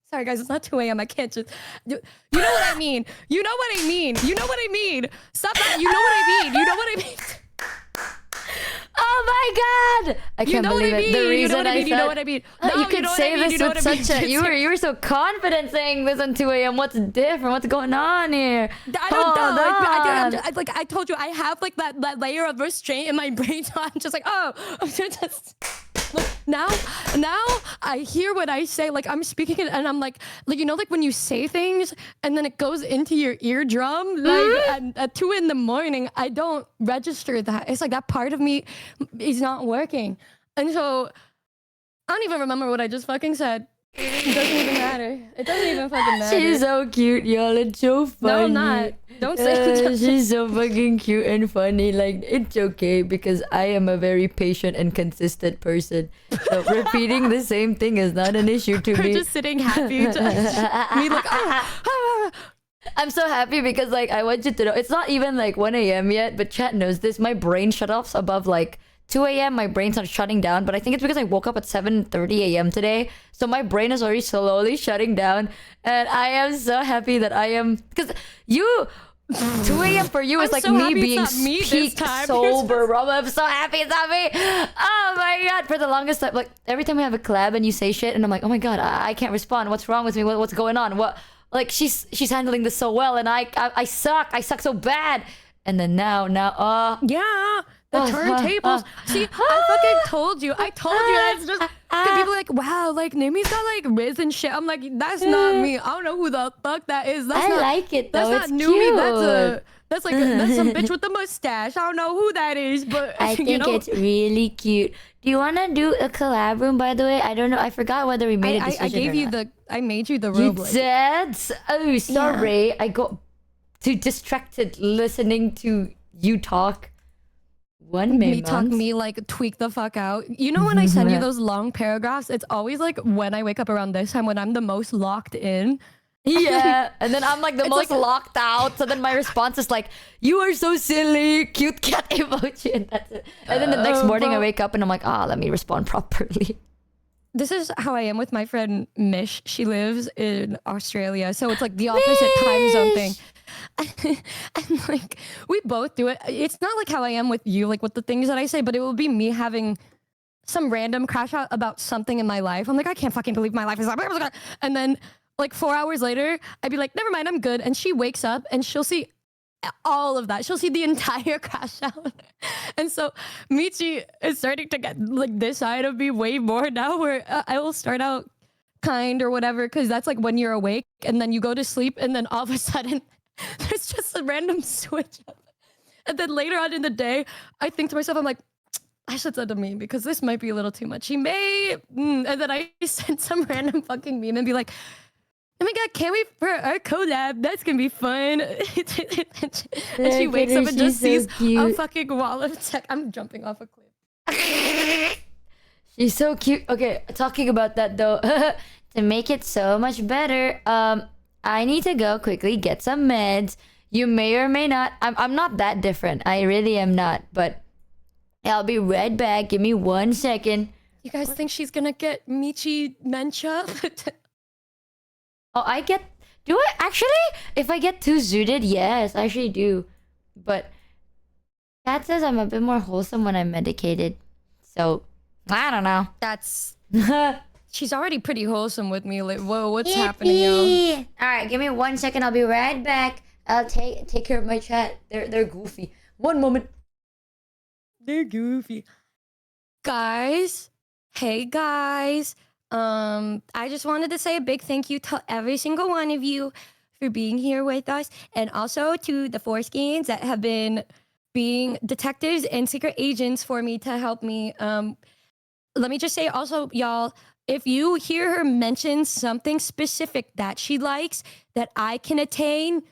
Sorry, guys, it's not 2 a.m. I can't just... You know what I mean. You know what I mean. You know what I mean. Stop that. You know what I mean. You know what I mean. Oh my god! I can't believe it. The reason I said... You know what I mean. You could say this with such a... You were so confident saying this on 2 a.m. What's different? What's going on here? I don't know. I told you, I have like that layer of restraint in my brain. So I'm just like, oh, I'm just... Look, now I hear what I say. Like I'm speaking it, and I'm like you know, like when you say things and then it goes into your eardrum, like at 2 a.m, I don't register that. It's like that part of me is not working, and so I don't even remember what I just fucking said. It doesn't even matter. It doesn't even fucking matter. She's so cute, y'all. It's so funny. No, I'm not. Don't say she's so fucking cute and funny. Like, it's okay because I am a very patient and consistent person. So repeating the same thing is not an issue to me. Just sitting happy. Me like, I'm so happy because like I want you to know it's not even like 1 a.m. yet, but chat knows this. My brain shut offs above like 2 a.m. my brain started shutting down, but I think it's because I woke up at 7:30 a.m. today. So my brain is already slowly shutting down. And I am so happy that I am, because 2 a.m. for you is like so me being peak sober, bro. I'm so happy it's not me. Oh my god. For the longest time, like every time we have a collab and you say shit and I'm like, oh my god, I can't respond. What's wrong with me? What's going on? What? Like she's handling this so well and I suck. I suck so bad. And then now, yeah. The turntables. See, I fucking told you. I told you that's just... Because people are like, wow, like, Numi's got, like, Riz and shit. I'm like, that's not me. I don't know who the fuck that is. That's I not, like it, though. That's not Numi. That's some bitch with a mustache. I don't know who that is, but, I think it's really cute. Do you want to do a collab room, by the way? I don't know. I forgot whether we made a decision I gave or you not. I made you the room. You did? Oh, sorry. Yeah. I got too distracted listening to you talk. Me like tweak the fuck out. You know when I send you those long paragraphs, it's always like when I wake up around this time when I'm the most locked in. Yeah, and then I'm like the most like, locked out. So then my response is like, "You are so silly," cute cat emoji, and that's it. And then the next morning I wake up and I'm like, let me respond properly. This is how I am with my friend Mish. She lives in Australia, so it's like the opposite time zone thing. And like we both do it. It's not like how I am with you, like with the things that I say, but it will be me having some random crash out about something in my life. I'm like, I can't fucking believe my life is like, and then like 4 hours later, I'd be like, never mind, I'm good. And she wakes up and she'll see all of that. She'll see the entire crash out. And so Michi is starting to get like this side of me way more now, where I will start out kind or whatever, because that's like when you're awake and then you go to sleep and then all of a sudden there's just a random switch up. And then later on in the day, I think to myself, I'm like, I should send a meme because this might be a little too much. He may, and then I send some random fucking meme and be like, oh my god, can't wait for our collab. That's gonna be fun. And she wakes up and just sees a fucking wall of tech. I'm jumping off a cliff. She's so cute. Okay, talking about that though, to make it so much better, I need to go quickly get some meds. You may or may not. I'm not that different. I really am not. But I'll be right back. Give me 1 second. You guys think she's gonna get Michi Mencha? Oh, I get... Do I? Actually, if I get too zooted, yes, I actually do. But Kat says I'm a bit more wholesome when I'm medicated. So, I don't know. That's... She's already pretty wholesome with me. Like, whoa, what's happening, yo? Alright, give me 1 second. I'll be right back. I'll take care of my chat. They're goofy. One moment. They're goofy. Guys. Hey, guys. I just wanted to say a big thank you to every single one of you for being here with us. And also to the Foreskins that have been being detectives and secret agents for me to help me. Let me just say also, y'all, if you hear her mention something specific that she likes that I can attain,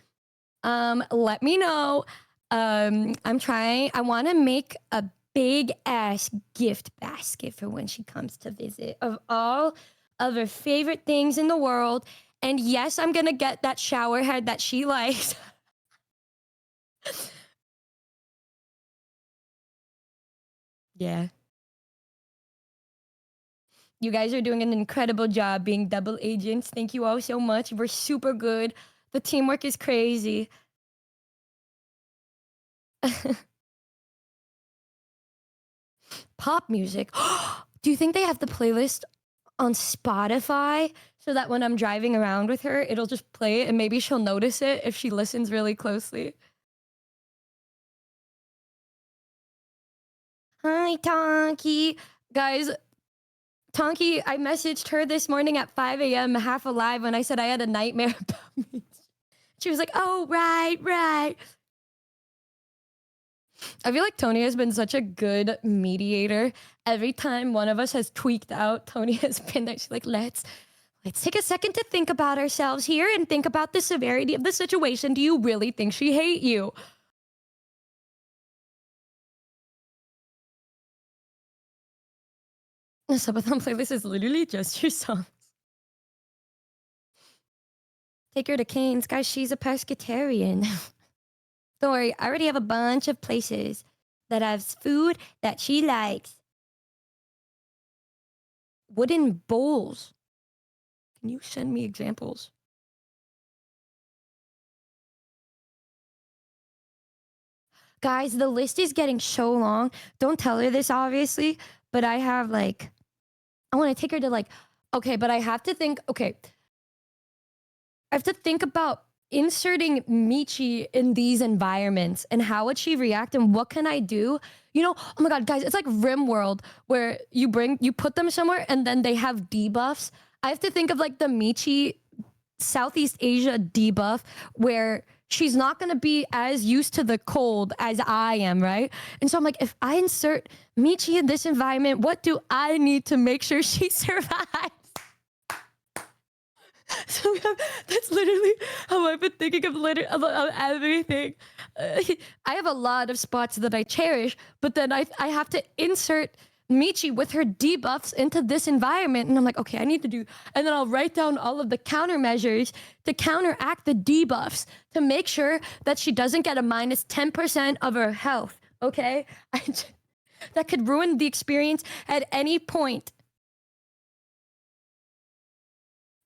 let me know. I'm trying. I want to make a big ass gift basket for when she comes to visit of all of her favorite things in the world. And yes, I'm gonna get that shower head that she likes. Yeah. You guys are doing an incredible job being double agents. Thank you all so much. We're super good. The teamwork is crazy. Pop music. Do you think they have the playlist on Spotify so that when I'm driving around with her, it'll just play it and maybe she'll notice it if she listens really closely? Hi, Tonky. Guys, Tonky, I messaged her this morning at 5 a.m. half alive when I said I had a nightmare about me. She was like, oh, right. I feel like Tony has been such a good mediator. Every time one of us has tweaked out, Tony has been there. She's like, let's take a second to think about ourselves here and think about the severity of the situation. Do you really think she hate you? The Subathon playlist is literally just your songs. Take her to Cane's. Guys, she's a pescatarian. Don't worry, I already have a bunch of places that have food that she likes. Wooden bowls. Can you send me examples? Guys, the list is getting so long. Don't tell her this, obviously, but I have like, I want to take her to like, okay, but I have to think, okay. I have to think about inserting Michi in these environments and how would she react and what can I do? You know, oh my God, guys, it's like RimWorld where you put them somewhere and then they have debuffs. I have to think of like the Michi Southeast Asia debuff where she's not going to be as used to the cold as I am, right? And so I'm like, if I insert Michi in this environment, what do I need to make sure she survives? So that's literally how I've been thinking of everything. I have a lot of spots that I cherish, but then I have to insert Michi with her debuffs into this environment. And I'm like, okay, I need to do, and then I'll write down all of the countermeasures to counteract the debuffs to make sure that she doesn't get a minus 10% of her health, okay? That could ruin the experience at any point.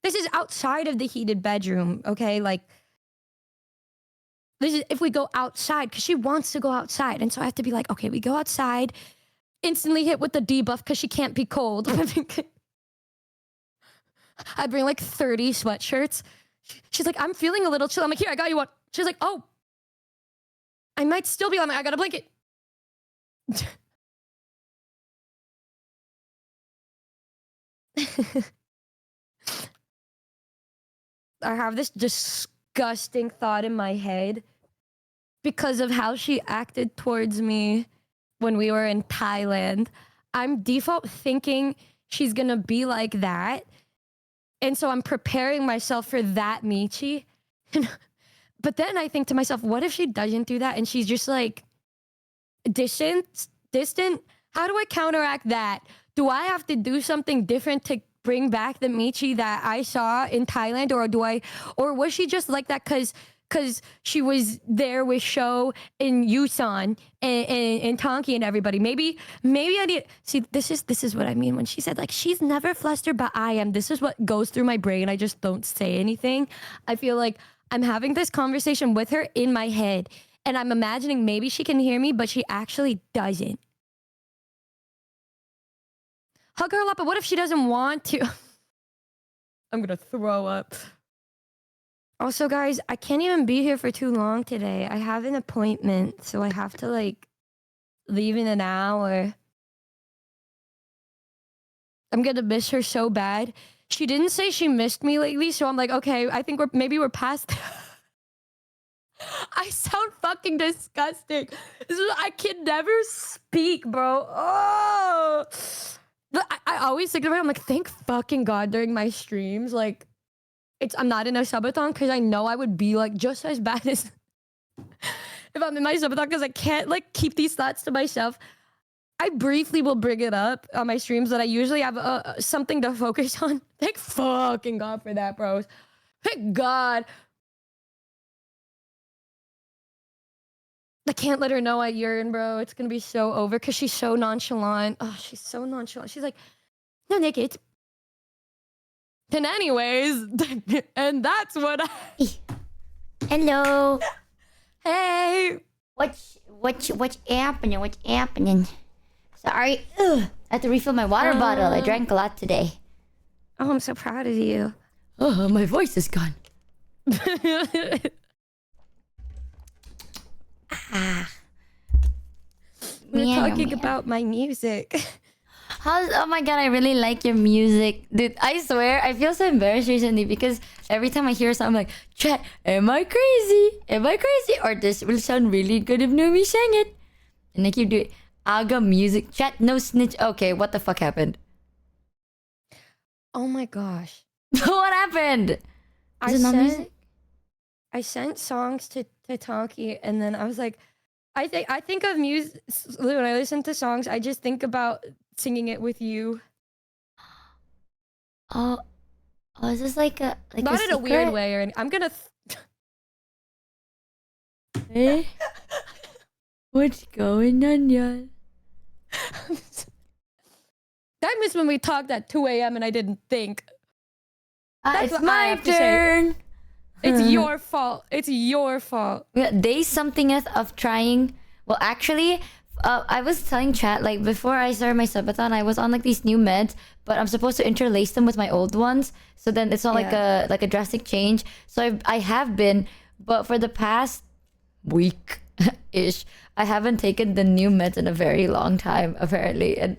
This is outside of the heated bedroom, okay? Like, this is if we go outside, because she wants to go outside. And so I have to be like, okay, we go outside, instantly hit with the debuff because she can't be cold. I bring like 30 sweatshirts. She's like, I'm feeling a little chill. I'm like, here, I got you one. She's like, oh, I might still be on. I got a blanket. I have this disgusting thought in my head because of how she acted towards me when we were in Thailand. I'm default thinking she's gonna be like that. And so I'm preparing myself for that Michi. But then I think to myself, what if she doesn't do that and she's just like distant? How do I counteract that? Do I have to do something different to bring back the Michi that I saw in Thailand, or was she just like that because she was there with Sho and Yusan and Tonki and everybody? Maybe I need, see, this is what I mean when she said like she's never flustered, but I am. This is what goes through my brain. I just don't say anything. I feel like I'm having this conversation with her in my head, and I'm imagining maybe she can hear me, but she actually doesn't. Hug her up, but what if she doesn't want to? I'm gonna throw up. Also, guys, I can't even be here for too long today. I have an appointment, so I have to like leave in an hour. I'm gonna miss her so bad. She didn't say she missed me lately, so I'm like, okay, I think we're past. I sound fucking disgusting. I can never speak, bro. Oh. I always think about it, I'm like, thank fucking God during my streams, like, I'm not in a subathon because I know I would be like just as bad as if I'm in my subathon because I can't like keep these thoughts to myself. I briefly will bring it up on my streams that I usually have something to focus on. Thank fucking God for that, bros. Thank God. I can't let her know I yearn, bro. It's gonna be so over because she's so nonchalant. Oh, she's so nonchalant. She's like, no, Nick, it's And anyways, and that's what Hello. Hey. What's happening? What's happening? Sorry. Ugh. I had to refill my water bottle. I drank a lot today. Oh, I'm so proud of you. Oh, my voice is gone. We're talking about my music. Oh my god, I really like your music. Dude, I swear, I feel so embarrassed recently because every time I hear something, I'm like, chat, am I crazy? Am I crazy? Or this will sound really good if Numi sang it. And I keep doing Aga music. Chat, no snitch. Okay, what the fuck happened? Oh my gosh. What happened? Is it not music? I sent songs to Tonki, and then I was like, I think of music when I listen to songs. I just think about singing it with you. Oh, is this like a not in a weird way or I'm gonna. Eh? What's going on, y'all? That was when we talked at 2 a.m. and I didn't think. It's my turn. It's your fault. It's your fault. Yeah, day something of trying. Well, actually, I was telling chat like before I started my subathon, I was on like these new meds, but I'm supposed to interlace them with my old ones, so then it's not like a drastic change. So I have been, but for the past week ish, I haven't taken the new meds in a very long time apparently, and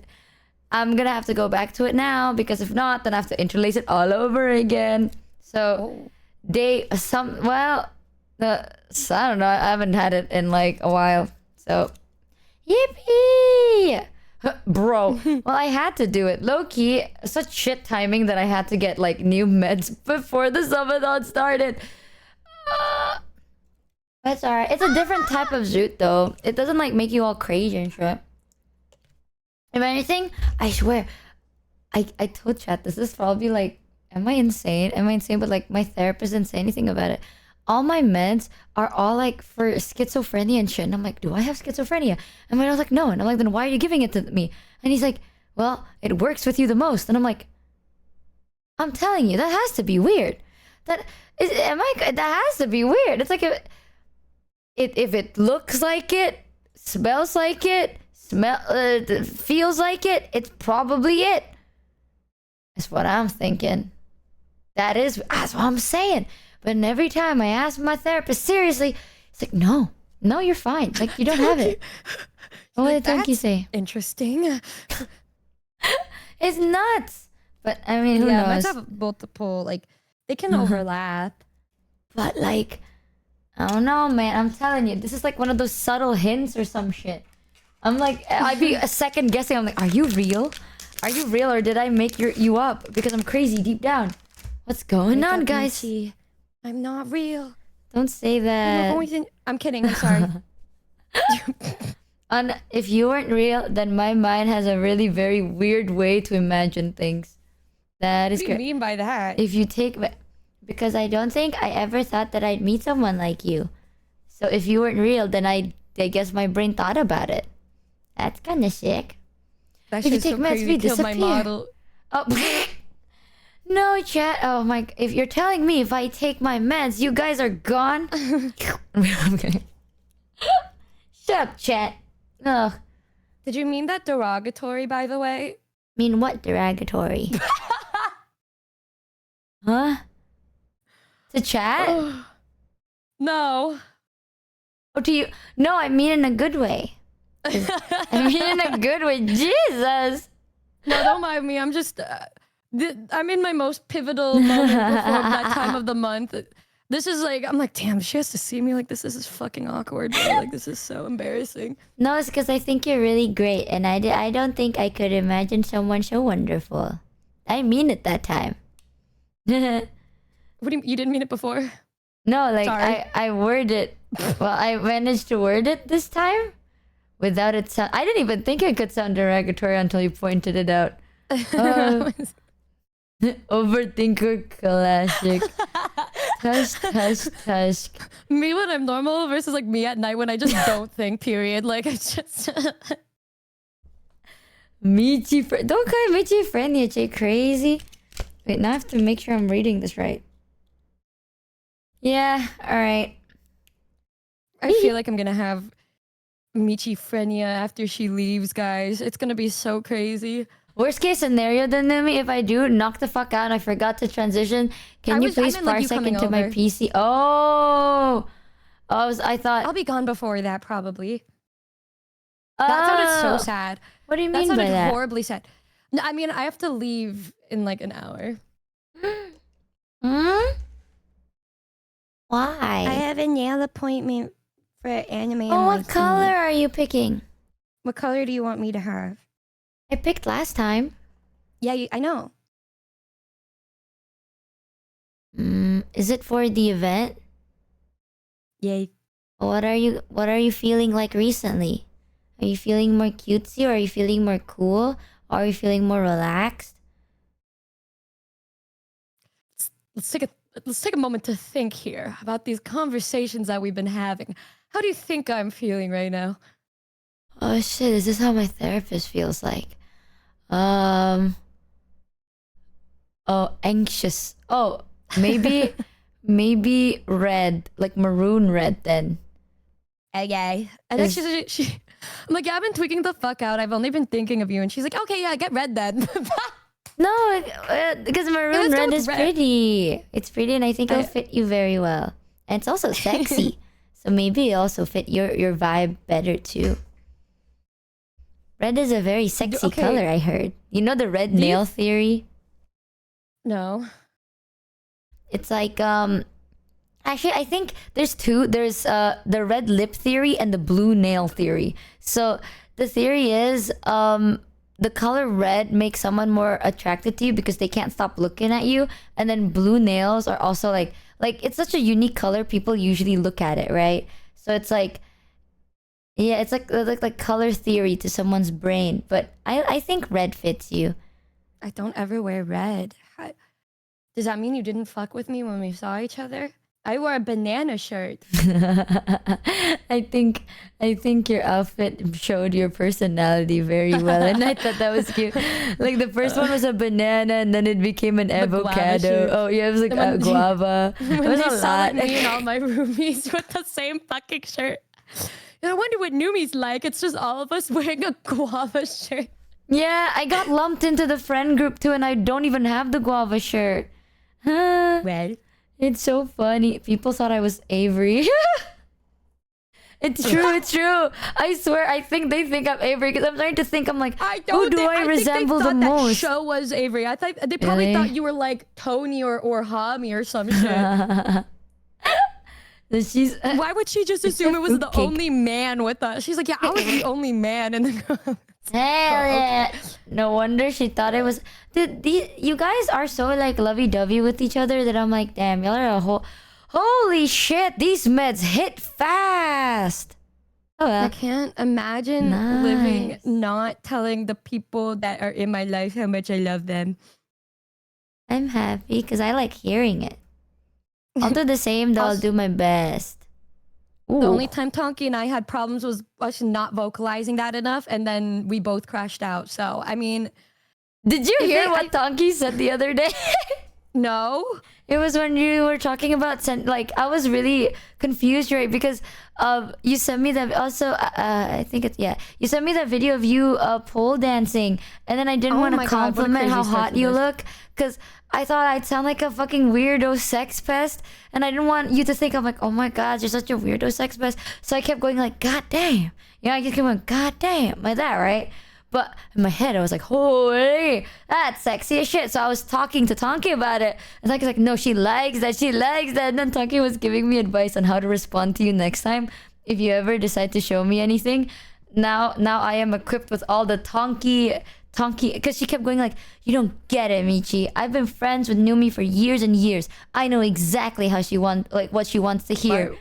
I'm gonna have to go back to it now because if not, then I have to interlace it all over again. So. I don't know. I haven't had it in like a while. So, yippee! Bro, well, I had to do it. Low key, such shit timing that I had to get like new meds before the subathon started. That's alright. It's a different type of zoot though. It doesn't like make you all crazy and shit. If anything, I swear, I told chat this is probably like. Am I insane? But like my therapist didn't say anything about it. All my meds are all like for schizophrenia and shit. And I'm like, do I have schizophrenia? And I was like, no. And I'm like, then why are you giving it to me? And he's like, well, it works with you the most. And I'm like, I'm telling you, that has to be weird. That has to be weird. It's like if it looks like it, smells like it, feels like it, it's probably it. That's what I'm thinking. That's what I'm saying. But every time I ask my therapist, seriously, it's like, no, you're fine. Like, you don't have it. What did Tonki say? Interesting. It's nuts. But, I mean, who knows? Meds have multiple, like, they can overlap. But, like, I don't know, man. I'm telling you, this is like one of those subtle hints or some shit. I'm like, I'd be a second guessing. I'm like, are you real? Are you real or did I make you up? Because I'm crazy deep down. What's going on, guys? Michi. I'm not real. Don't say that. I'm kidding. I'm sorry. If you weren't real, then my mind has a really very weird way to imagine things. That is what do you mean by that? If you take... Because I don't think I ever thought that I'd meet someone like you. So if you weren't real, then I guess my brain thought about it. That's kind of sick. That shit's so crazy. Killed my model. Oh, no, chat. Oh my! If you're telling me if I take my meds, you guys are gone. Okay. Shut up, chat. Ugh. Did you mean that derogatory, by the way? Mean what derogatory? Huh? To chat? No. Oh, to you? No, I mean in a good way. I mean in a good way. Jesus. No, don't mind me. I'm just... I'm in my most pivotal moment before that time of the month. This is like... I'm like, damn, she has to see me like this. This is fucking awkward. Bro. Like, this is so embarrassing. No, it's because I think you're really great. And I don't think I could imagine someone so wonderful. I mean it that time. What do you didn't mean it before? No, like Sorry. I worded it. Well, I managed to word it this time without it sound. I didn't even think it could sound derogatory until you pointed it out. Overthinker classic. Tush. Me when I'm normal versus like me at night when I just don't think. Period. Like I just. Michi, don't call Michi friendly. You're crazy. Wait, now I have to make sure I'm reading this right. Yeah, alright. I feel like I'm gonna have Michi Frenia after she leaves, guys. It's gonna be so crazy. Worst case scenario then, Numi, if I do knock the fuck out and I forgot to transition, can you please parsec into my PC? Oh! I thought... I'll be gone before that, probably. That sounded so sad. What do you mean by that? That sounded horribly sad. No, I mean, I have to leave in like an hour. Hmm? Why? I have a nail appointment for anime. Oh, what color are you picking? What color do you want me to have? I picked last time. Yeah, I know. Is it for the event? Yay. What are you feeling like recently? Are you feeling more cutesy, or are you feeling more cool? Or are you feeling more relaxed? Let's take a moment to think here about these conversations that we've been having. How do you think I'm feeling right now? Oh shit, is this how my therapist feels like? Oh, anxious. Oh, maybe maybe red, like maroon red then. Okay. And then I'm like, yeah, I've been tweaking the fuck out. I've only been thinking of you. And she's like, okay, yeah, get red then. No, because maroon red is pretty. It's pretty, and I think it'll fit you very well. And it's also sexy. So maybe it'll also fit your vibe better too. Red is a very sexy color, I heard. You know the red nail theory? No. It's like, actually, I think there's two. There's the red lip theory and the blue nail theory. So the theory is, the color red makes someone more attracted to you because they can't stop looking at you. And then blue nails are also like it's such a unique color. People usually look at it, right? So it's like, yeah, it's like color theory to someone's brain. But I think red fits you. I don't ever wear red. Does that mean you didn't fuck with me when we saw each other? I wore a banana shirt. I think your outfit showed your personality very well, and I thought that was cute. Like the first one was a banana, and then it became an avocado. Oh yeah, it was like a guava. It was a lot. Me and all my roomies with the same fucking shirt. And I wonder what Numi's like. It's just all of us wearing a guava shirt. Yeah, I got lumped into the friend group too, and I don't even have the guava shirt. Well. It's so funny. People thought I was Avery. It's true. I swear, I think they think I'm Avery because I'm starting to think I'm like, who do I resemble the most? That show was Avery. I thought they probably thought you were like Tony or Hami or some shit. Why would she just assume it was the only man with us? She's like, yeah, I was the only man in the group. No wonder she thought it was. You guys are so like lovey-dovey with each other that I'm like, damn, y'all are a whole. Holy shit, these meds hit fast. Oh well. I can't imagine living not telling the people that are in my life how much I love them. I'm happy because I like hearing it. I'll do the same though. I'll do my best. Ooh. The only time Tonki and I had problems was us not vocalizing that enough, and then we both crashed out. So, I mean... Did you hear what Tonki said the other day? No. It was when you were talking about... Like, I was really confused, right? Because you sent me that... Also, I think it's... Yeah. You sent me that video of you pole dancing. And then I didn't want to compliment how hot you look. Because I thought I'd sound like a fucking weirdo sex pest. And I didn't want you to think I'm like, oh my god, you're such a weirdo sex pest. So I kept going like, god damn. You know, I just kept going, god damn. Like that, right? But in my head, I was like, holy, that's sexy as shit. So I was talking to Tonki about it. And Tonki's like, no, she likes that. And then Tonki was giving me advice on how to respond to you next time. If you ever decide to show me anything. Now I am equipped with all the Tonki, because she kept going like, you don't get it, Michi. I've been friends with Numi for years and years. I know exactly how what she wants to hear.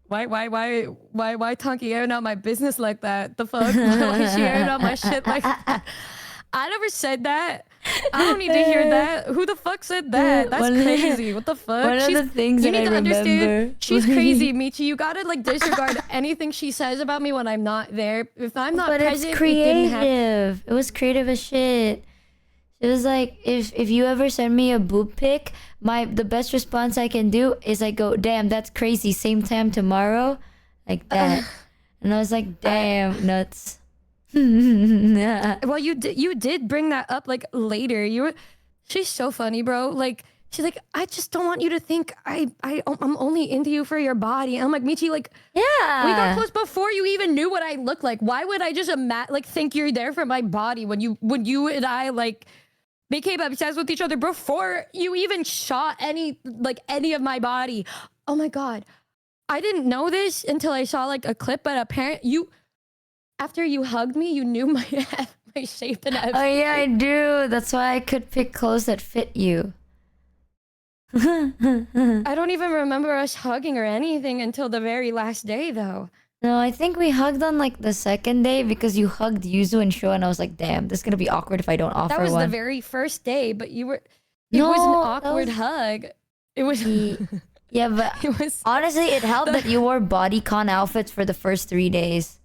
Why Tonki airing out my business like that? The fuck? Why is she airing out my shit like that? I never said that. I don't need to hear that. Who the fuck said that? That's crazy. What the fuck? One of the things that I remember. Understand, she's crazy, Michi. You gotta like disregard anything she says about me when I'm not there. If I'm not present, it's creative. It was creative as shit. She was like, if you ever send me a boob pic, the best response I can do is I go, damn, that's crazy. Same time tomorrow, like that. And I was like, damn, nuts. Well, you did bring that up like later. She's so funny, bro. Like she's like, I just don't want you to think I'm only into you for your body. And I'm like, Michi, like, Yeah, we got close before you even knew what I looked like. Why would I just think you're there for my body when you and I like became obsessed with each other before you even shot any of my body? Oh my god, I didn't know this until I saw like a clip, but apparently after you hugged me, you knew my shape and everything. Oh yeah, I do. That's why I could pick clothes that fit you. I don't even remember us hugging or anything until the very last day, though. No, I think we hugged on like the second day because you hugged Yuzu and Sho, and I was like, damn, this is gonna be awkward if I don't offer one. That was the very first day, but it was an awkward hug. It was... Yeah, but honestly, it helped that you wore bodycon outfits for the first 3 days.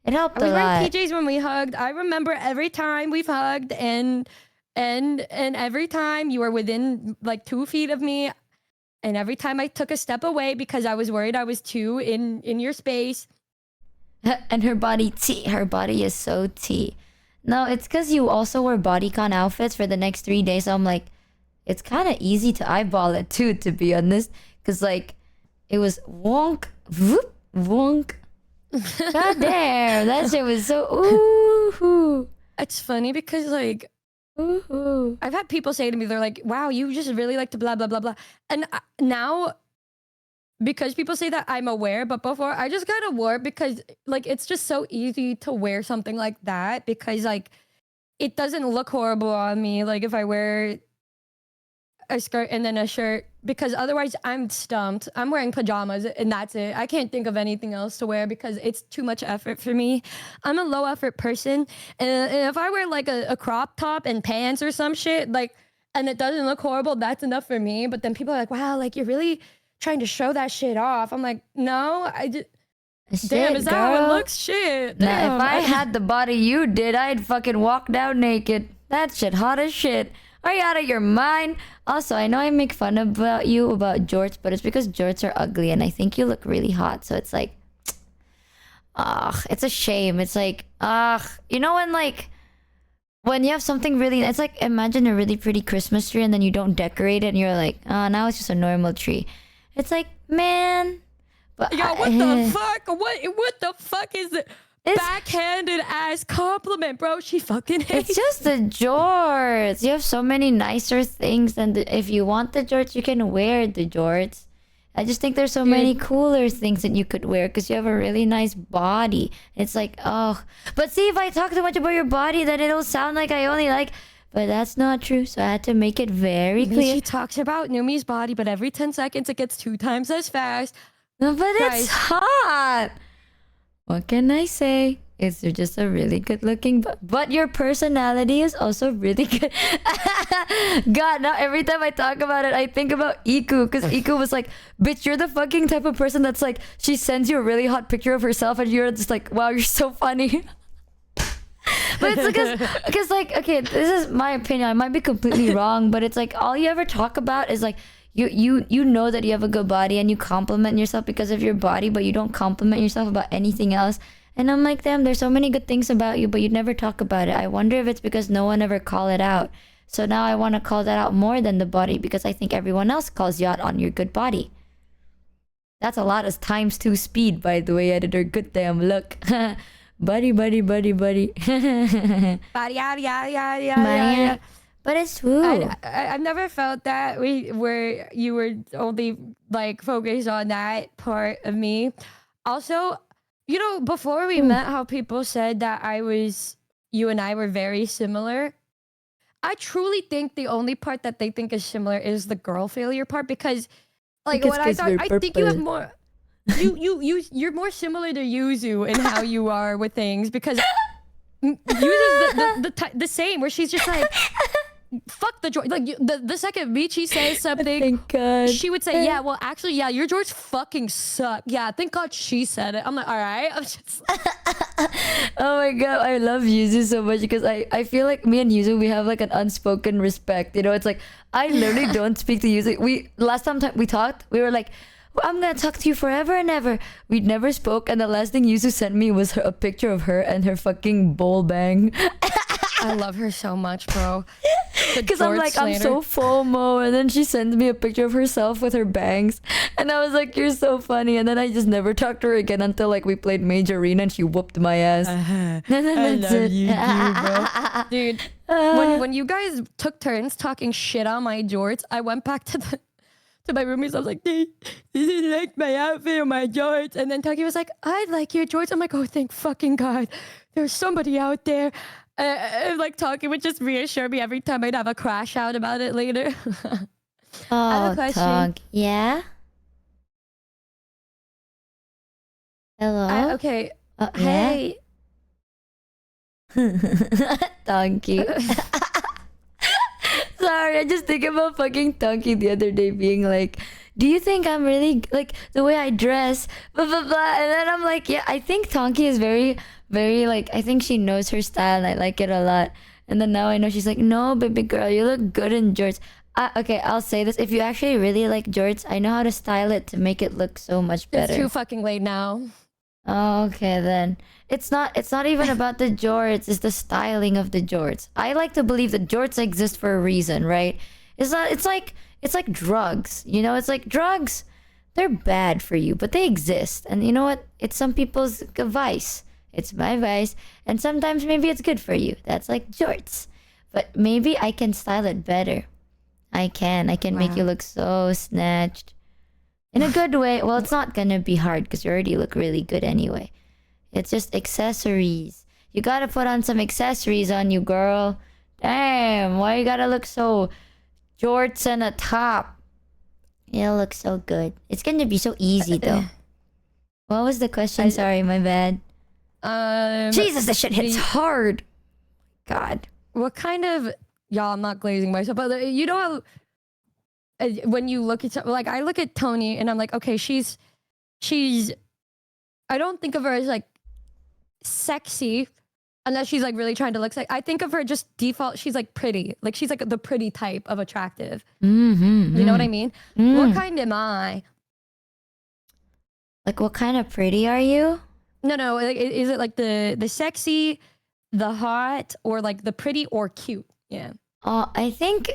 It helped a lot. I was wearing PJs when we hugged. I remember every time we've hugged, and every time you were within like 2 feet of me, and every time I took a step away because I was worried I was too in your space. And her body is so tea. No, it's because you also wore bodycon outfits for the next 3 days. So I'm like, it's kind of easy to eyeball it too, to be honest. Because like, it was wonk, whoop, wonk. God damn, that shit was so ooh. It's funny because like, Ooh. I've had people say to me, they're like, wow, you just really like to blah, blah, blah, blah. And now, because people say that, I'm aware, but before I just kind of wore it because like, it's just so easy to wear something like that because like, it doesn't look horrible on me. Like if I wear a skirt and then a shirt, because otherwise I'm stumped. I'm wearing pajamas and that's it. I can't think of anything else to wear because it's too much effort for me. I'm a low effort person, and if I wear like a crop top and pants or some shit, like, and it doesn't look horrible, that's enough for me. But then people are like, wow, like you're really trying to show that shit off. I'm like, no, I just... Damn, is that how it looks? Shit. Damn. Nah, if I had the body you did, I'd fucking walk down naked. That shit hot as shit. Are you out of your mind? Also, I know I make fun about you about jorts, but it's because jorts are ugly and I think you look really hot. So it's like, it's a shame. It's like, you know when you have something really, it's like, imagine a really pretty Christmas tree and then you don't decorate it and you're like, now it's just a normal tree. It's like, man. But yo, what the fuck? What the fuck is it? Backhanded ass compliment, bro. She fucking hates. It's just the jorts. You have so many nicer things, and if you want the jorts, you can wear the jorts. I just think there's so many cooler things that you could wear because you have a really nice body. It's like, oh, but see, if I talk too much about your body, then it'll sound like I only like. But that's not true, so I had to make it very clear. She talks about Numi's body, but every 10 seconds it gets 2 times as fast. No, but it's hot. What can I say? It's just a really good looking, but your personality is also really good. God, now every time I talk about it, I think about Iku, because Iku was like, bitch, you're the fucking type of person that's like, she sends you a really hot picture of herself and you're just like, wow, you're so funny. But it's because like, okay, this is my opinion. I might be completely wrong, but it's like all you ever talk about is like, you know that you have a good body and you compliment yourself because of your body, but you don't compliment yourself about anything else. And I'm like, damn, there's so many good things about you, but you never talk about it. I wonder if it's because no one ever call it out. So now I want to call that out more than the body because I think everyone else calls you out on your good body. That's a lot of ×2 speed, by the way, editor. Good damn look. Buddy. Body, yeah. But it's true. I've never felt that where you were only like focused on that part of me. Also, you know, before we met, how people said that you and I were very similar. I truly think the only part that they think is similar is the girl failure part because, like, what I think you have more. You're more similar to Yuzu in how you are with things because Yuzu's the same where she's just like. fuck the jorts. Like the second Michi says something, Thank God. she would say, yeah, well, actually, yeah, your jorts fucking suck. Yeah, thank God she said it. I'm like, all right. I'm just... Oh my God, I love Yuzu so much because I feel like me and Yuzu, we have like an unspoken respect. You know, it's like I literally don't speak to Yuzu. Last time we talked, we were like, I'm gonna talk to you forever and ever. We never spoke, and the last thing Yuzu sent me was a picture of her and her fucking bowl bang. I love her so much, bro. Because I'm like, I'm so FOMO, and then she sends me a picture of herself with her bangs, and I was like, you're so funny. And then I just never talked to her again until like we played Major Arena and she whooped my ass. I love you too, bro. Dude, when you guys took turns talking shit on my jorts, I went back to my roomies. I was like, they didn't like my outfit or my jorts. And then Taki was like, I like your jorts. I'm like, oh, thank fucking God. There's somebody out there. Like Taki would just reassure me every time I'd have a crash out about it later. I have a question. Talk. Yeah? Hello? Okay. Hey. Donkey. Sorry, I just think about fucking Donkey the other day being like, do you think I'm really like the way I dress? Blah blah blah. And then I'm like, yeah, I think Tonki is very, very like, I think she knows her style and I like it a lot. And then now I know she's like, no, baby girl, you look good in jorts. Okay, I'll say this. If you actually really like jorts, I know how to style it to make it look so much better. It's too fucking late now. Okay, then. It's not even about the jorts, it's the styling of the jorts. I like to believe that jorts exist for a reason, right? It's like drugs. You know, it's like drugs, they're bad for you, but they exist. And you know what? It's some people's vice. It's my vice. And sometimes maybe it's good for you. That's like jorts. But maybe I can style it better. I can make you look so snatched. In a good way. Well, it's not gonna be hard because you already look really good anyway. It's just accessories. You gotta put on some accessories on you, girl. Damn, why you gotta look so jorts and a top? It'll look so good. It's gonna be so easy though. What was the question? Sorry, my bad. Jesus, this shit hits hard. God. What kind of... Y'all, I'm not glazing myself, but you know how... when you look at... Like, I look at Tony and I'm like, okay, she's... I don't think of her as like sexy unless she's like really trying to look sexy. I think of her just default, she's like pretty. Like she's like the pretty type of attractive. Mm-hmm. You know what I mean? What kind am I? Like what kind of pretty are you? No. Like, is it like the sexy, the hot, or like the pretty or cute? Yeah. I think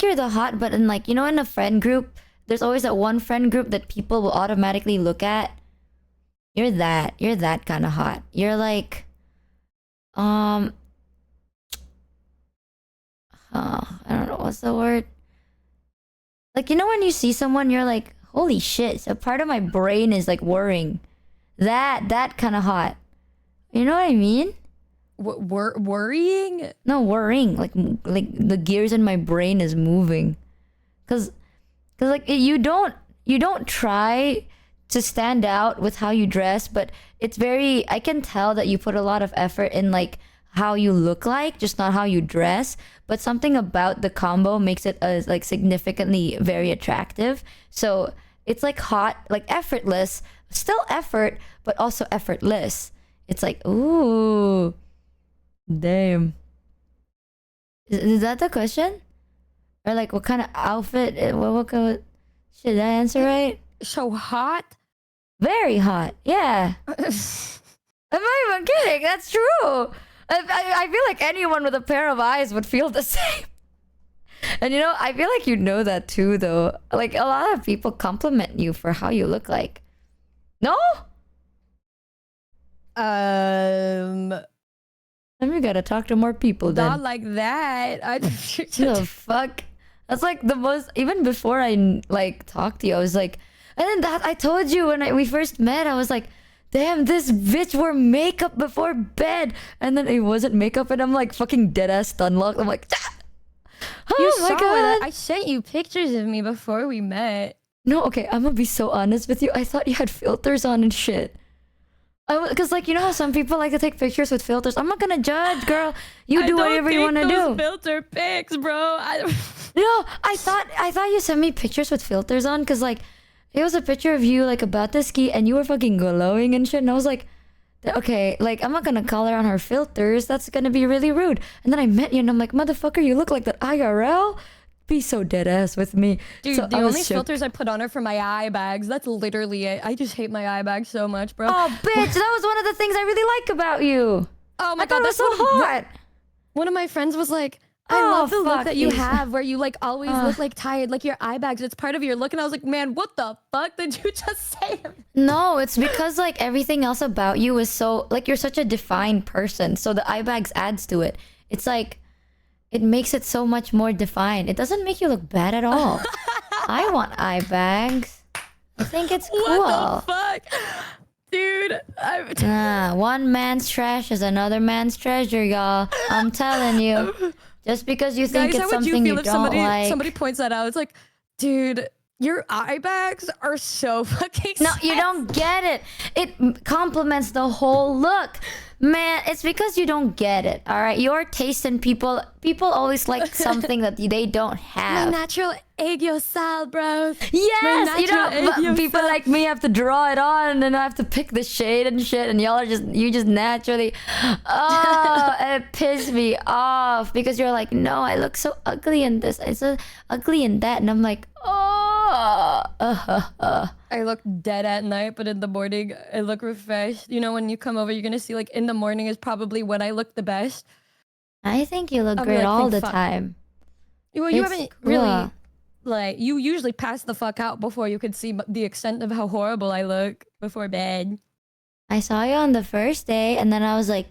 you're the hot, but in like, you know, in a friend group, there's always that one friend group that people will automatically look at. You're that kind of hot. You're like, I don't know, what's the word? Like, you know when you see someone, you're like, holy shit. So part of my brain is like worrying. That kind of hot. You know what I mean? Worrying? No, worrying. Like the gears in my brain is moving. Cause like you don't try to stand out with how you dress, but it's very, I can tell that you put a lot of effort in like how you look like, just not how you dress. But something about the combo makes it like significantly very attractive. So it's like hot, like effortless, still effort, but also effortless. It's like, ooh, damn. Is that the question? Or like what kind of outfit? What kind of, should I answer right? So hot? Very hot, yeah. I'm not even kidding, that's true. I feel like anyone with a pair of eyes would feel the same. And you know, I feel like you know that too though. Like a lot of people compliment you for how you look like. No? Then we gotta talk to more people then. Not like that. The fuck? That's like the most, even before I like talked to you, I was like, and then that I told you when we first met, I was like, damn, this bitch wore makeup before bed. And then it wasn't makeup and I'm like fucking dead ass stun locked. I'm like, oh my God. I sent you pictures of me before we met. No, okay, I'm gonna be so honest with you. I thought you had filters on and shit. Because like, you know how some people like to take pictures with filters? I'm not gonna judge, girl. You do whatever you want to do. Filter pics, bro. No, I thought you sent me pictures with filters on, because like it was a picture of you like about to ski and you were fucking glowing and shit, and I was like, okay, like I'm not gonna call her on her filters. That's gonna be really rude. And then I met you and I'm like, motherfucker, you look like that IRL. Be so dead ass with me. Dude, so the only filters I put on are for my eye bags. That's literally it. I just hate my eye bags so much, bro. Oh, bitch, that was one of the things I really like about you. Oh my I god, thought it was so hot. One of my friends was like, I love the look that you you. have where you like always look like tired, like your eye bags. It's part of your look. And I was like, man, what the fuck did you just say? No, it's because like everything else about you is so like you're such a defined person. So the eye bags adds to it. It's like it makes it so much more defined. It doesn't make you look bad at all. I want eye bags. I think it's cool. What the fuck? Dude, one man's trash is another man's treasure, y'all. I'm telling you. Just because you think guys, it's how would something you you feel if don't like. somebody points that out? It's like, dude, your eye bags are so fucking No, you don't get it. It complements the whole look. Man, it's because you don't get it. All right, your taste in people always like something that they don't have. My natural aegyo style, bro. Yes, you know, people like me have to draw it on, and I have to pick the shade and shit, and y'all are you just naturally. Oh, it pissed me off because you're like, no, I look so ugly in this, it's so ugly in that, and I'm like, oh. I look dead at night, but in the morning I look refreshed. You know, when you come over, you're gonna see like in the morning is probably when I look the best. I think you look great all the time. Well, you haven't really, like, you usually pass the fuck out before you could see the extent of how horrible I look before bed. I saw you on the first day, and then I was like,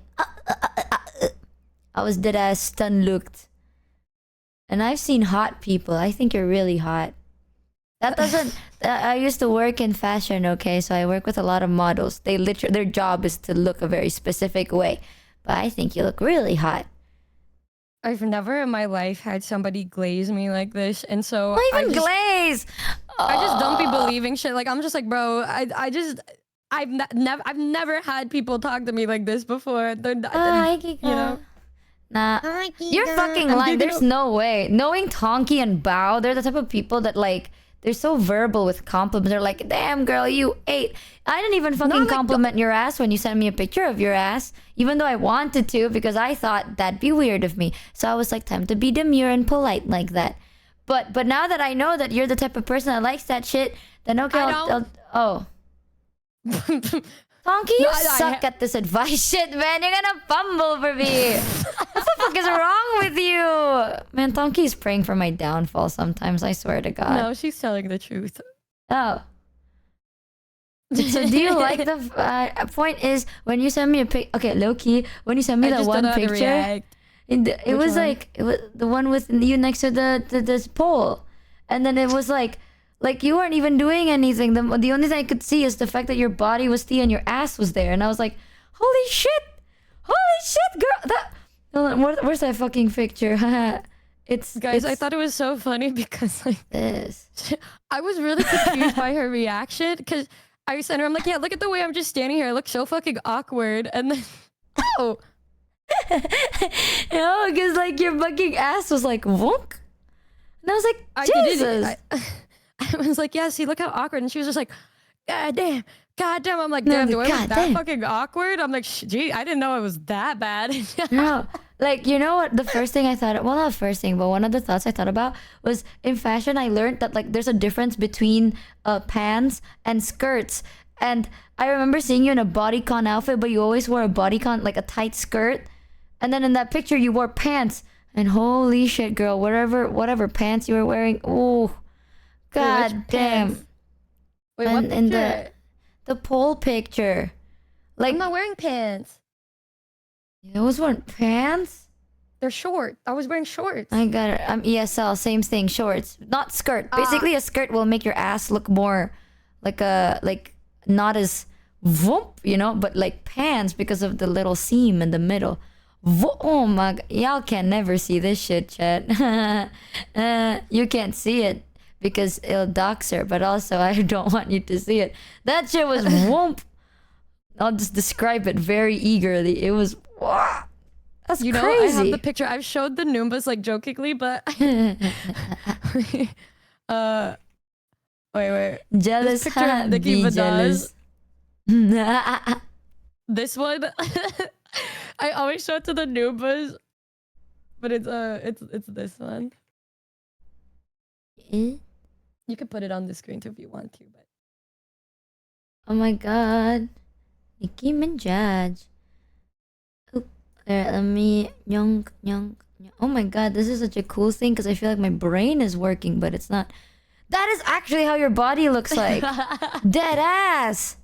I was dead ass stun looked. And I've seen hot people. I think you're really hot. That doesn't. I used to work in fashion, okay? So I work with a lot of models. They literally, their job is to look a very specific way. But I think you look really hot. I've never in my life had somebody glaze me like this, and so Not even glaze. I just don't be believing shit. Like I'm just like, bro. I've never had people talk to me like this before. You know. Nah, you're fucking lying. There's no way. Knowing Tonki and Bao, they're the type of people that like. They're so verbal with compliments. They're like, damn, girl, you ate. I didn't even fucking compliment your ass when you sent me a picture of your ass, even though I wanted to because I thought that'd be weird of me. So I was like, time to be demure and polite like that. But now that I know that you're the type of person that likes that shit, then okay, oh. Tonki, you suck at this advice shit, man. You're gonna fumble for me. What the fuck is wrong with you? Man, Tonki's praying for my downfall sometimes, I swear to God. No, she's telling the truth. Oh. So do you like the point is when you send me a pic, okay, low-key, when you send me that one picture, it was like the one with you next to this pole, and then it was like you weren't even doing anything. The only thing I could see is the fact that your body was tea and your ass was there, and I was like, holy shit, girl. Where's that fucking picture? Guys, I thought it was so funny because like this. I was really confused by her reaction because I sent her, I'm like, yeah, look at the way I'm just standing here. I look so fucking awkward, and then no, because like your fucking ass was like wonk, and I was like, Jesus. I was like, yeah, see, look how awkward. And she was just like, God damn. I'm like, damn, do I look that fucking awkward? I'm like, gee, I didn't know it was that bad. No, like, you know what? The first thing I thought, well, not first thing, but one of the thoughts I thought about was in fashion, I learned that like there's a difference between pants and skirts. And I remember seeing you in a bodycon outfit, but you always wore a bodycon, like a tight skirt. And then in that picture, you wore pants. And holy shit, girl, whatever pants you were wearing, ooh. God damn. Wait, what picture? In the pole picture. Like, I'm not wearing pants. Those weren't pants? They're short. I was wearing shorts. I got it. ESL, same thing, shorts. Not skirt. Basically, a skirt will make your ass look more like not as whoop, you know, but like pants because of the little seam in the middle. Oh my God. Y'all can never see this shit, chat. You can't see it. Because it'll dox her, but also I don't want you to see it. That shit was whoomp. I'll just describe it very eagerly. It was, wow, that's you crazy. know, I have the picture. I've showed the Noombas like jokingly, but wait. Jealous, This picture of Nicki be Minaj. jealous. This one, I always show it to the Noombas, but it's this one. Eh? You can put it on the screen too if you want to, but Oh my god. Nicki Minaj. Oop. There, let me... Nyonk. Oh my god, this is such a cool thing because I feel like my brain is working, but it's not. That is actually how your body looks like. Dead ass.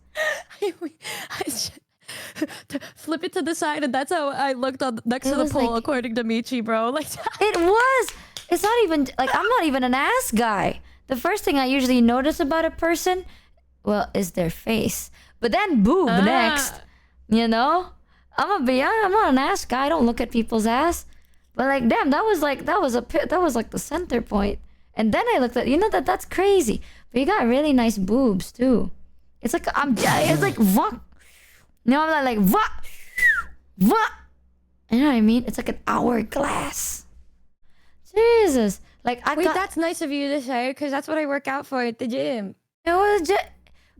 Flip it to the side, and that's how I looked on next to the pole, like, according to Michi, bro. Like it was. It's not even like I'm not even an ass guy. The first thing I usually notice about a person, well, is their face. But then boob next. You know? I'm not an ass guy. I don't look at people's ass. But like, damn, that was like the center point. And then I looked at, that's crazy. But you got really nice boobs too. It's like it's like what? I'm like what? What? You know what I mean? It's like an hourglass. Jesus. Like wait, that's nice of you to say, because that's what I work out for at the gym. It was just.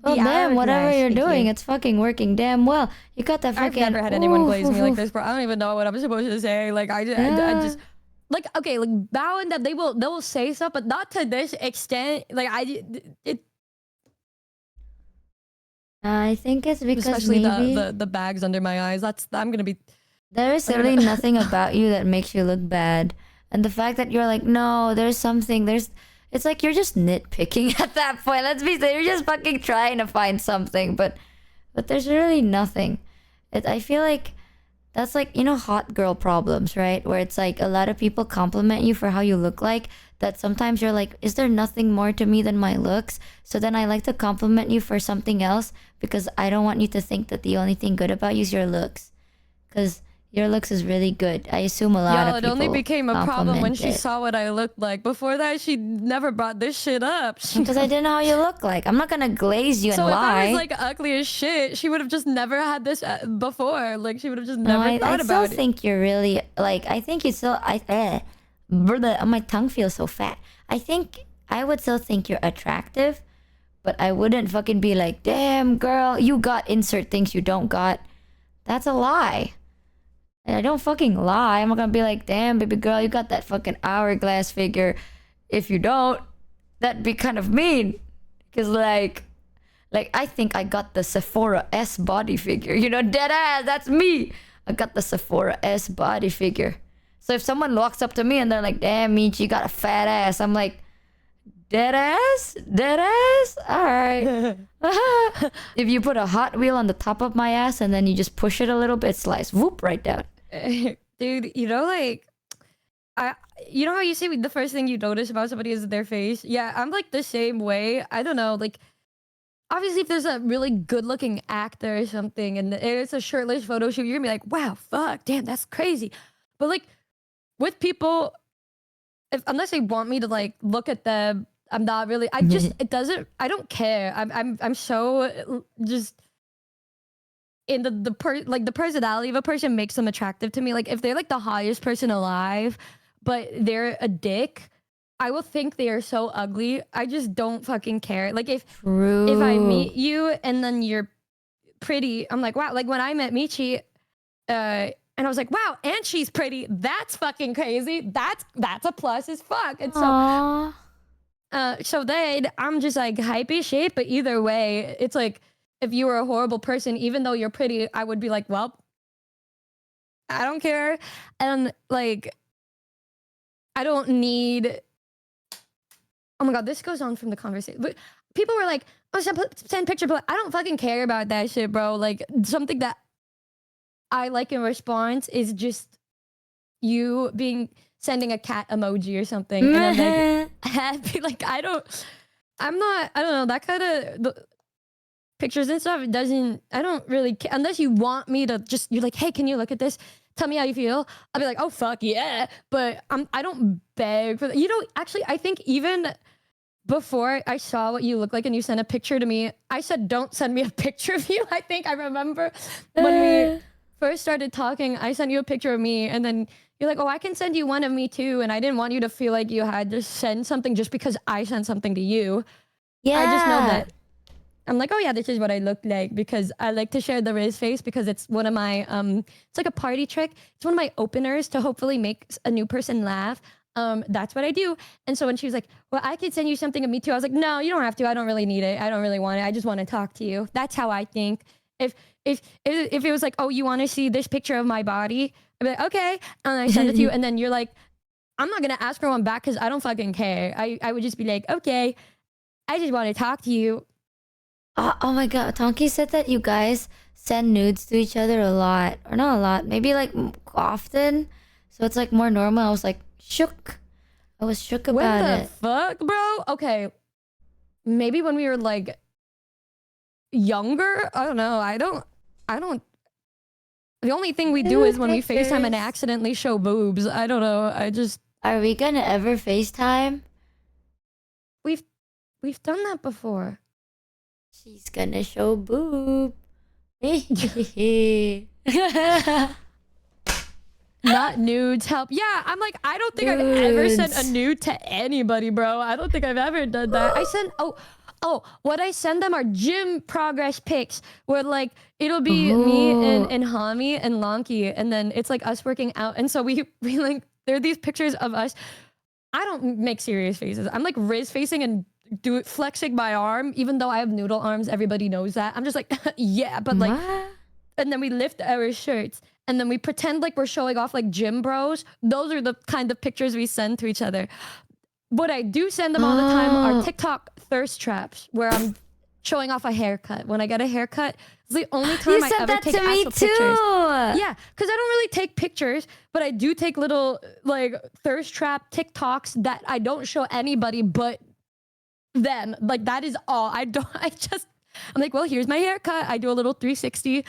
Well, damn, whatever you're doing, it's fucking working damn well. You got that fucking... I've never had anyone glaze me like this, bro. I don't even know what I'm supposed to say. Like, I just... Like, okay, like, Bao and them, they will say stuff, but not to this extent. Like, I think it's because especially maybe... the bags under my eyes. I'm gonna be... There is really nothing about you that makes you look bad. And the fact that you're like, no, there's something, it's like you're just nitpicking at that point. Let's be fair, you're just fucking trying to find something, but there's really nothing. I feel like that's like, hot girl problems, right? Where it's like a lot of people compliment you for how you look like, that sometimes you're like, is there nothing more to me than my looks? So then I like to compliment you for something else because I don't want you to think that the only thing good about you is your looks. Because your looks is really good. I assume a lot of people it only became a problem when she it. saw what I looked like. Before that, she never brought this shit up. Because I didn't know how you look like. I'm not gonna glaze you and lie. So if I was like ugly as shit, she would have just never had this before. Like she would have just never thought about it. I still think you're really like. I think you still. My tongue feels so fat. I would still think you're attractive, but I wouldn't fucking be like, damn girl, you got insert things you don't got. That's a lie. And I don't fucking lie. I'm not gonna be like, damn, baby girl, you got that fucking hourglass figure. If you don't, that'd be kind of mean. Because, like, I think I got the Sephora S body figure. Dead ass, that's me. I got the Sephora S body figure. So if someone walks up to me and they're like, damn, Michi, you got a fat ass. I'm like, dead ass? Dead ass? All right. If you put a Hot Wheel on the top of my ass and then you just push it a little bit, slice, whoop, right down. Dude, like, you know how you say the first thing you notice about somebody is their face? Yeah, I'm like the same way. I don't know, like, obviously if there's a really good looking actor or something and it's a shirtless photo shoot, you're gonna be like, wow, fuck, damn, that's crazy. But like, with people, unless they want me to like look at them, I'm not really, I don't care. I'm so just in the personality of a person makes them attractive to me. Like if they're like the hottest person alive, but they're a dick, I will think they are so ugly. I just don't fucking care. Like if I meet you and then you're pretty, I'm like, wow. Like when I met Michi, and I was like, wow, and she's pretty. That's fucking crazy. That's a plus as fuck. And so, so then I'm just like hype as shit. But either way, it's like, if you were a horrible person, even though you're pretty, I would be like, well, I don't care. And like, I don't need, oh my God, this goes on from the conversation. But people were like, oh, send picture, but I don't fucking care about that shit, bro. Like something that I like in response is just you sending a cat emoji or something. And I'm like, happy. Like, I don't know, that kind of pictures and stuff, I don't really care. Unless you want me to you're like, hey, can you look at this? Tell me how you feel. I'll be like, oh, fuck yeah. But I don't beg for that. Actually, I think even before I saw what you look like and you sent a picture to me, I said, don't send me a picture of you. I think I remember when we first started talking, I sent you a picture of me and then you're like, oh, I can send you one of me too. And I didn't want you to feel like you had to send something just because I sent something to you. Yeah. I just know that I'm like, oh yeah, this is what I look like because I like to share the Riz face because it's one of my, it's like a party trick. It's one of my openers to hopefully make a new person laugh. That's what I do. And so when she was like, well, I could send you something of me too. I was like, no, you don't have to. I don't really need it. I don't really want it. I just want to talk to you. That's how I think. If it was like, oh, you want to see this picture of my body? I'd be like, okay. And I send it to you. And then you're like, I'm not going to ask for one back because I don't fucking care. I would just be like, okay, I just want to talk to you. Oh my god, Tonki said that you guys send nudes to each other a lot. Or not a lot, maybe like often. So it's like more normal. I was like shook. I was shook about it. What the fuck, bro? Okay. Maybe when we were like younger? I don't know. I don't. The only thing we do is when we FaceTime and accidentally show boobs. I don't know. Are we gonna ever FaceTime? We've done that before. She's gonna show boob. Not nudes, help. Yeah, I'm like, I don't think I've ever sent a nude to anybody, bro. I don't think I've ever done that. I sent, what I send them are gym progress pics where like, it'll be me and Hami and Lonky. And then it's like us working out. And so we like, there are these pictures of us. I don't make serious faces. I'm like Riz facing and flexing my arm, even though I have noodle arms. Everybody knows that. I'm just like, yeah, but like, and then we lift our shirts and then we pretend like we're showing off like gym bros. Those are the kind of pictures we send to each other. What I do send them all the time are TikTok thirst traps where I'm showing off a haircut. When I get a haircut, it's the only time I ever take actual pictures. Yeah, because I don't really take pictures, but I do take little like thirst trap TikToks that I don't show anybody but them. Like that is all. I'm like, well, here's my haircut. I do a little 360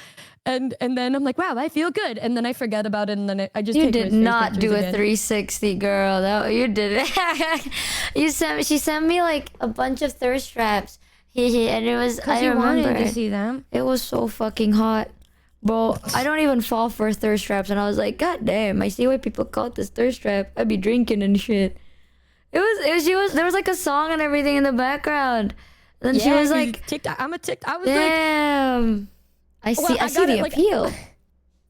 and then I'm like, wow, I feel good. And then I forget about it and then I just You did not do a 360, girl. You did it. She sent me like a bunch of thirst traps. And it was, I remember wanted to see them. It was so fucking hot. Bro, I don't even fall for thirst traps. And I was like, god damn, I see why people call it this thirst trap. I'd be drinking and shit. There was like a song and everything in the background. And then she was like, TikTok. I was damn. like, I see the appeal.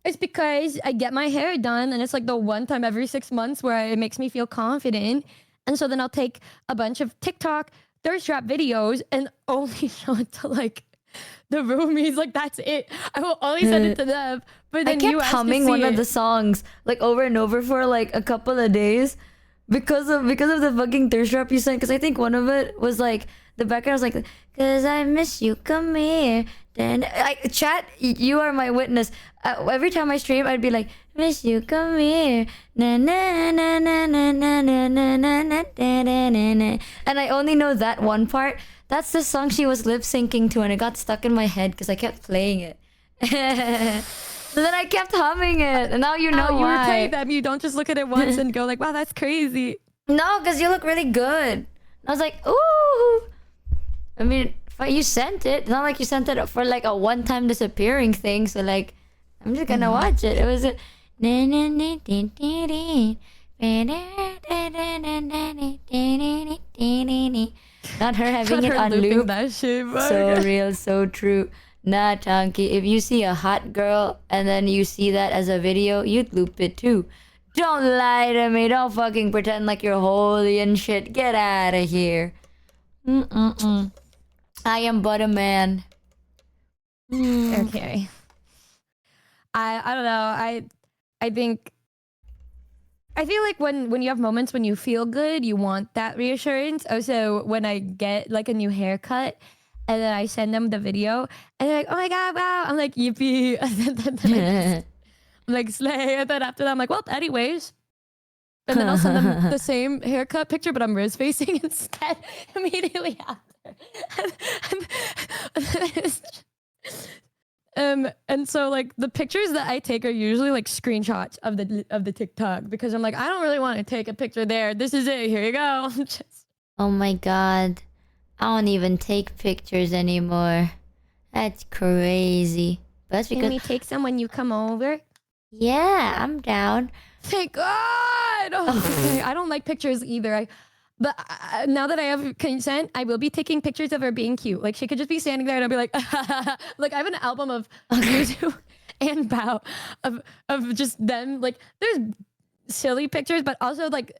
It's because I get my hair done and it's like the one time every 6 months where it makes me feel confident. And so then I'll take a bunch of TikTok thirst trap videos and only show it to like the roomies. Like that's it. I will only send it to them. But then I kept humming one of the songs like over and over for like a couple of days because of the fucking thirst trap you sent. Because I think one of it was like the background was like, "Cause I miss you, come here." Then chat, you are my witness. Every time I stream, I'd be like, "Miss you, come here." Na na na na na na na na na na na na. And I only know that one part. That's the song she was lip syncing to, and it got stuck in my head because I kept playing it. So then I kept humming it, and now you know why. You were playing them. You don't just look at it once and go like, "Wow, that's crazy." No, because you look really good. I was like, ooh. I mean, you sent it. It's not like you sent it for like a one-time disappearing thing. So like, I'm just gonna watch it. It was not her having it on loop. That shit, so real, so true. Nah, Tonki, if you see a hot girl and then you see that as a video, you'd loop it too. Don't lie to me. Don't fucking pretend like you're holy and shit. Get out of here. I am but a man. Okay. I don't know. I think I feel like when you have moments when you feel good, you want that reassurance. Also, when I get like a new haircut and then I send them the video and they're like, "Oh my god, wow." I'm like, "Yippee." I'm like, "Slay." And then after that, I'm like, "Well, anyways." And then I'll send them the same haircut picture, but I'm Riz facing instead immediately after. And so like the pictures that I take are usually like screenshots of the TikTok because I'm like, I don't really want to take a picture there. This is it. Here you go. Oh my god. I don't even take pictures anymore. That's crazy. But that's Can because... we take some when you come over? Yeah, I'm down. Thank God! Oh, okay. I don't like pictures either. But now that I have consent, I will be taking pictures of her being cute. Like, she could just be standing there and I'll be like, like, I have an album of Yuzu and Bao of just them. Like, there's silly pictures, but also, like,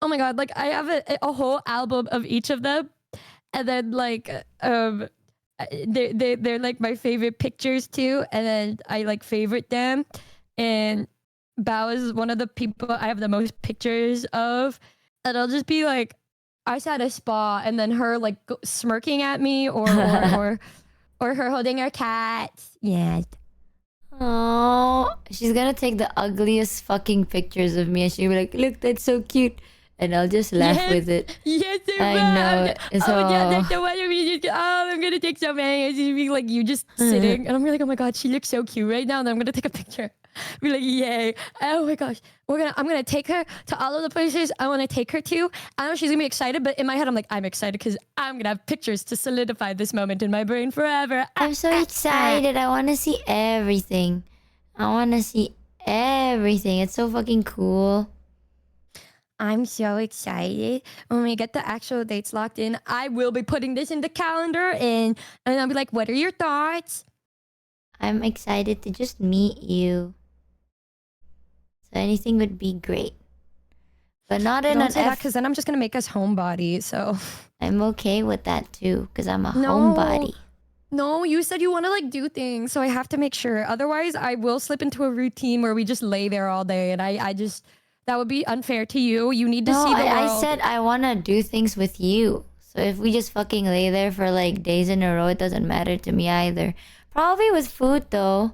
oh my God, like, I have a whole album of each of them. And then, like, they're like my favorite pictures too. And then I, like, favorite them. And Bao is one of the people I have the most pictures of. And I'll just be like, I was at a spa, and then her like smirking at me, or her holding her cat. Yeah. Oh, she's gonna take the ugliest fucking pictures of me, and she'll be like, "Look, that's so cute," and I'll just laugh with it. Yes, I know. So... Oh yeah, that's the one of you. Oh, I'm gonna take so many. And she'd be like, you just sitting, and I'm like, oh my God, she looks so cute right now. And I'm gonna take a picture. Be like, yay! Oh my gosh, I'm gonna take her to all of the places I want to take her to. I know she's gonna be excited, but in my head, I'm like, I'm excited because I'm gonna have pictures to solidify this moment in my brain forever. I'm so excited. I want to see everything. I want to see everything. It's so fucking cool. I'm so excited. When we get the actual dates locked in, I will be putting this in the calendar, and I'll be like, what are your thoughts? I'm excited to just meet you. So anything would be great. But not in Don't an say that, because then I'm just gonna make us homebody. So I'm okay with that too, because I'm a No. homebody. no, you said you want to like do things, so I have to make sure. Otherwise, I will slip into a routine where we just lay there all day, and I just that would be unfair to you. You need to No, see the world. I said I want to do things with you. So if we just fucking lay there for like days in a row, it doesn't matter to me either. Probably with food though,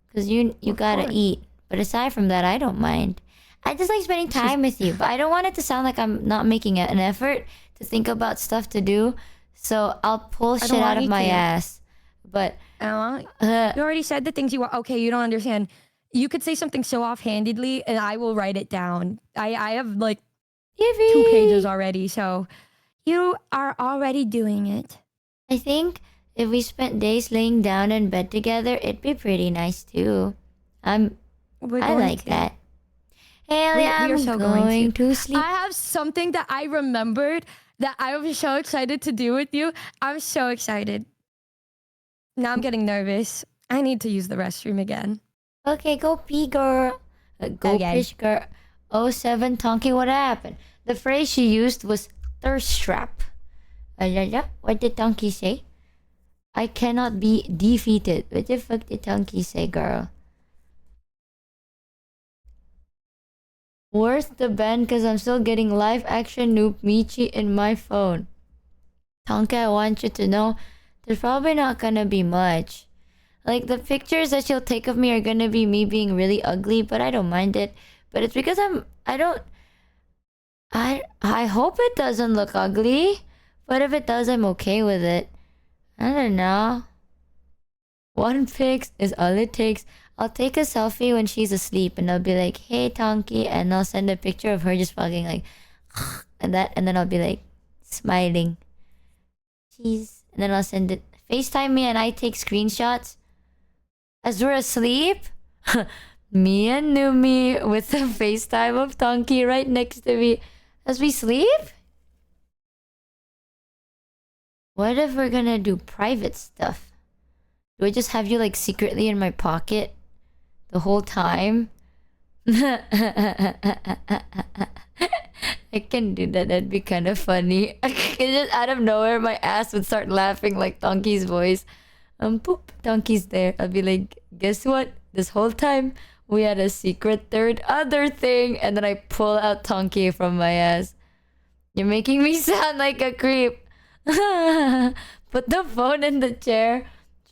because you gotta course. eat. But aside from that, I don't mind. I just like spending time with you, but I don't want it to sound like I'm not making an effort to think about stuff to do. So I'll pull shit want out of you my to. ass. But You already said the things you want. Okay, you don't understand. You could say something so offhandedly, and I will write it down. I have like 2 pages already, so you are already doing it. I think if we spent days laying down in bed together, it'd be pretty nice too. I like that. Haley, We I'm are so going to sleep. I have something that I remembered that I was so excited to do with you. I'm so excited. Now I'm getting nervous. I need to use the restroom again. Okay, go pee, girl. Go Okay. pish, girl. 07 Tonky, what happened? The phrase she used was thirst trap. What did Tonky say? I cannot be defeated. What the fuck did Tonky say, girl? Worth the ban because I'm still getting live action Noob Michi in my phone. Tonka, I want you to know there's probably not gonna be much. Like, the pictures that she'll take of me are gonna be me being really ugly, but I don't mind it. But it's because I hope it doesn't look ugly. But if it does, I'm okay with it. I don't know. 1 pic is all it takes. I'll take a selfie when she's asleep and I'll be like, hey Tonky, and I'll send a picture of her just fucking like and then I'll be like smiling. Jeez. And then I'll send it. FaceTime me and I take screenshots. As we're asleep, me and Numi with the FaceTime of Tonky right next to me. As we sleep? What if we're gonna do private stuff? Do I just have you like secretly in my pocket the whole time? I can do that. That'd be kind of funny. Just out of nowhere, my ass would start laughing like Donkey's voice. Poop, Donkey's there. I'll be like, guess what? This whole time, we had a secret third other thing. And then I pull out Donkey from my ass. You're making me sound like a creep. Put the phone in the chair.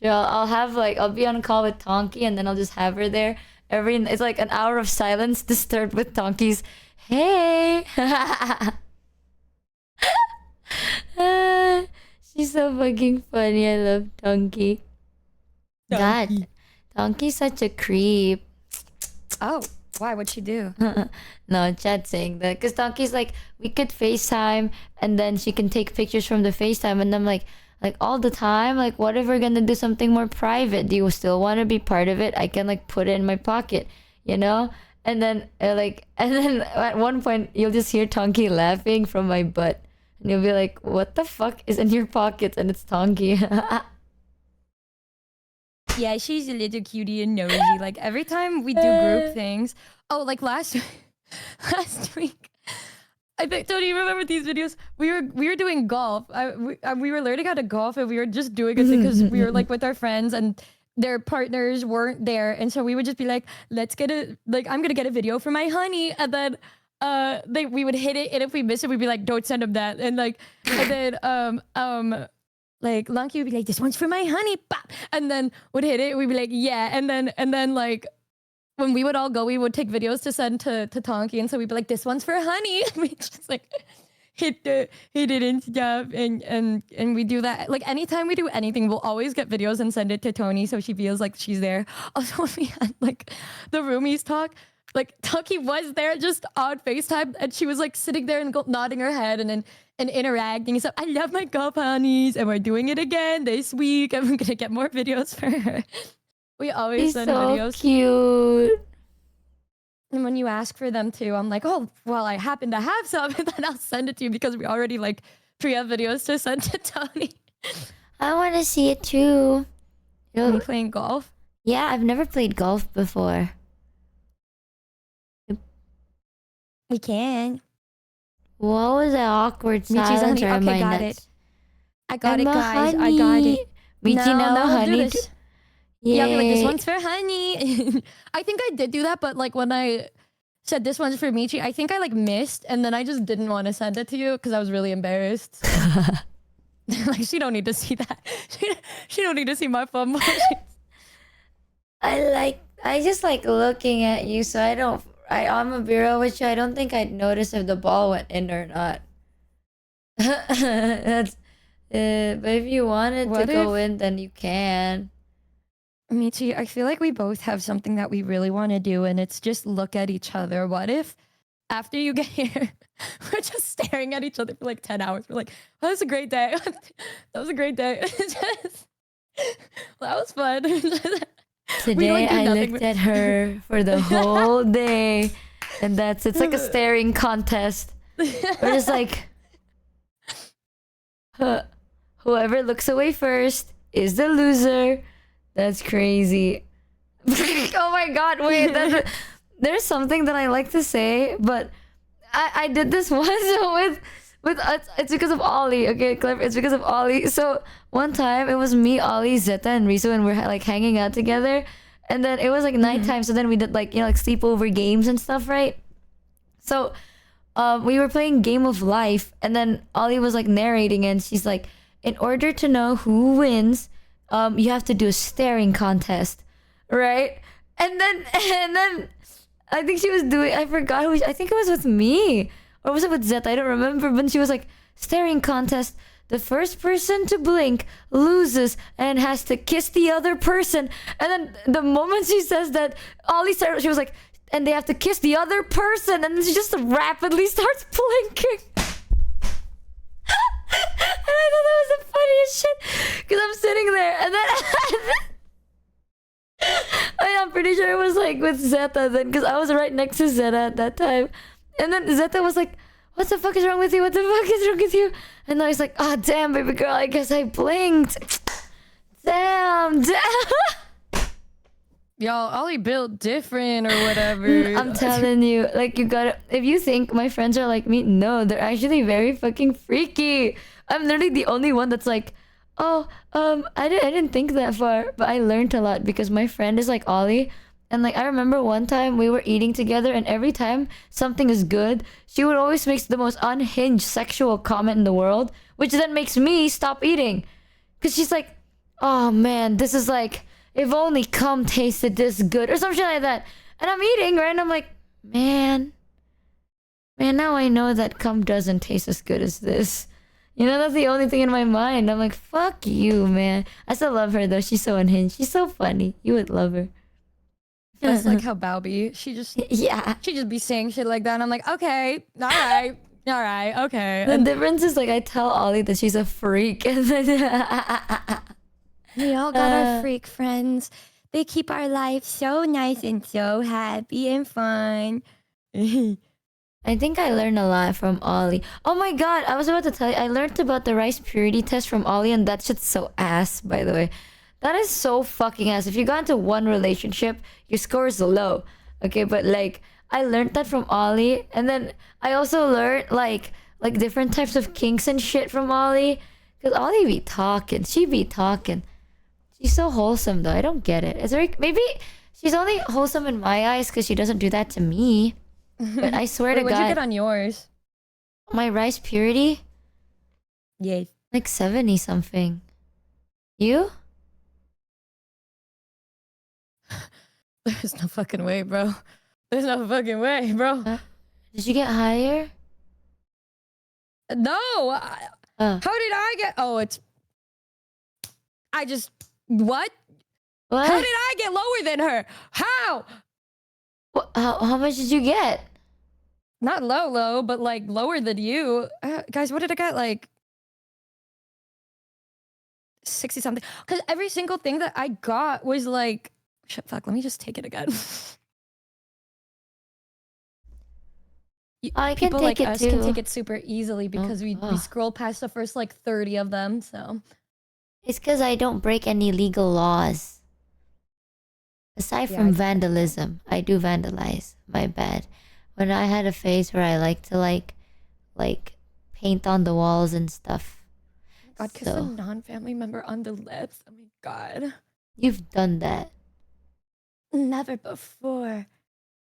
I'll be on a call with Tonky and then I'll just have her there. It's like an hour of silence disturbed with Tonky's, hey. She's so fucking funny. I love Tonky. God, Tonky's such a creep. Oh, Why? What'd she do? No, chat saying that. Because Donkey's like, we could FaceTime and then she can take pictures from the FaceTime. And I'm like all the time, like, what if we're gonna do something more private? Do you still want to be part of it? I can like put it in my pocket, you know? And then and then at one point you'll just hear Tonky laughing from my butt. And you'll be like, what the fuck is in your pockets? And it's Tonky. Yeah, she's a little cutie and nosy. Like every time we do group things. Oh, like last week. I think, don't you remember these videos? We were doing golf. We were learning how to golf, and we were just doing it because we were like with our friends and their partners weren't there, and so we would just be like, let's get I'm gonna get a video for my honey, and then we would hit it, and if we miss it, we'd be like, don't send him that, and then like Lanky would be like, this one's for my honey, pop, and then would hit it, we'd be like, yeah, and then like when we would all go, we would take videos to send to Tonky, and so we'd be like, this one's for honey. We just like hit it and stuff, and we do that. Like anytime we do anything, we'll always get videos and send it to Tony so she feels like she's there. Also, when we had like the roomies talk, like Tonky was there just on FaceTime, and she was like sitting there and nodding her head and interacting. So I love my golf honeys, and we're doing it again this week. And we're gonna get more videos for her. We always send videos. So cute. And when you ask for them too, I'm like, oh, well, I happen to have some, and then I'll send it to you because we already like pre-have videos to send to Tony. I want to see it too. Are you playing golf? Yeah, I've never played golf before. We can. What was that awkward silence? Michi's honey. Okay, got it. I got it, guys. I got it. Michi, now honey. Yeah, I'll be like, this one's for honey. I think I did do that, but like when I said this one's for Michi, I think I like missed, and then I just didn't want to send it to you because I was really embarrassed. Like, she don't need to see that. She don't need to see my phone motions. I just like looking at you, so I'm a bureau with you. I don't think I'd notice if the ball went in or not. That's but if you wanted to go in, then you can. Michi, I feel like we both have something that we really want to do, and it's just look at each other. What if after you get here, we're just staring at each other for like 10 hours? We're like, oh, that was a great day. That was a great day. That was fun. Today I looked at her for the whole day, and it's like a staring contest. We're just like, whoever looks away first is the loser. That's crazy. Oh my god, wait, there's something that I like to say, but I did this once with it's because of Ollie, okay, Cliff, it's because of Ollie. So one time it was me, Ollie, Zeta, and Riso, and we're like hanging out together, and then it was like nighttime, so then we did like, you know, like sleepover games and stuff, right? So we were playing Game of Life, and then Ollie was like narrating, and she's like, in order to know who wins, you have to do a staring contest, right? And then I think she was doing, I forgot who, I think it was with me, or was it with Zeta? I don't remember, but she was like, staring contest, the first person to blink loses and has to kiss the other person. And then the moment she says that, Ollie started, she was like, and they have to kiss the other person, and then she just rapidly starts blinking. And I thought that was the funniest shit, because I'm sitting there, and then I'm pretty sure it was like with Zeta then, because I was right next to Zeta at that time, and then Zeta was like, what the fuck is wrong with you? What the fuck is wrong with you? And I was like, oh damn, baby girl, I guess I blinked. Damn. Y'all, Ollie built different or whatever. I'm telling you, like, you gotta, if you think my friends are like me, no, they're actually very fucking freaky. I'm literally the only one that's like, oh, I didn't think that far, but I learned a lot because my friend is like Ollie, and like I remember one time we were eating together, and every time something is good, she would always make the most unhinged sexual comment in the world, which then makes me stop eating, because she's like, oh man, this is like, if only cum tasted this good, or some shit like that. And I'm eating, right? And I'm like, man, now I know that cum doesn't taste as good as this. You know, that's the only thing in my mind. I'm like, fuck you, man. I still love her, though. She's so unhinged. She's so funny. You would love her. That's like how Balby, she just be saying shit like that, and I'm like, okay, all right, okay. The difference is like I tell Ollie that she's a freak, and then we all got our freak friends. They keep our life so nice and so happy and fun. I think I learned a lot from Ollie. Oh my god, I was about to tell you, I learned about the rice purity test from Ollie, and that shit's so ass, by the way. That is so fucking ass. If you got into one relationship, your score is low. Okay, but like, I learned that from Ollie, and then I also learned like different types of kinks and shit from Ollie. Cause Ollie be talking, she be talking. She's so wholesome though. I don't get it. Is there maybe she's only wholesome in my eyes because she doesn't do that to me. But I swear to God, what'd you get on yours? My rice purity? Yes. Like 70 something. You? There's no fucking way, bro. There's no fucking way, bro. Did you get higher? No. How did I get? Oh, it's. I just. What? What? How did I get lower than her? How? How much did you get? Not low, but like lower than you. Guys, what did I get? Like 60 something. Because every single thing that I got was like, shit, fuck, let me just take it again. I can People take like it us too. can take it super easily because we scroll past the first like 30 of them, so. It's because I don't break any legal laws. Aside from vandalism, I do vandalize. My bad. When I had a phase where I like to like paint on the walls and stuff. God, kiss a non-family member on the lips. Oh my god. You've done that. Never before.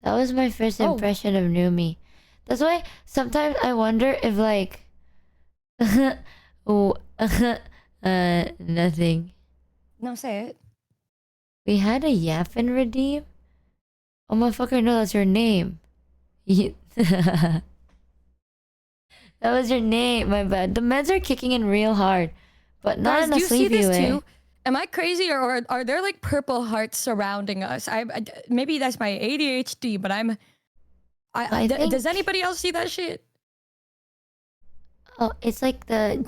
That was my first impression of Numi. That's why sometimes I wonder if like nothing. No, say it. We had a Yaffin redeem? Oh motherfucker, no, that's your name. That was your name, my bad. The meds are kicking in real hard. But not in a sleepy way. Too? Am I crazy or are there like purple hearts surrounding us? I maybe that's my ADHD, but I think... Does anybody else see that shit? Oh, it's like the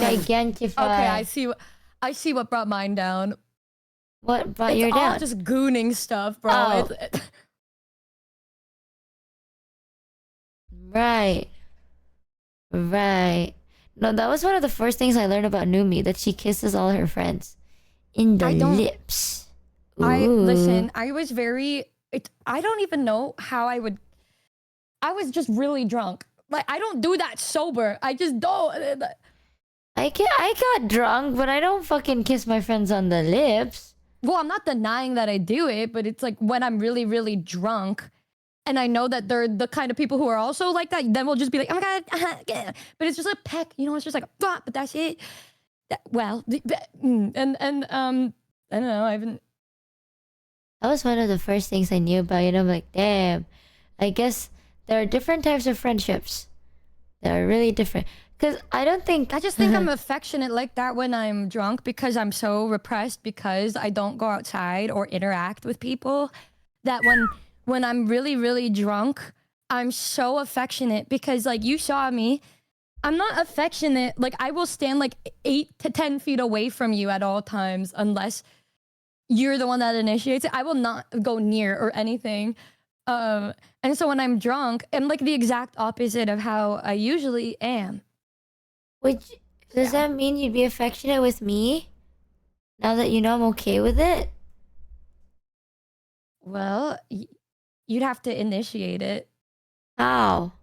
gigantified. Okay, I see what brought mine down. What brought yours down? It's all just gooning stuff, bro. Oh. Right. No, that was one of the first things I learned about Numi, that she kisses all her friends in the lips. Listen, I was very... I don't even know how I would... I was just really drunk. Like, I don't do that sober. I just don't. I got drunk, but I don't fucking kiss my friends on the lips. Well, I'm not denying that I do it, but it's like when I'm really, really drunk and I know that they're the kind of people who are also like that, then we'll just be like, oh my God. But it's just a peck, you know, it's just like, but that's it. I don't know, I haven't. That was one of the first things I knew about you, and I'm like, damn, I guess there are different types of friendships. They're really different. Because I just think I'm affectionate like that when I'm drunk because I'm so repressed because I don't go outside or interact with people, that when I'm really, really drunk, I'm so affectionate because like you saw me, I'm not affectionate. Like I will stand like 8 to 10 feet away from you at all times unless you're the one that initiates it. I will not go near or anything. And so when I'm drunk, I'm like the exact opposite of how I usually am. Which, does that mean you'd be affectionate with me? Now that you know I'm okay with it? Well, you'd have to initiate it. How?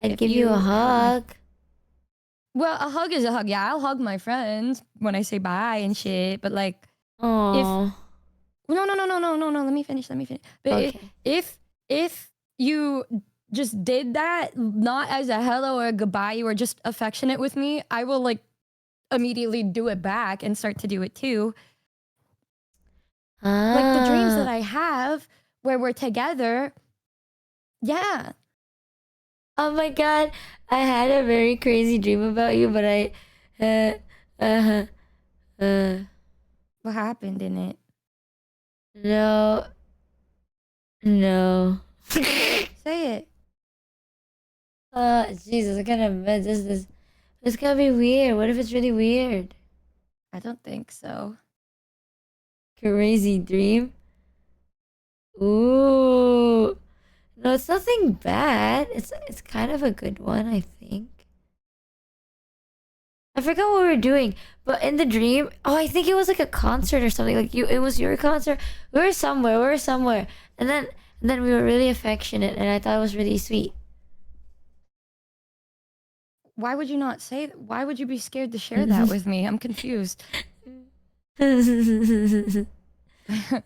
I'd give you a hug. Well, a hug is a hug. Yeah, I'll hug my friends when I say bye and shit. But like, Oh. No. Let me finish. But okay. if you just did that, not as a hello or a goodbye, you were just affectionate with me, I will like immediately do it back and start to do it too. Like the dreams that I have where we're together. Yeah. Oh my God. I had a very crazy dream about you, but What happened in it? No. No. Say it. Jesus, I can't imagine this. This gotta be weird. What if it's really weird? I don't think so. Crazy dream. Ooh. No, it's nothing bad. It's kind of a good one, I think. I forgot what we were doing, but in the dream, oh, I think it was like a concert or something. Like it was your concert. We were somewhere, and then we were really affectionate, and I thought it was really sweet. Why would you not say that? Why would you be scared to share that with me? I'm confused. Even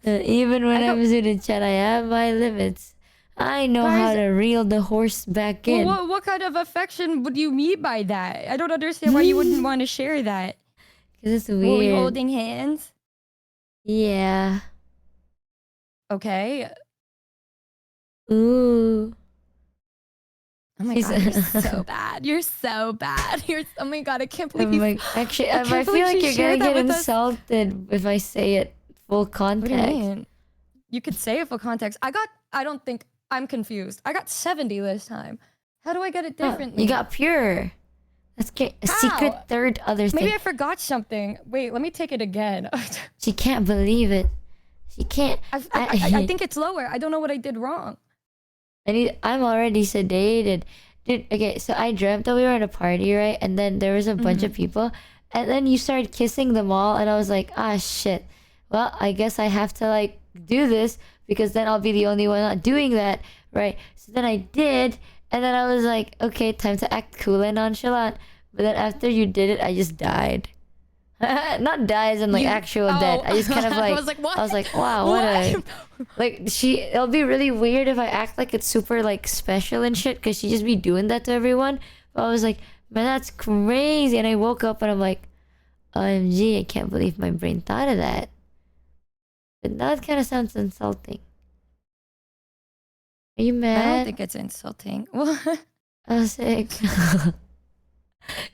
when I'm in chat, I have my limits. I know how to reel the horse back in. Well, what kind of affection would you mean by that? I don't understand why you wouldn't want to share that. Because it's weird. Were we holding hands? Yeah. Okay. Ooh. Oh my god, you're so bad. You're so bad. Oh my god, I can't believe you. Actually, I feel like you're gonna get insulted if I say it full context. What do you mean? You could say it full context. I'm confused. I got 70 this time. How do I get it differently? You got pure. That's great. A secret third other thing. Maybe I forgot something. Wait, let me take it again. She can't believe it. She can't. I think it's lower. I don't know what I did wrong. I'm already sedated. Dude, okay, so I dreamt that we were at a party, right? And then there was a bunch of people. And then you started kissing them all. And I was like, ah, shit. Well, I guess I have to, like, do this. Because then I'll be the only one not doing that, right? So then I did. And then I was like, okay, time to act cool and nonchalant. But then after you did it, I just died. Not died as in like actual dead. I just kind of like, I was like, wow, it'll be really weird if I act like it's super like special and shit. Cause she just be doing that to everyone. But I was like, man, that's crazy. And I woke up and I'm like, OMG, I can't believe my brain thought of that. But that kind of sounds insulting. Are you mad? I don't think it's insulting. What? I was sick.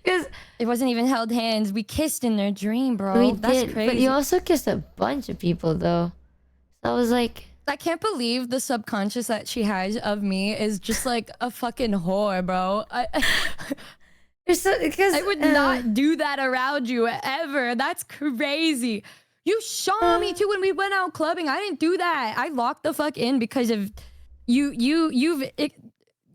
Because it wasn't even held hands. We kissed in their dream, bro. That's crazy. But you also kissed a bunch of people, though. So I was like, I can't believe the subconscious that she has of me is just like a fucking whore, bro. Because I would not do that around you ever. That's crazy. You saw me too when we went out clubbing. I didn't do that. I locked the fuck in because of you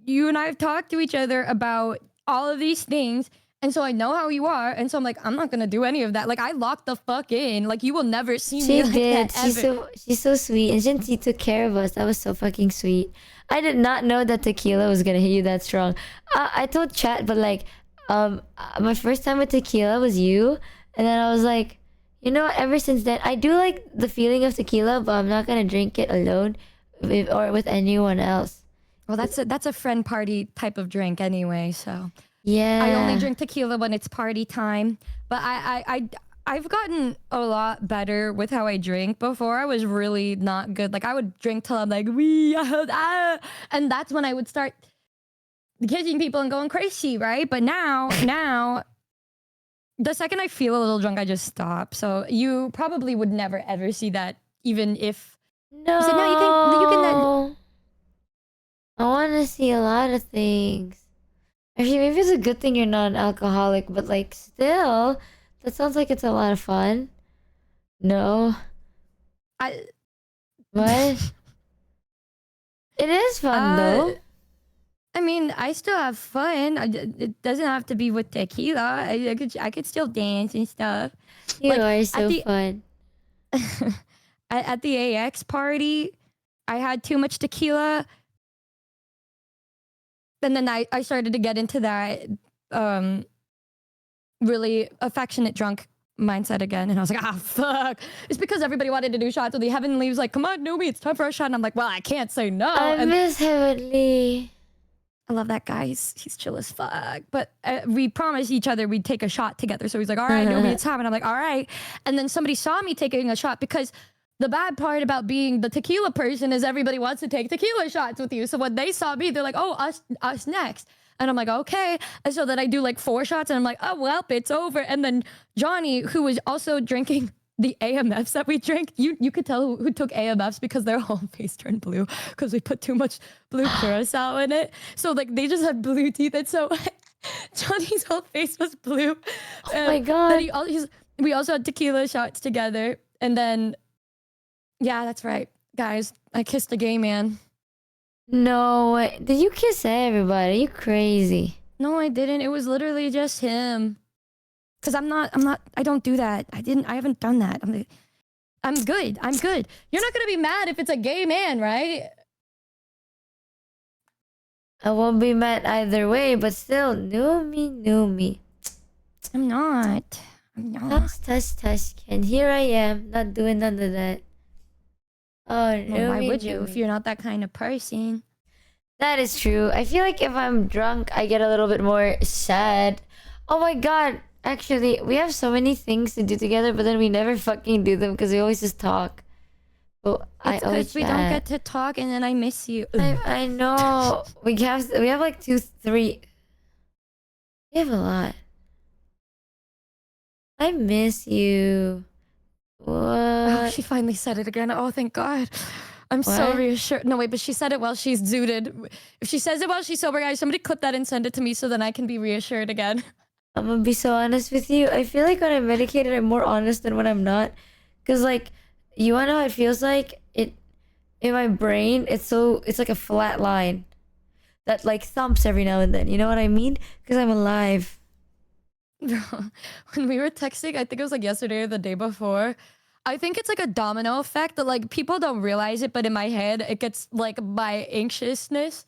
and I have talked to each other about all of these things, and so I know how you are, and so I'm like, I'm not gonna do any of that. Like, I locked the fuck in. Like, you will never see me like that ever. She's so sweet, and she took care of us. That was so fucking sweet. I did not know that tequila was gonna hit you that strong. I told chat, but like, my first time with tequila was you, and then I was like, you know, ever since then, I do like the feeling of tequila, but I'm not gonna drink it alone or with anyone else. Well, that's a friend party type of drink anyway, so. Yeah. I only drink tequila when it's party time. But I've gotten a lot better with how I drink. Before, I was really not good. Like, I would drink till I'm like, and that's when I would start kissing people and going crazy, right? But now, the second I feel a little drunk, I just stop. So you probably would never ever see that, even if. No. So now you can. I want to see a lot of things. Actually, maybe it's a good thing you're not an alcoholic, but like still, that sounds like it's a lot of fun. No. What? It is fun though. I mean, I still have fun. It doesn't have to be with tequila. I could still dance and stuff. You are so fun. At the AX party, I had too much tequila. And then I started to get into that really affectionate drunk mindset again. And I was like, fuck. It's because everybody wanted to do shots with me. Heavenly was like, come on, Numi, it's time for a shot. And I'm like, well, I can't say no. I miss Heavenly. I love that guy. He's chill as fuck. But we promised each other we'd take a shot together. So he's like, all right, Numi, it's time. And I'm like, all right. And then somebody saw me taking a shot because the bad part about being the tequila person is everybody wants to take tequila shots with you. So when they saw me, they're like, oh, us next. And I'm like, okay. And so then I do like 4 shots and I'm like, oh, well, it's over. And then Johnny, who was also drinking the AMFs that we drank, you could tell who took AMFs because their whole face turned blue because we put too much blue curacao in it. So like they just had blue teeth, and so Johnny's whole face was blue. Oh my god. Then we also had tequila shots together, and then yeah, that's right, guys. I kissed a gay man. No way. Did you kiss everybody? You crazy. No, I didn't. It was literally just him. Cause I don't do that. I haven't done that. I'm good. You're not gonna be mad if it's a gay man, right? I won't be mad either way, but still, Numi. I'm not. Tush, and here I am, not doing none of that. Oh, Numi, Well, why would you Numi. if you're not that kind of person? That is true. I feel like if I'm drunk, I get a little bit more sad. Oh my god. Actually, we have so many things to do together, but then we never fucking do them because we always just talk. But I always we don't get to talk, and then I miss you. I know. We have like 2, 3. We have a lot. I miss you. What? Oh, she finally said it again. Oh, thank God. I'm so What? reassured. No, wait, but she said it while she's zooted. If she says it while she's sober, guys, somebody clip that and send it to me so then I can be reassured again. I'm gonna be so honest with you. I feel like when I'm medicated, I'm more honest than when I'm not. Cause like, you wanna know how it feels like? In my brain, it's like a flat line that like thumps every now and then. You know what I mean? Cause I'm alive. When we were texting, I think it was like yesterday or the day before, I think it's like a domino effect that like people don't realize it, but in my head, it gets like my anxiousness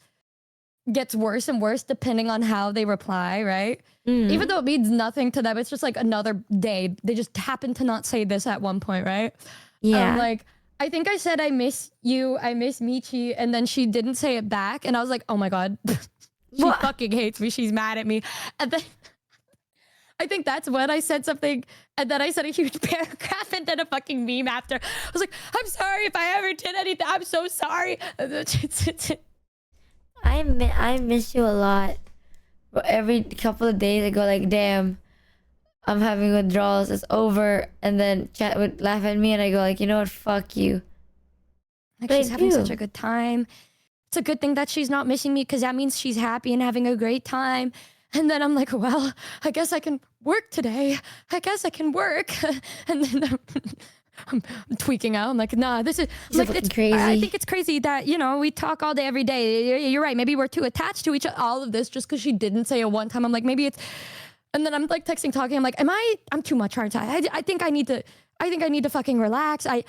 gets worse and worse depending on how they reply, right? Even though it means nothing to them, it's just like another day. They just happen to not say this at one point, right? Yeah. Like, I think I said, I miss you, I miss Michi, and then she didn't say it back. And I was like, oh my God, she What? fucking hates me. She's mad at me. And then I think that's when I said something, and then I said a huge paragraph and then a fucking meme after. I was like, I'm sorry if I ever did anything. I'm so sorry. I miss you a lot. But every couple of days, I go like, damn, I'm having withdrawals. It's over. And then chat would laugh at me, and I go like, you know what? Fuck you. Like, But she's I having do. such a good time. It's a good thing that she's not missing me because that means she's happy and having a great time. And then I'm like, well, I guess I can work today. I guess I can work. And then I'm tweaking out. I'm like, nah, this is She's like, fucking it's crazy. I think it's crazy that, you know, we talk all day, every day. You're right. Maybe we're too attached to each other. All of this just because she didn't say it one time. I'm like, maybe it's, and then I'm like texting, talking. I'm like, I'm too much, aren't I? I think I need to fucking relax. I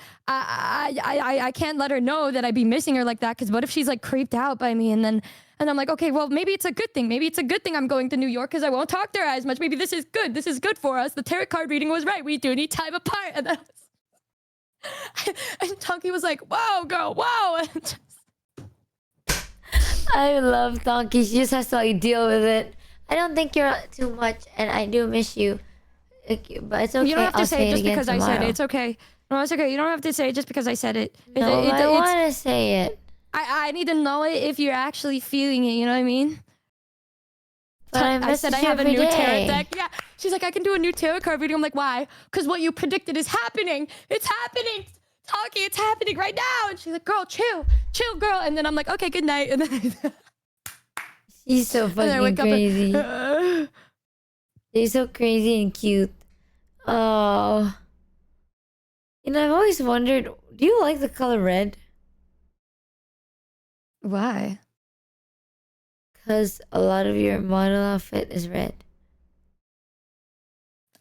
can't let her know that I'd be missing her like that. Cause what if she's like creeped out by me? And I'm like, okay, well, maybe it's a good thing. Maybe it's a good thing I'm going to New York because I won't talk to her as much. Maybe this is good. This is good for us. The tarot card reading was right. We do need time apart. And then and Tonky was like, wow, girl, wow. I love Donkey. She just has to like deal with it. I don't think you're too much, and I do miss you. But it's okay. You don't have to I'll say it just again because I tomorrow. said it. It's okay. No, it's okay. You don't have to say it just because I said it. No, I want to say it. I need to know it if you're actually feeling it. You know what I mean? But I said I have a new tarot deck. Yeah. She's like, I can do a new tarot card reading. I'm like, why? Because what you predicted is happening. It's happening. Talking, it's happening right now. And she's like, girl, chill, girl. And then I'm like, okay, good night. And then She's so fucking crazy. She's so crazy and cute. Oh. You know, I've always wondered, do you like the color red? Why? Because a lot of your model outfit is red.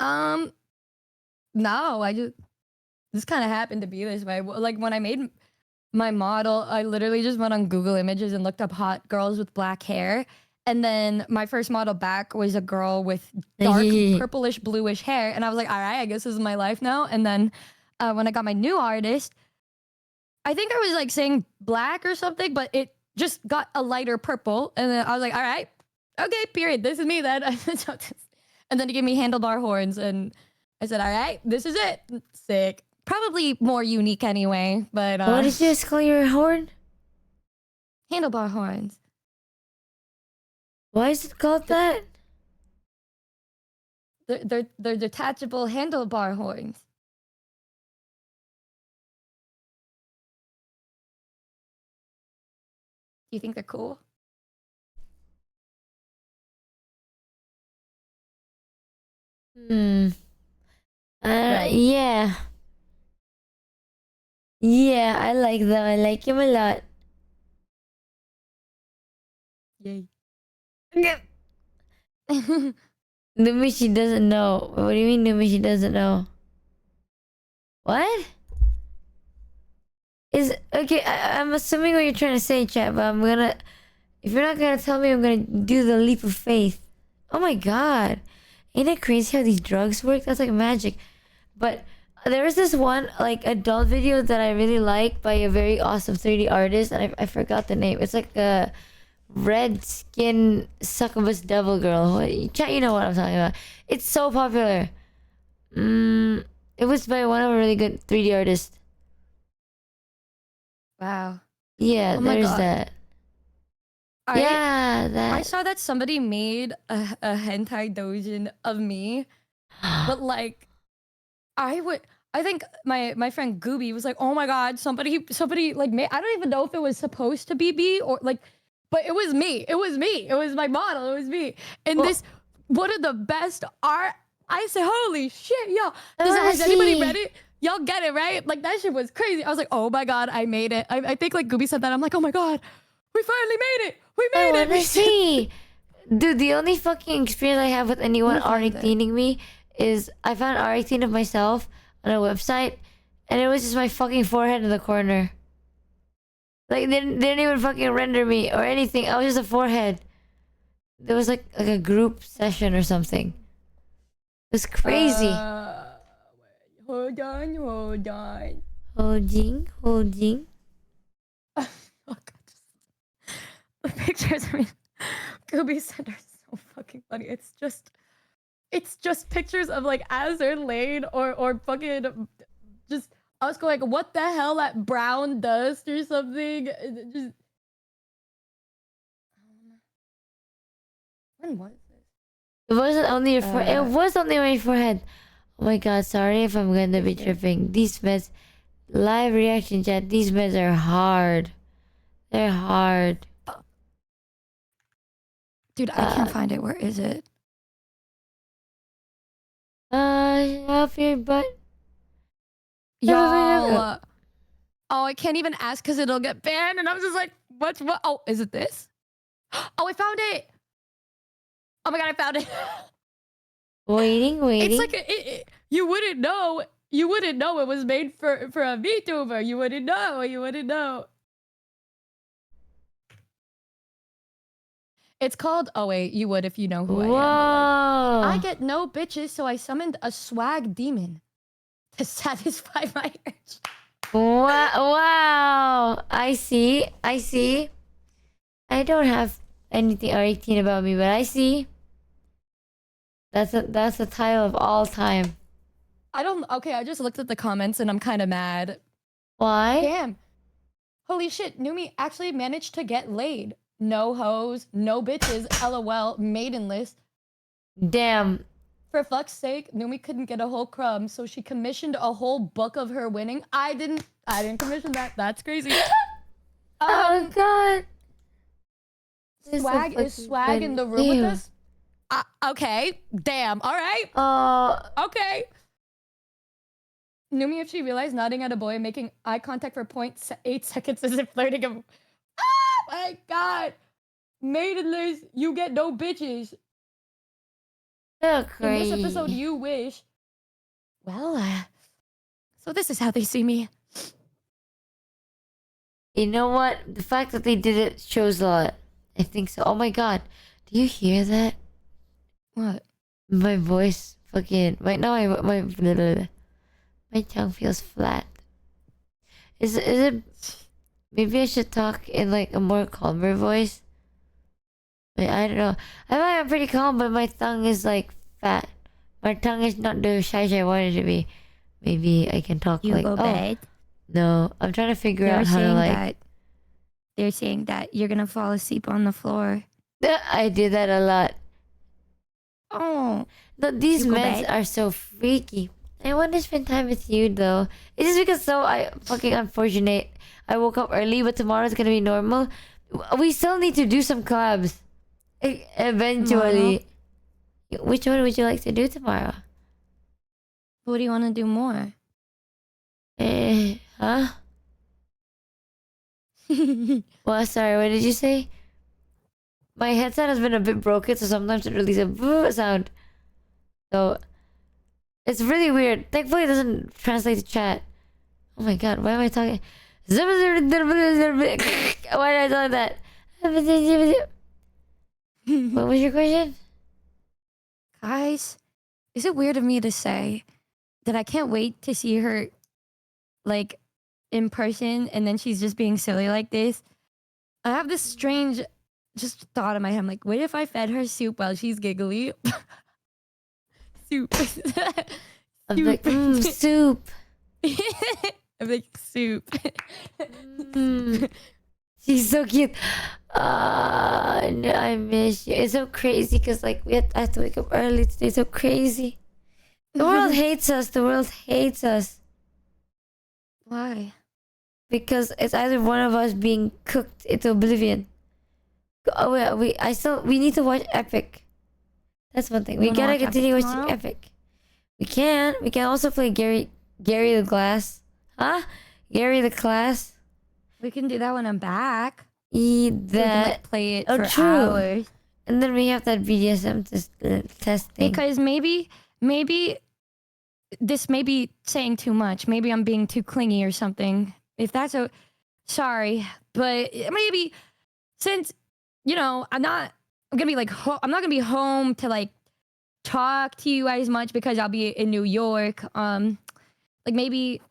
No, I just, this kind of happened to be this way. Like when I made my model, I literally just went on Google Images and looked up hot girls with black hair. And then my first model back was a girl with dark purplish bluish hair. And I was like, all right, I guess this is my life now. And then when I got my new artist, I think I was like saying black or something, but it just got a lighter purple. And then I was like, all right, okay, period. This is me then. And then he gave me handlebar horns. And I said, all right, this is it. Sick. Probably more unique anyway, but What did you just call your horn? handlebar horns. Why is it called that? They're detachable handlebar horns. Do you think they're cool? Hmm. Right. Yeah. Yeah, I like them. I like him a lot. Yay. Numi, she doesn't know. What do you mean, Numi, she doesn't know? What? Is okay. I'm assuming what you're trying to say, chat. But I'm gonna. If you're not gonna tell me, I'm gonna do the leap of faith. Oh my god, ain't it crazy how these drugs work? That's like magic. But there was this one like adult video that I really like by a very awesome 3D artist, and I forgot the name. It's like a red skin succubus devil girl. Chat, you know what I'm talking about. It's so popular. It was by one of a really good 3D artists. Wow. Yeah, Oh my there's God. that. I That. saw that somebody made a hentai doujin of me, but like, I think my friend Gooby was like, oh my god, somebody like made, I don't even know if it was supposed to be me or like, but it was me. It was me. It was my model. It was me. And this one of the best art. I said, holy shit, y'all. Has anybody read it? Y'all get it, right? Like that shit was crazy. I was like, oh my god, I made it. I think like Gooby said that. I'm like, oh my god, we finally made it. We made I it. wanna see. Dude, the only fucking experience I have with anyone RXing me is I found RXing of myself on a website, and it was just my fucking forehead in the corner. Like they didn't even fucking render me or anything. I was just a forehead. There was like a group session or something. It was crazy. Hold on. Holding. Oh god. The pictures, I mean, Gooby said are so fucking funny. It's just pictures of like as they're laid or fucking just us going like, what the hell, that brown dust or something. Just when was this? It wasn't only your forehead. It was only my forehead. Oh my god, sorry if I'm gonna be tripping. These meds, live reaction chat. These meds are hard. They're hard. Dude, I can't find it. Where is it? Off your butt. Y'all. Oh, I can't even ask because it'll get banned. And I'm just like, what? Oh, is it this? Oh, I found it. Oh my god, I found it. Waiting. It's like you wouldn't know. You wouldn't know it was made for a VTuber. You wouldn't know. It's called, oh wait, you would if you know who I am. But like, I get no bitches, so I summoned a swag demon to satisfy my urge. Wow. I see. I don't have anything R18 about me, but I see. That's the title of all time. Okay, I just looked at the comments and I'm kind of mad. Why? Damn. Holy shit, Numi actually managed to get laid. No hoes, no bitches, LOL, maidenless. Damn. For fuck's sake, Numi couldn't get a whole crumb, so she commissioned a whole book of her winning. I didn't commission that. That's crazy. Oh god. Swag is swag in the room with us? Okay. Damn. All right. Okay. Numi, if she realized nodding at a boy and making eye contact for 0.8 seconds isn't flirting him. Oh my god. Maidenless, you get no bitches. So crazy. In this episode, you wish. Well, so this is how they see me. You know what? The fact that they did it shows a lot. I think so. Oh my god. Do you hear that? What? My voice fucking... Right now, my tongue feels flat. Is it... Maybe I should talk in like a more calmer voice? I don't know. I'm pretty calm, but my tongue is like fat. My tongue is not the size I want it to be. Maybe I can talk like... bed? No, I'm trying to figure out how to like... They're saying that you're gonna fall asleep on the floor. I do that a lot. Oh. No, these meds are so freaky. I want to spend time with you though. It's just because I fucking unfortunate. I woke up early, but tomorrow's gonna be normal We still need to do some collabs. Eventually. Which one would you like to do tomorrow? What do you want to do more? Huh? Well, sorry, what did you say? My headset has been a bit broken, so sometimes it releases a boo sound. So, it's really weird. Thankfully, it doesn't translate to chat. Oh my god, why am I talking? Why did I tell that? What was your question? Guys, is it weird of me to say that I can't wait to see her, like, in person, and then she's just being silly like this? I have this strange just thought in my head. I'm like, what if I fed her soup while she's giggly? Soup. I'm like, soup. I'm like, soup. She's so cute. No, I miss you. It's so crazy because like I have to wake up early today. So crazy. The world hates us. The world hates us. Why? Because it's either one of us being cooked into oblivion. Oh wait, we need to watch Epic. That's one thing. We gotta continue watching Epic. We can also play Gary the Glass. Huh? Gary the Class. We can do that when I'm back. That. We can, like, play it for true. hours. And then we have that BDSM test thing. Because maybe this may be saying too much. Maybe I'm being too clingy or something. If that's sorry, but maybe since I'm not gonna be like I'm not gonna be home to like talk to you as much because I'll be in New York. Like maybe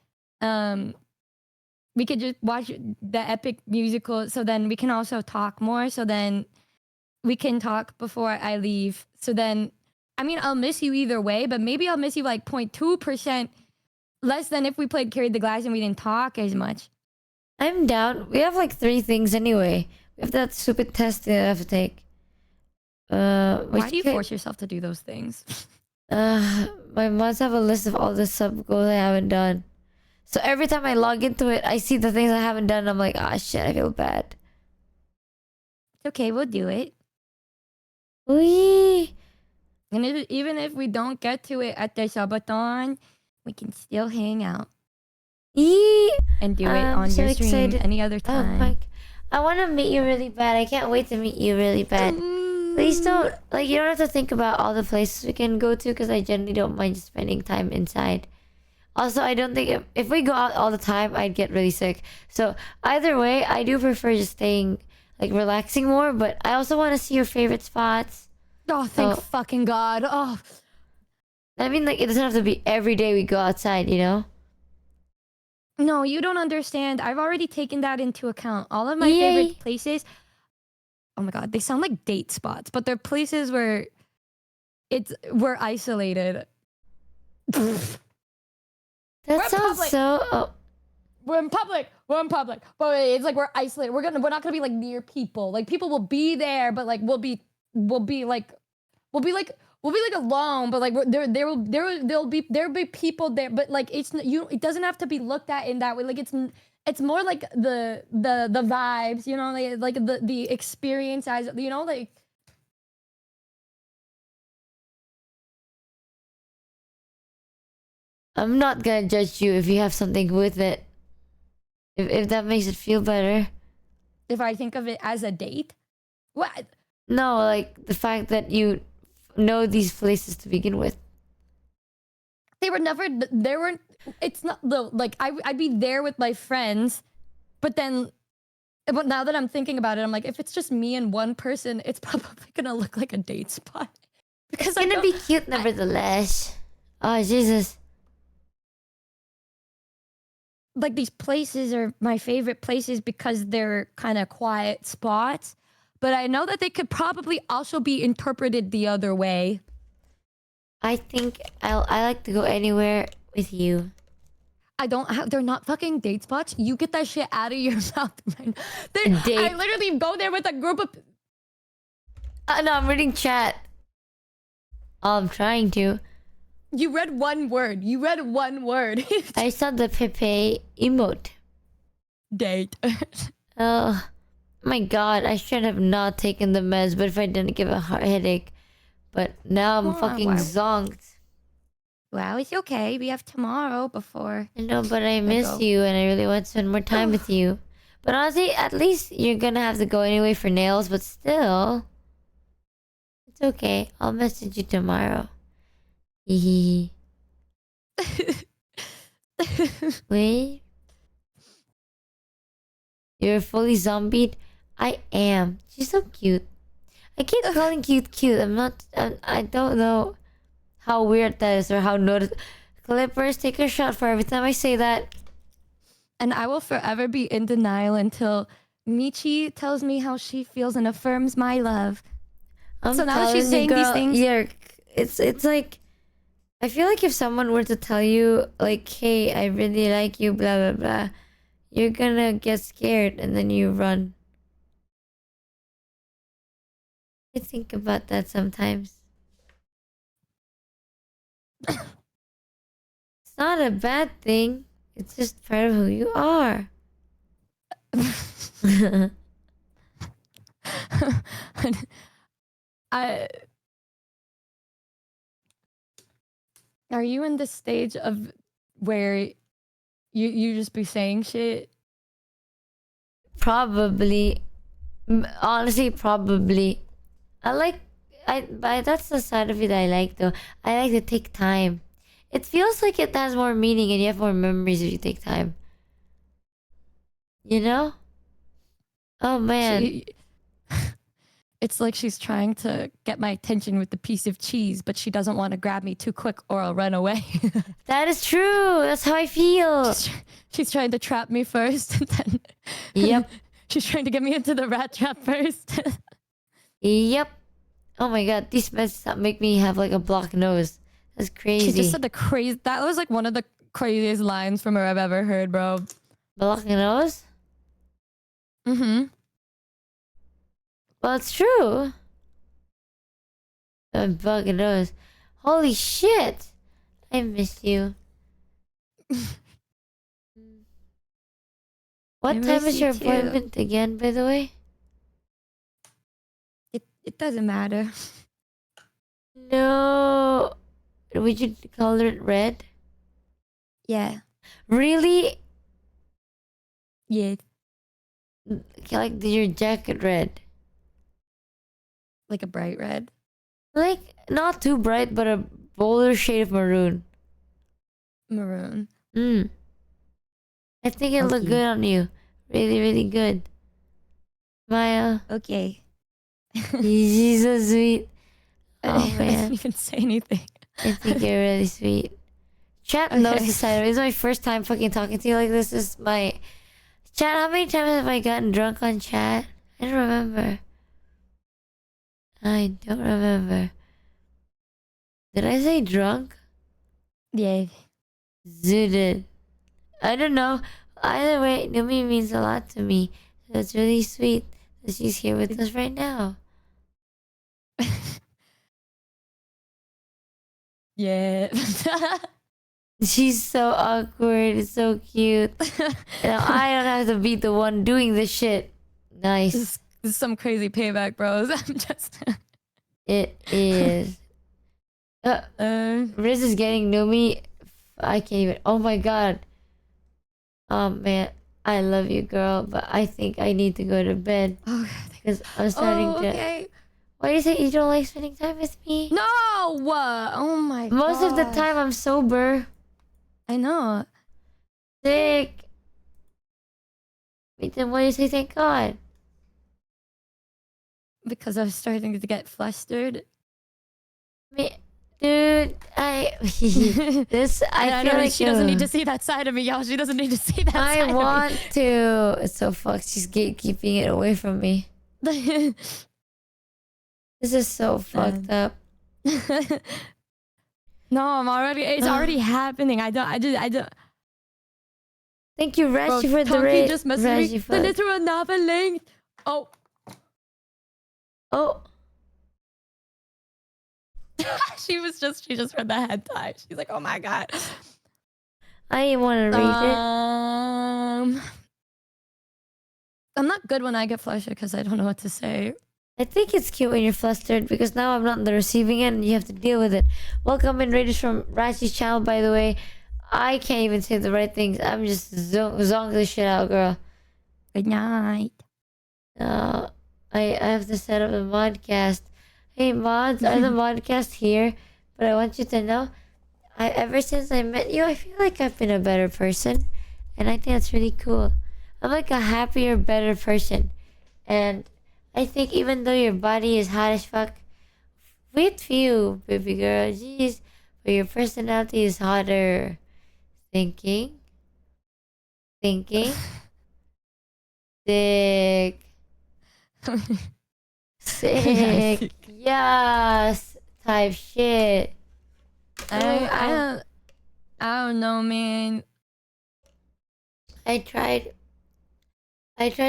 we could just watch the Epic musical, so then we can also talk more. So then we can talk before I leave. So then, I mean, I'll miss you either way, but maybe I'll miss you like 0.2% less than if we played Carry the Glass and we didn't talk as much. I'm down. We have like 3 things anyway. We have that stupid test that I have to take. Why do you force yourself to do those things? My mods have a list of all the sub goals I haven't done. So every time I log into it, I see the things I haven't done. I'm like, shit, I feel bad. It's okay, we'll do it. Wee. And even if we don't get to it at the Subathon, we can still hang out. Yee. And do it on your stream any other time. I want to meet you really bad. I can't wait to meet you really bad. Please don't, you don't have to think about all the places we can go to because I generally don't mind just spending time inside. Also, I don't think if we go out all the time, I'd get really sick. So either way, I do prefer just staying, relaxing more. But I also want to see your favorite spots. Oh, thank fucking God. Oh. I mean, it doesn't have to be every day we go outside, No, you don't understand. I've already taken that into account. All of my favorite places, oh my God, they sound like date spots, but they're places where we're isolated. That sounds so. Oh. We're in public, but it's like we're isolated. We're not gonna be like near people. Like people will be there, but like we'll be like alone. But like there'll be people there. But like it doesn't have to be looked at in that way. Like it's more like the vibes, like the experience as like. I'm not gonna judge you if you have something with it. If that makes it feel better. If I think of it as a date? What? No, the fact that you know these places to begin with. It's not though, I'd be there with my friends, but now that I'm thinking about it, I'm like, if it's just me and one person, it's probably gonna look like a date spot. Because it's gonna be cute nevertheless. Oh, Jesus. Like these places are my favorite places because they're kind of quiet spots, but I know that they could probably also be interpreted the other way. I think I like to go anywhere with you. They're not fucking date spots. You get that shit out of your mouth. I literally go there with a group of... No, I'm reading chat. I'm trying to. You read one word. I saw the Pepe emote. Date. Oh. My God, I should have not taken the meds, but if I didn't give a headache. But now I'm fucking zonked. Wow, it's okay. We have tomorrow before. I know, but I miss you and I really want to spend more time with you. But honestly, at least you're gonna have to go anyway for nails, but still. It's okay. I'll message you tomorrow. Hehe. Wait. You're fully zombied? I am. She's so cute. I keep calling cute. I don't know how weird that is or how notice. Clippers, take a shot for every time I say that. And I will forever be in denial until Michi tells me how she feels and affirms my love. So now that she's saying these things, yeah, it's like I feel like if someone were to tell you like, "Hey, I really like you," blah blah blah, you're gonna get scared and then you run. I think about that sometimes. It's not a bad thing. It's just part of who you are. Are you in the stage of where you just be saying shit? Probably. Honestly, probably. But that's the side of it I like though. I like to take time. It feels like it has more meaning and you have more memories if you take time. You know? Oh man. It's like she's trying to get my attention with the piece of cheese, but she doesn't want to grab me too quick or I'll run away. That is true. That's how I feel. She's trying to trap me first. And then yep. She's trying to get me into the rat trap first. Yep. Oh my god, these meds make me have like a blocked nose. That's crazy. She just said the crazy. That was like one of the craziest lines from her I've ever heard, bro. Blocked nose? Mm-hmm. Well, it's true. A blocked nose. Holy shit. I miss you. What time is your appointment again, by the way? It doesn't matter. No. Would you color it red? Yeah. Really? Yeah. Like your jacket red? Like a bright red? Like, not too bright, but a bolder shade of maroon. Maroon. I think it looked good on you. Really, really good. Smile. Okay. She's so sweet. Oh I man. didn't even say anything. I think you're really sweet. Chat knows the side of it. It's my first time fucking talking to you like this. Is my chat. How many times have I gotten drunk on chat? I don't remember. I don't remember. Did I say drunk? Yeah. Zooted. I don't know. Either way, Numi means a lot to me. So it's really sweet that she's here with us right now. Yeah. She's so awkward. It's so cute. Now I don't have to be the one doing this shit. Nice. This is some crazy payback, bros. I'm just. It is. Riz is getting Numi. I can't even. Oh my god. Oh man. I love you, girl, but I think I need to go to bed. Because I'm starting to. Why do you say you don't like spending time with me? No! Oh my god. Most of the time I'm sober. I know. Sick. Wait, then why do you say thank God? Because I was starting to get flustered. Dude, I feel like she doesn't need to see that side of me, y'all. She doesn't need to see that side of me. I want to. It's so fucked. She's gatekeeping it away from me. This is so fucked up. No, I'm already. It's already happening. I don't. Thank you, Rashi, for the raid. Just messaged me. Send it through another link. Oh. She just read the head tie. She's like, oh my god. I didn't want to read it. I'm not good when I get flustered because I don't know what to say. I think it's cute when you're flustered because now I'm not on the receiving end and you have to deal with it. Welcome in, Raiders from Rachi's channel, by the way. I can't even say the right things. I'm just zonk the shit out, girl. Good night. I have to set up a modcast. Hey mods, are the modcast here? But I want you to know, ever since I met you, I feel like I've been a better person. And I think that's really cool. I'm like a happier, better person. And I think even though your body is hot as fuck, with you, baby girl, jeez, but your personality is hotter. Thinking. Sick. Sick. Yes. Type shit. I don't know, man. I tried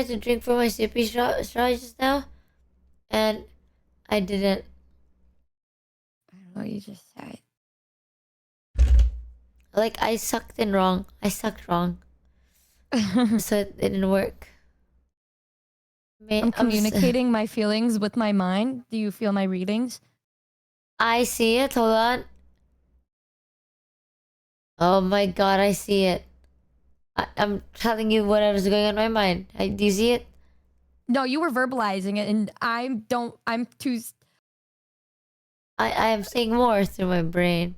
to drink from my sippy straw just now, and I didn't. I don't know what you just said. Like, I sucked wrong. So it didn't work. I'm communicating my feelings with my mind. Do you feel my readings? I see it. Hold on. Oh my god, I see it. I'm telling you whatever's going on in my mind. Do you see it? No, you were verbalizing it, and I'm too. I am saying more through my brain.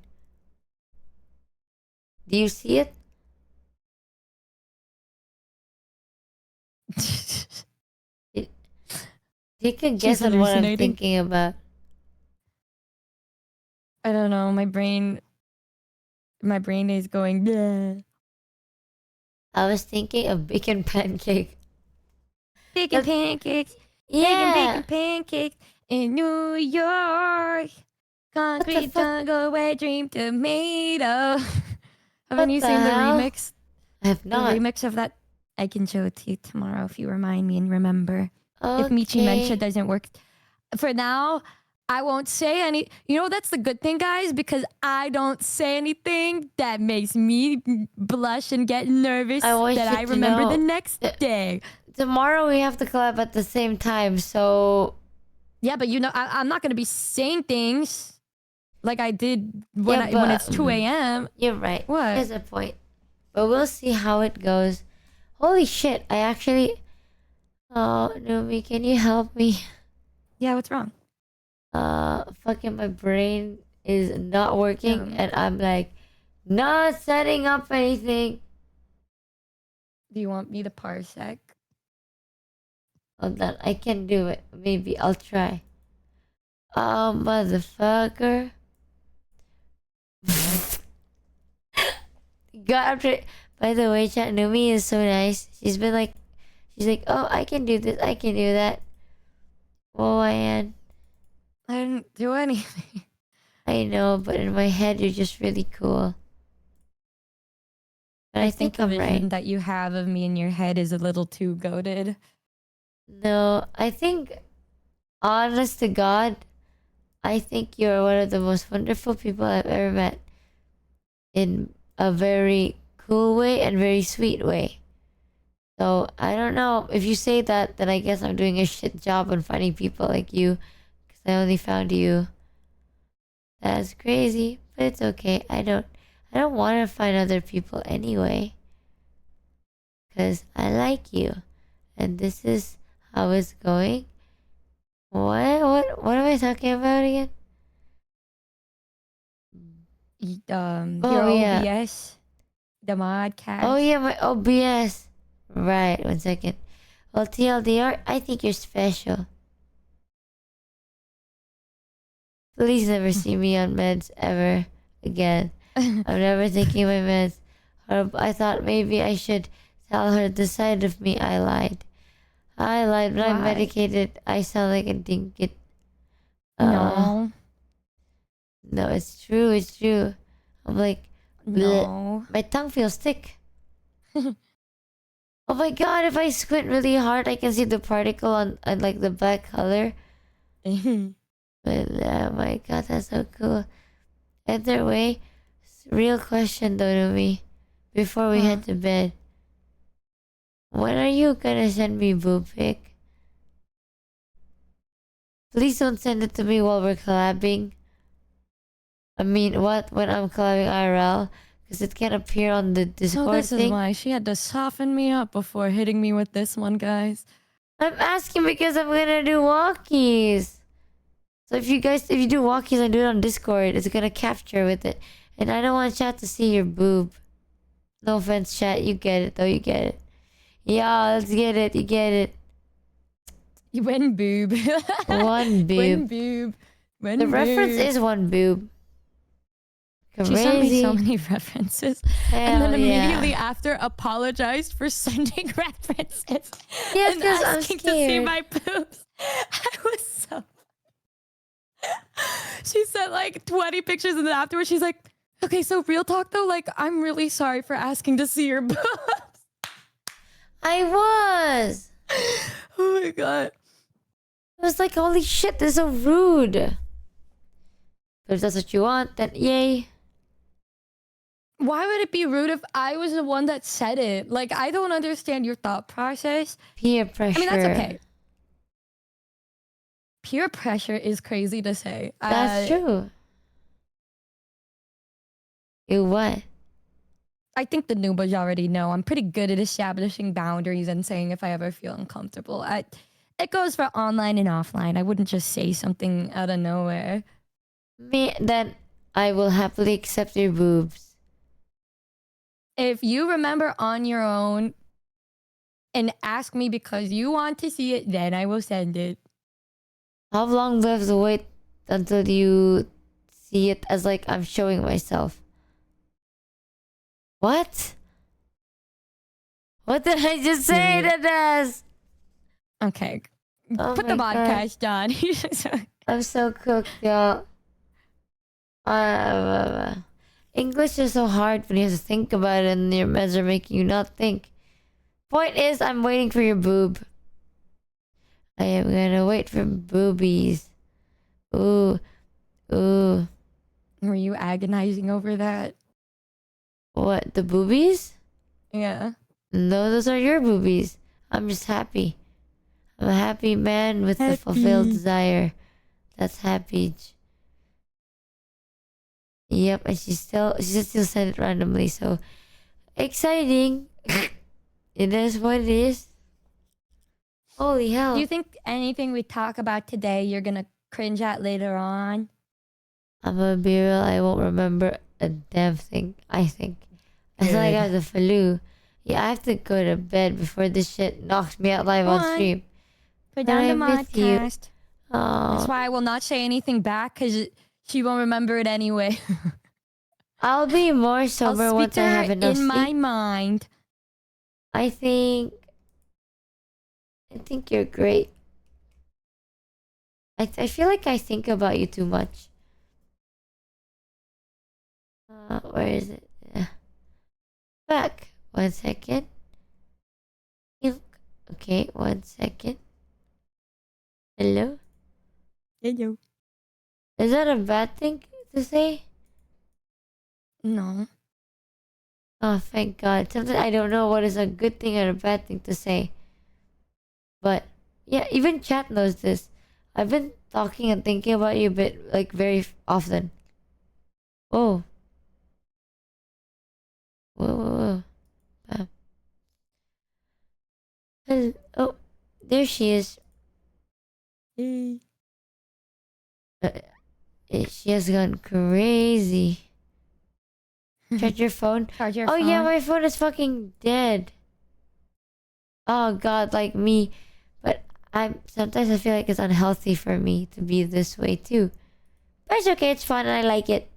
Do you see it? You can guess on what I'm thinking about. I don't know. My brain is going. Bleh. I was thinking of bacon pancake. Bacon pancakes. Yeah. Bacon pancakes in New York. Concrete jungle where dream tomato. Haven't you seen the remix? I have not. The remix of that. I can show it to you tomorrow if you remind me and remember. Okay. If Michi Mention doesn't work. For now, I won't say any. You know, that's the good thing, guys, because I don't say anything that makes me blush and get nervous that I remember the next day. Tomorrow we have to collab at the same time, so... Yeah, but you know, I'm not going to be saying things like I did when it's 2 a.m. You're right. What? There's a point. But we'll see how it goes. Holy shit, I actually... Oh, Numi, can you help me? Yeah, what's wrong? Fucking my brain is not working and I'm like not setting up anything. Do you want me to parsec? Hold on, I can do it. Maybe I'll try. Oh, motherfucker. By the way, chat, Numi is so nice. She's like, oh, I can do this, I can do that. Oh, I didn't do anything. I know, but in my head, you're just really cool. But I think I'm right. That you have of me in your head is a little too goated. No, I think, honest to God, I think you're one of the most wonderful people I've ever met. In a very cool way and very sweet way. So, I don't know. If you say that, then I guess I'm doing a shit job on finding people like you. Because I only found you. That's crazy. But it's okay. I don't want to find other people anyway. Because I like you. And this is how it's going. What am I talking about again? Your OBS. The modcast. Oh yeah, my OBS. Right, 1 second. Well, TLDR, I think you're special. Please never see me on meds ever again. I'm never taking my meds. I thought maybe I should tell her the side of me I lied. When I'm medicated. I sound like a dinket. No. No, it's true. I'm like, no. My tongue feels thick. Oh my god, if I squint really hard, I can see the particle on like the black color. But oh my god, that's so cool. Either way, real question though to me, before we head to bed. When are you gonna send me boob pic? Please don't send it to me while we're collabing. I mean, what? When I'm collabing IRL? Because it can't appear on the Discord So this thing. is why she had to soften me up before hitting me with this one, guys. I'm asking because I'm gonna do walkies. So if you do walkies and do it on Discord, it's gonna capture with it. And I don't want chat to see your boob. No offense, chat. You get it, though. You get it. Yeah, let's get it. You get it. One boob. One boob. One boob. One The boob. reference is one boob. Crazy. She sent me so many references. Hell and then immediately yeah. after apologized for sending references. Yes, and because I'm asking to see scared. my boobs. I was so... She sent like 20 pictures and then afterwards she's like, okay, so real talk though, like I'm really sorry for asking to see your boobs. I was. Oh my god. It was like, holy shit, this is so rude. But if that's what you want, then yay. Why would it be rude if I was the one that said it? Like, I don't understand your thought process. Peer pressure. I mean, that's okay. Peer pressure is crazy to say. That's true. You what? I think the noobs already know. I'm pretty good at establishing boundaries and saying if I ever feel uncomfortable. It goes for online and offline. I wouldn't just say something out of nowhere. Then I will happily accept your boobs. If you remember on your own and ask me because you want to see it, then I will send it. How long do I have to wait until you see it as like I'm showing myself? What? What did I just say to this? Okay. Oh Put the my podcast God. on. I'm so cooked, y'all. English is so hard when you have to think about it and your meds are making you not think. Point is, I'm waiting for your boob. I am gonna wait for boobies. Ooh. Ooh. Were you agonizing over that? What? The boobies? Yeah. No, those are your boobies. I'm just happy. I'm a happy man with a fulfilled desire. That's happy. Yep, and she still sent it randomly, so exciting. It is what it is. Holy hell. Do you think anything we talk about today you're gonna cringe at later on? I'm gonna be real, I won't remember a damn thing, I think. I feel like I have the flu. Yeah, I have to go to bed before this shit knocks me out live on stream. Put But down the I miss you. podcast. That's why I will not say anything back because she won't remember it anyway. I'll be more sober once I have enough in sleep. my mind. I think you're great. I feel like I think about you too much. Where is it? Back. 1 second. Okay, 1 second. Hello? Hello. Is that a bad thing to say? No. Oh, thank God. Sometimes I don't know what is a good thing or a bad thing to say. But, yeah, even chat knows this. I've been talking and thinking about you a bit, like, very often. Oh. Whoa. Oh, there she is. Hey. She has gone crazy. Charge your phone. Charge your phone. phone. Yeah, my phone is fucking dead. Oh God, like me. But sometimes I feel like it's unhealthy for me to be this way too. But it's okay, it's fun and I like it.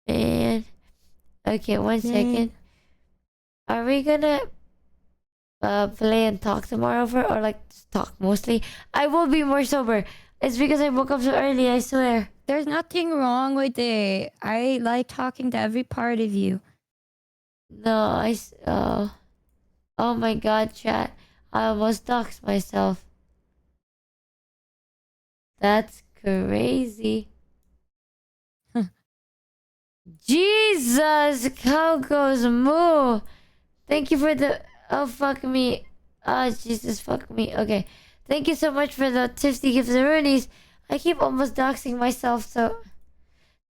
And okay, 1 second. Are we gonna play and talk tomorrow or like talk mostly? I will be more sober. It's because I woke up so early, I swear. There's nothing wrong with it. I like talking to every part of you. No, oh my God, chat. I almost doxed myself. That's crazy. Jesus, how goes moo? Thank you for the. Oh, fuck me. Oh, Jesus, fuck me. Okay. Thank you so much for the 50 gifts and Roonies. I keep almost doxing myself, so.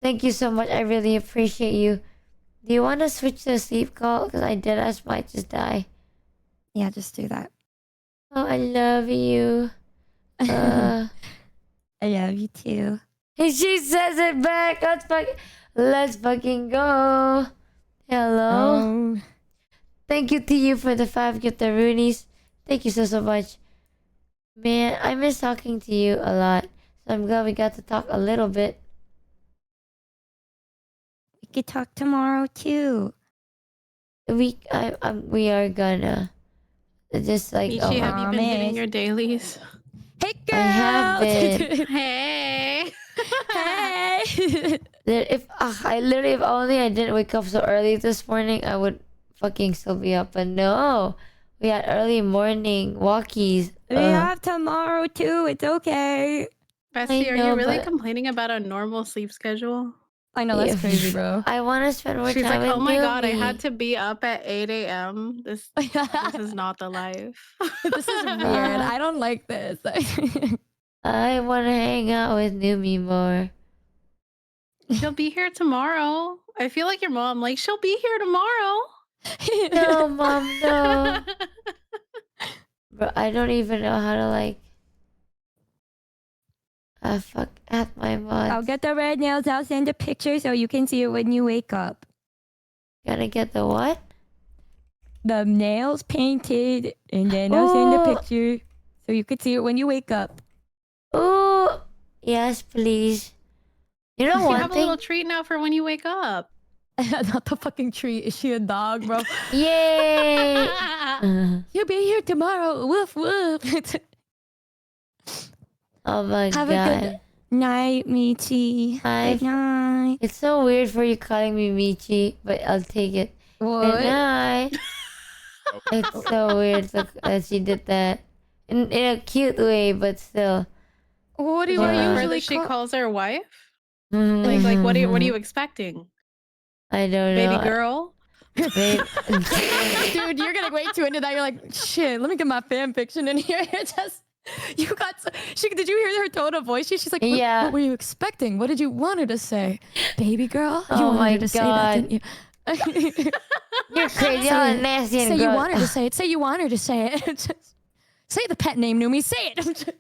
Thank you so much. I really appreciate you. Do you want to switch to a sleep call? Because I did as might just die. Yeah, just do that. Oh, I love you. I love you too. She says it back. Let's fucking go. Hello. Oh. Thank you to you for the 5 gifted Roonies. Thank you so much. Man, I miss talking to you a lot. So I'm glad we got to talk a little bit. We could talk tomorrow too. We are gonna just like Michi, have you been hitting your dailies? Hey girl. I have been. Hey. Hey. If only I didn't wake up so early this morning, I would fucking still be up. But no, we had early morning walkies. We have tomorrow too. It's okay. Bestie, are you really complaining about a normal sleep schedule? I know, that's crazy, bro. I want to spend more She's time like, with oh my god, I Numi. had to be up at 8 a.m. This is not the life. This is weird. I don't like this. I want to hang out with Numi more. She'll be here tomorrow. I feel like your mom. Like, she'll be here tomorrow. No, Mom, no. Bro, I don't even know how to like. Fuck at my mods. I'll get the red nails. I'll send a picture so you can see it when you wake up. Gotta get the what? The nails painted, and then I'll send a picture so you can see it when you wake up. Oh, yes, please. You know You one have a thing? little treat now for when you wake up. Not the fucking treat. Is she a dog, bro? Yay! You'll be here tomorrow. Woof woof. Oh my Have god. a good night, Michi. Good night. It's so weird for you calling me Michi, but I'll take it. What? Good night. It's so weird that she did that. In a cute way, but still. What do Did you you prefer usually that she call? calls her wife? Like what are you expecting? I don't know. Baby girl? Babe. Dude, you're gonna way too into that. You're like, shit, let me get my fan fiction in here. Just you got did you hear her tone of voice? She's like, Yeah. What were you expecting? What did you want her to say? Baby girl? You Oh wanted my her to say that, didn't you? You're crazy. You're nasty and Say you gross. want her to say it. Say you want her to say it. Just say the pet name, Numi. Say it.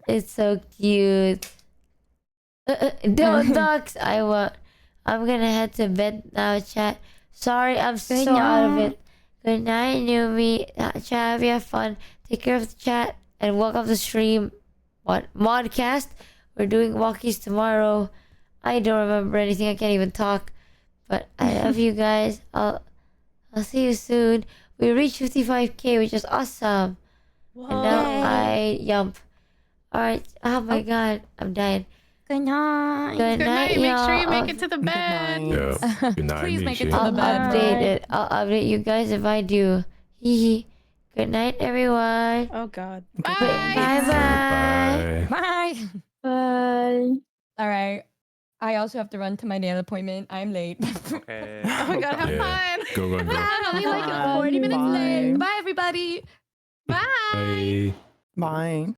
It's so cute. Don't dox. I'm gonna head to bed now, chat. Sorry, I'm so out of it. Good night, Numi. Chat, have you fun. Take care of the chat and welcome to the stream. What? Modcast? We're doing walkies tomorrow. I don't remember anything. I can't even talk. But I love you guys. I'll see you soon. We reached 55k, which is awesome. Whoa. And now I yump. Alright. Oh my god. I'm dying. Good night. Good Good night, night. Make y'all. sure you make it to the bed. Yeah. Good night, Please make it Michi. to I'll the bed, bro. update it. I'll update you guys if I do. Hee hee. Good night, everyone. Oh god. Bye. Bye bye. Bye. Bye. All right. I also have to run to my nail appointment. I'm late. Okay. Oh my god, have Yeah. fun. Go. I'm only like Bye. 40 minutes late. Bye. Bye, everybody. Bye. Bye. Bye.